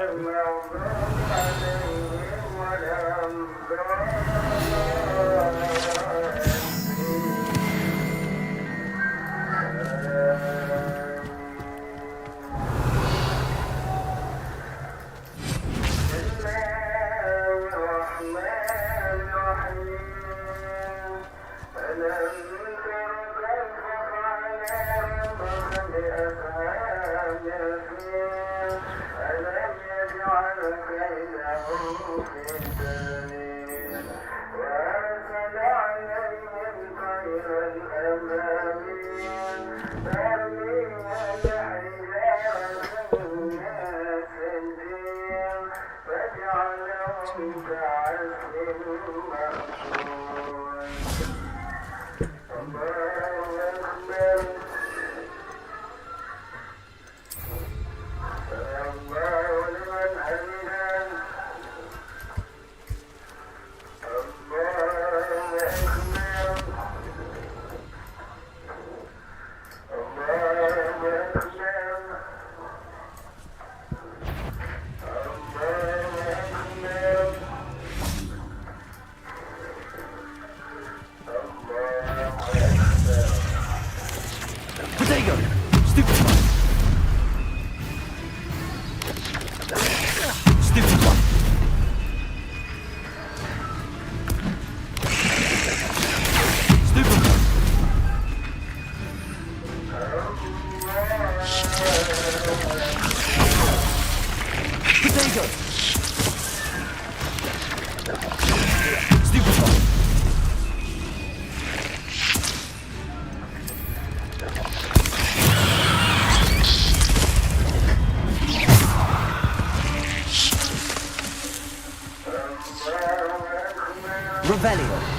Revelio.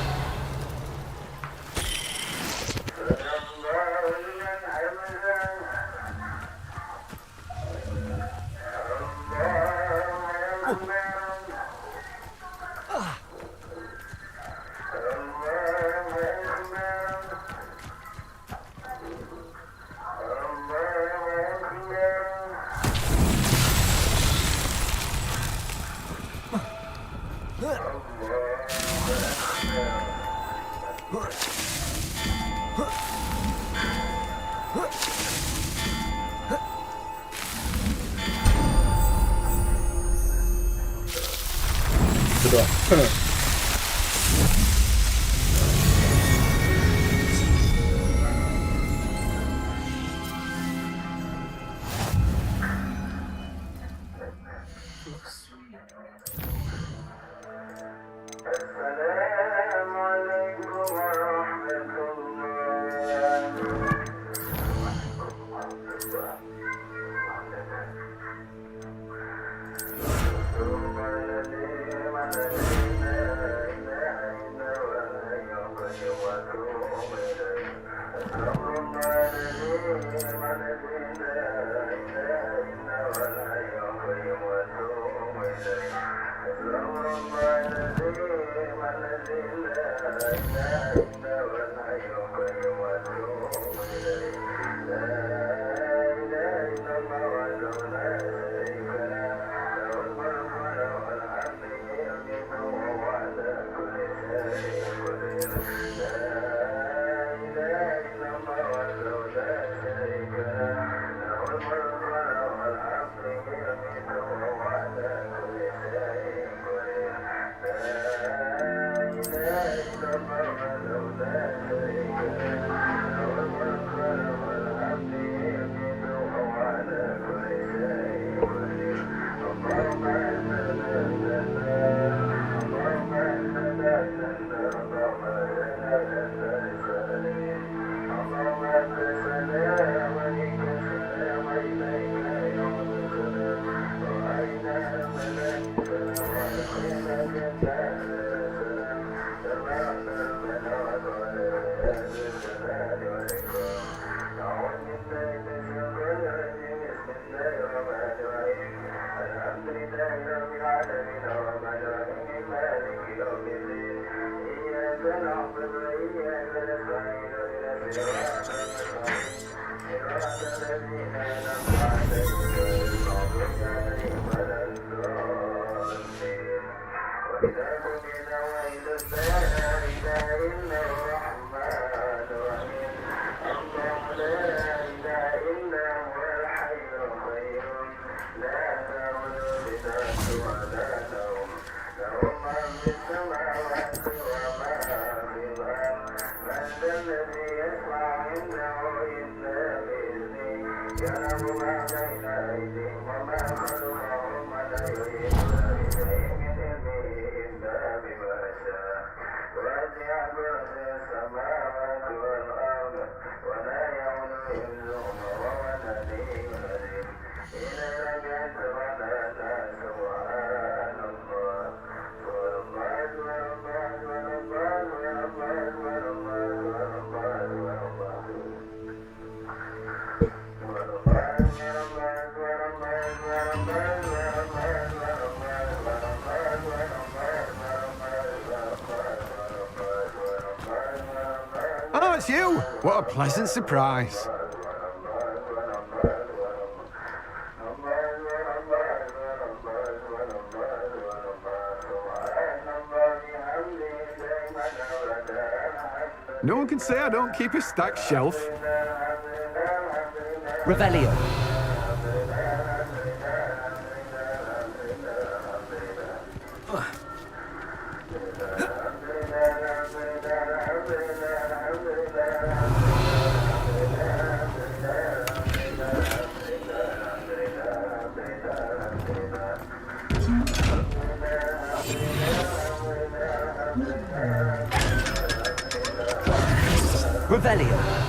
Oh, it's you! What a pleasant surprise. No one can say I don't keep a stacked shelf. Revelio. Revelio.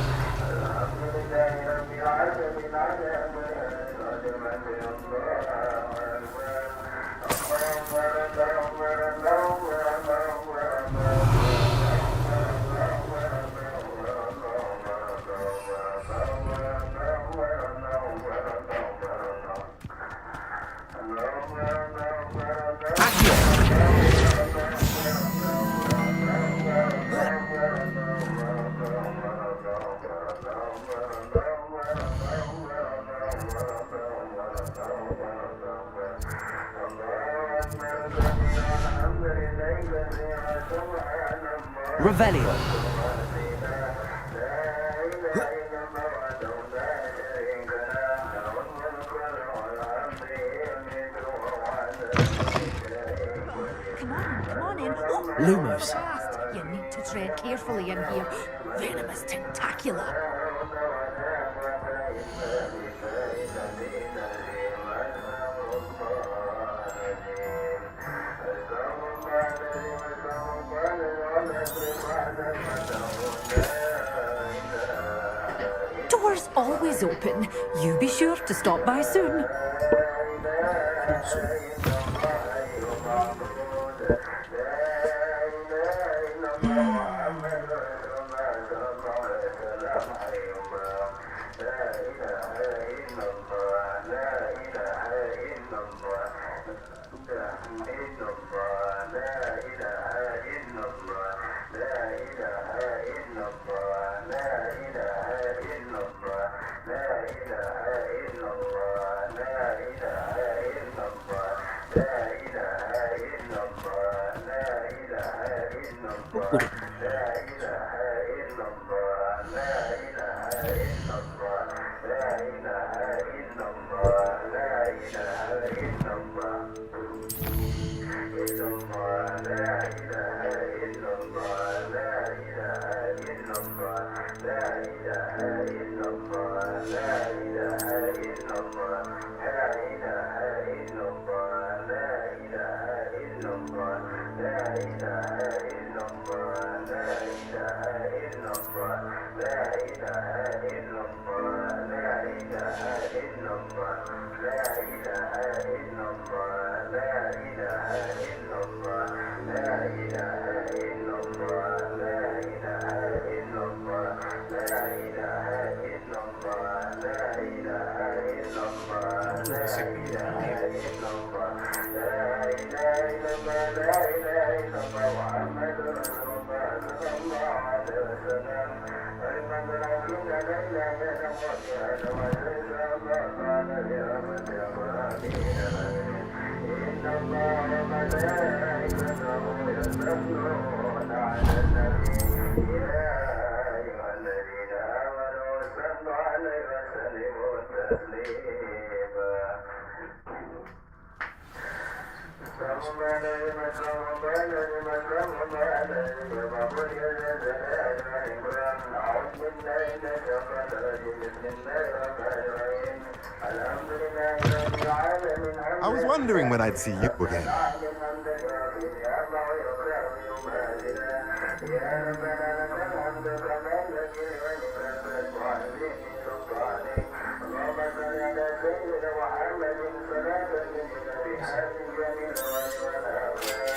Revelio. Come on in. Oh, Lumos. fast. You need to tread carefully in here. Venomous tentacula. Doors always open. You be sure to stop by soon. I was wondering when I'd see you again.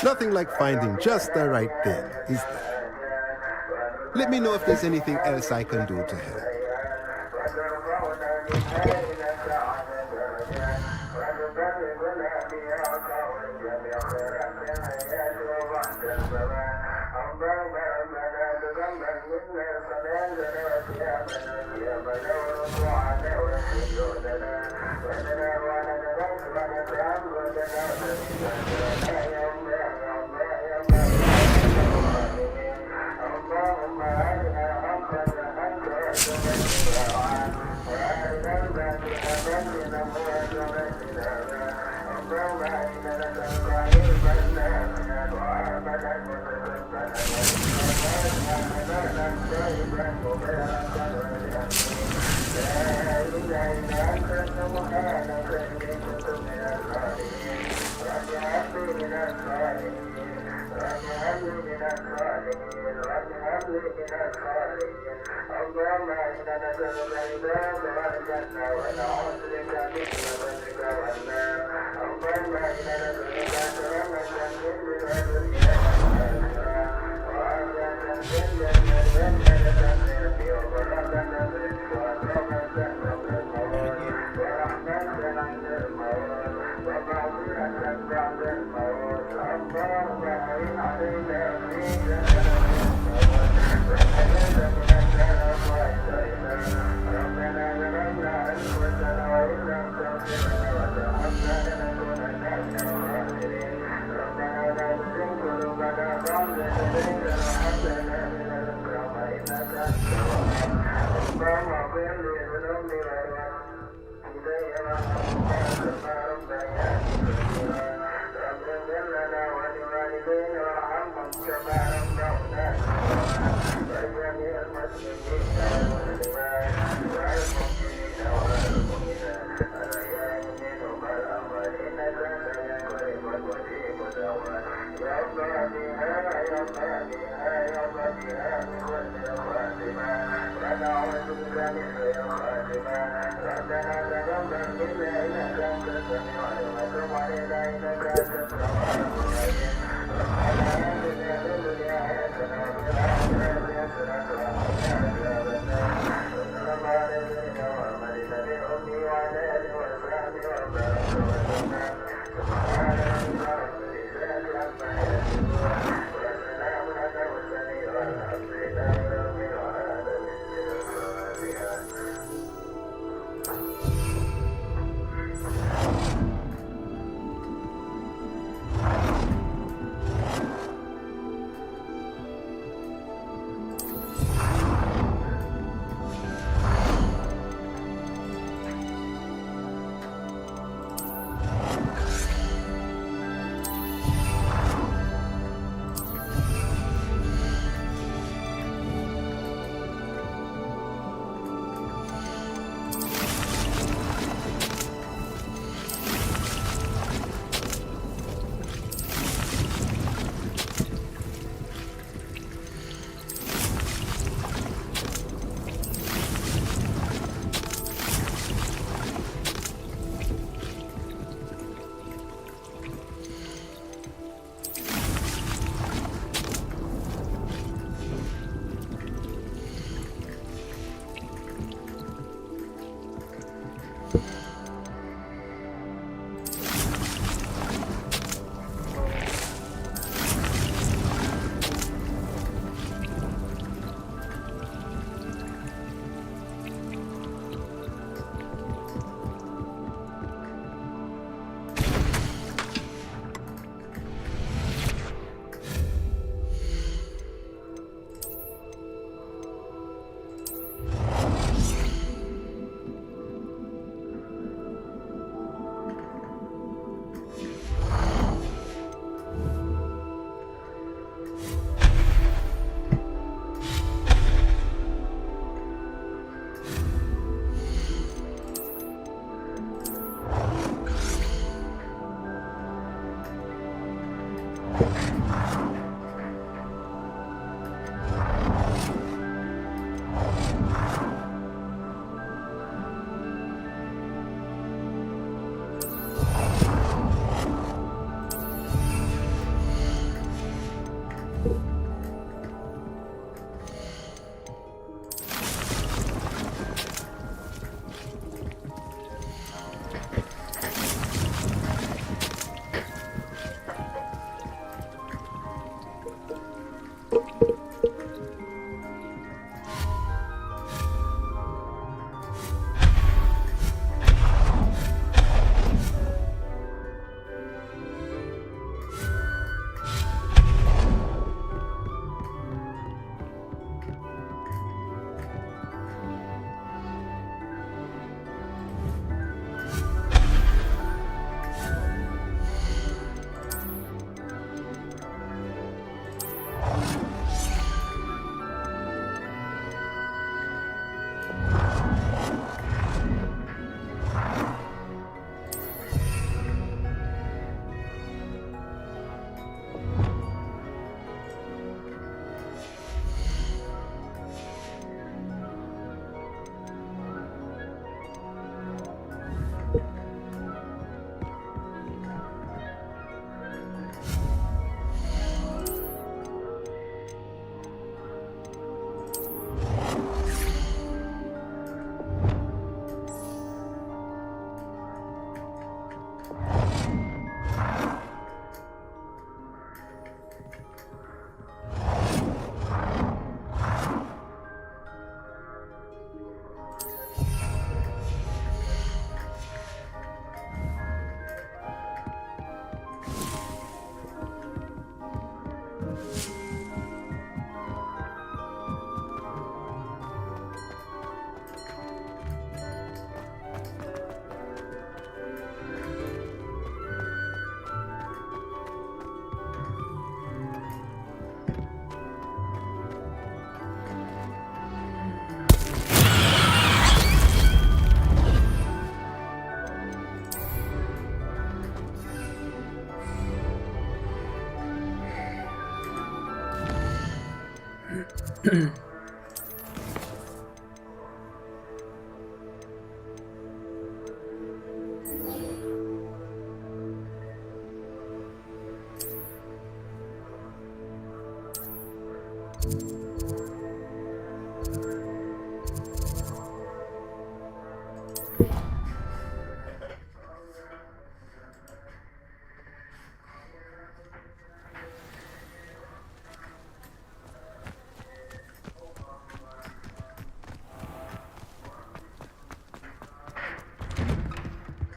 Nothing like finding just the right thing, is there? Let me know if there's anything else I can do to help.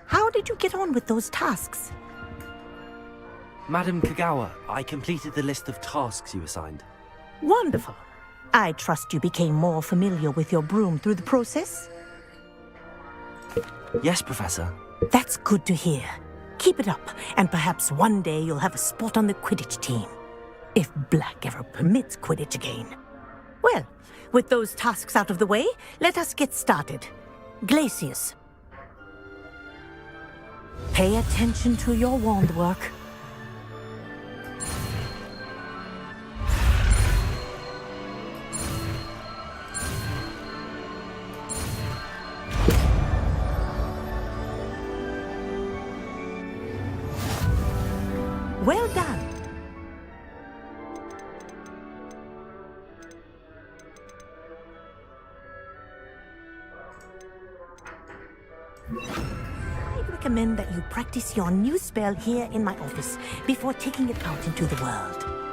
How did you get on with those tasks? Madam Kagawa, I completed the list of tasks you assigned. Wonderful. I trust you became more familiar with your broom through the process? Yes, Professor. That's good to hear. Keep it up, and perhaps one day you'll have a spot on the Quidditch team. If Black ever permits Quidditch again. Well, with those tasks out of the way, let us get started. Glacius. Pay attention to your wand work. Well done. I'd recommend that you practice your new spell here in my office before taking it out into the world.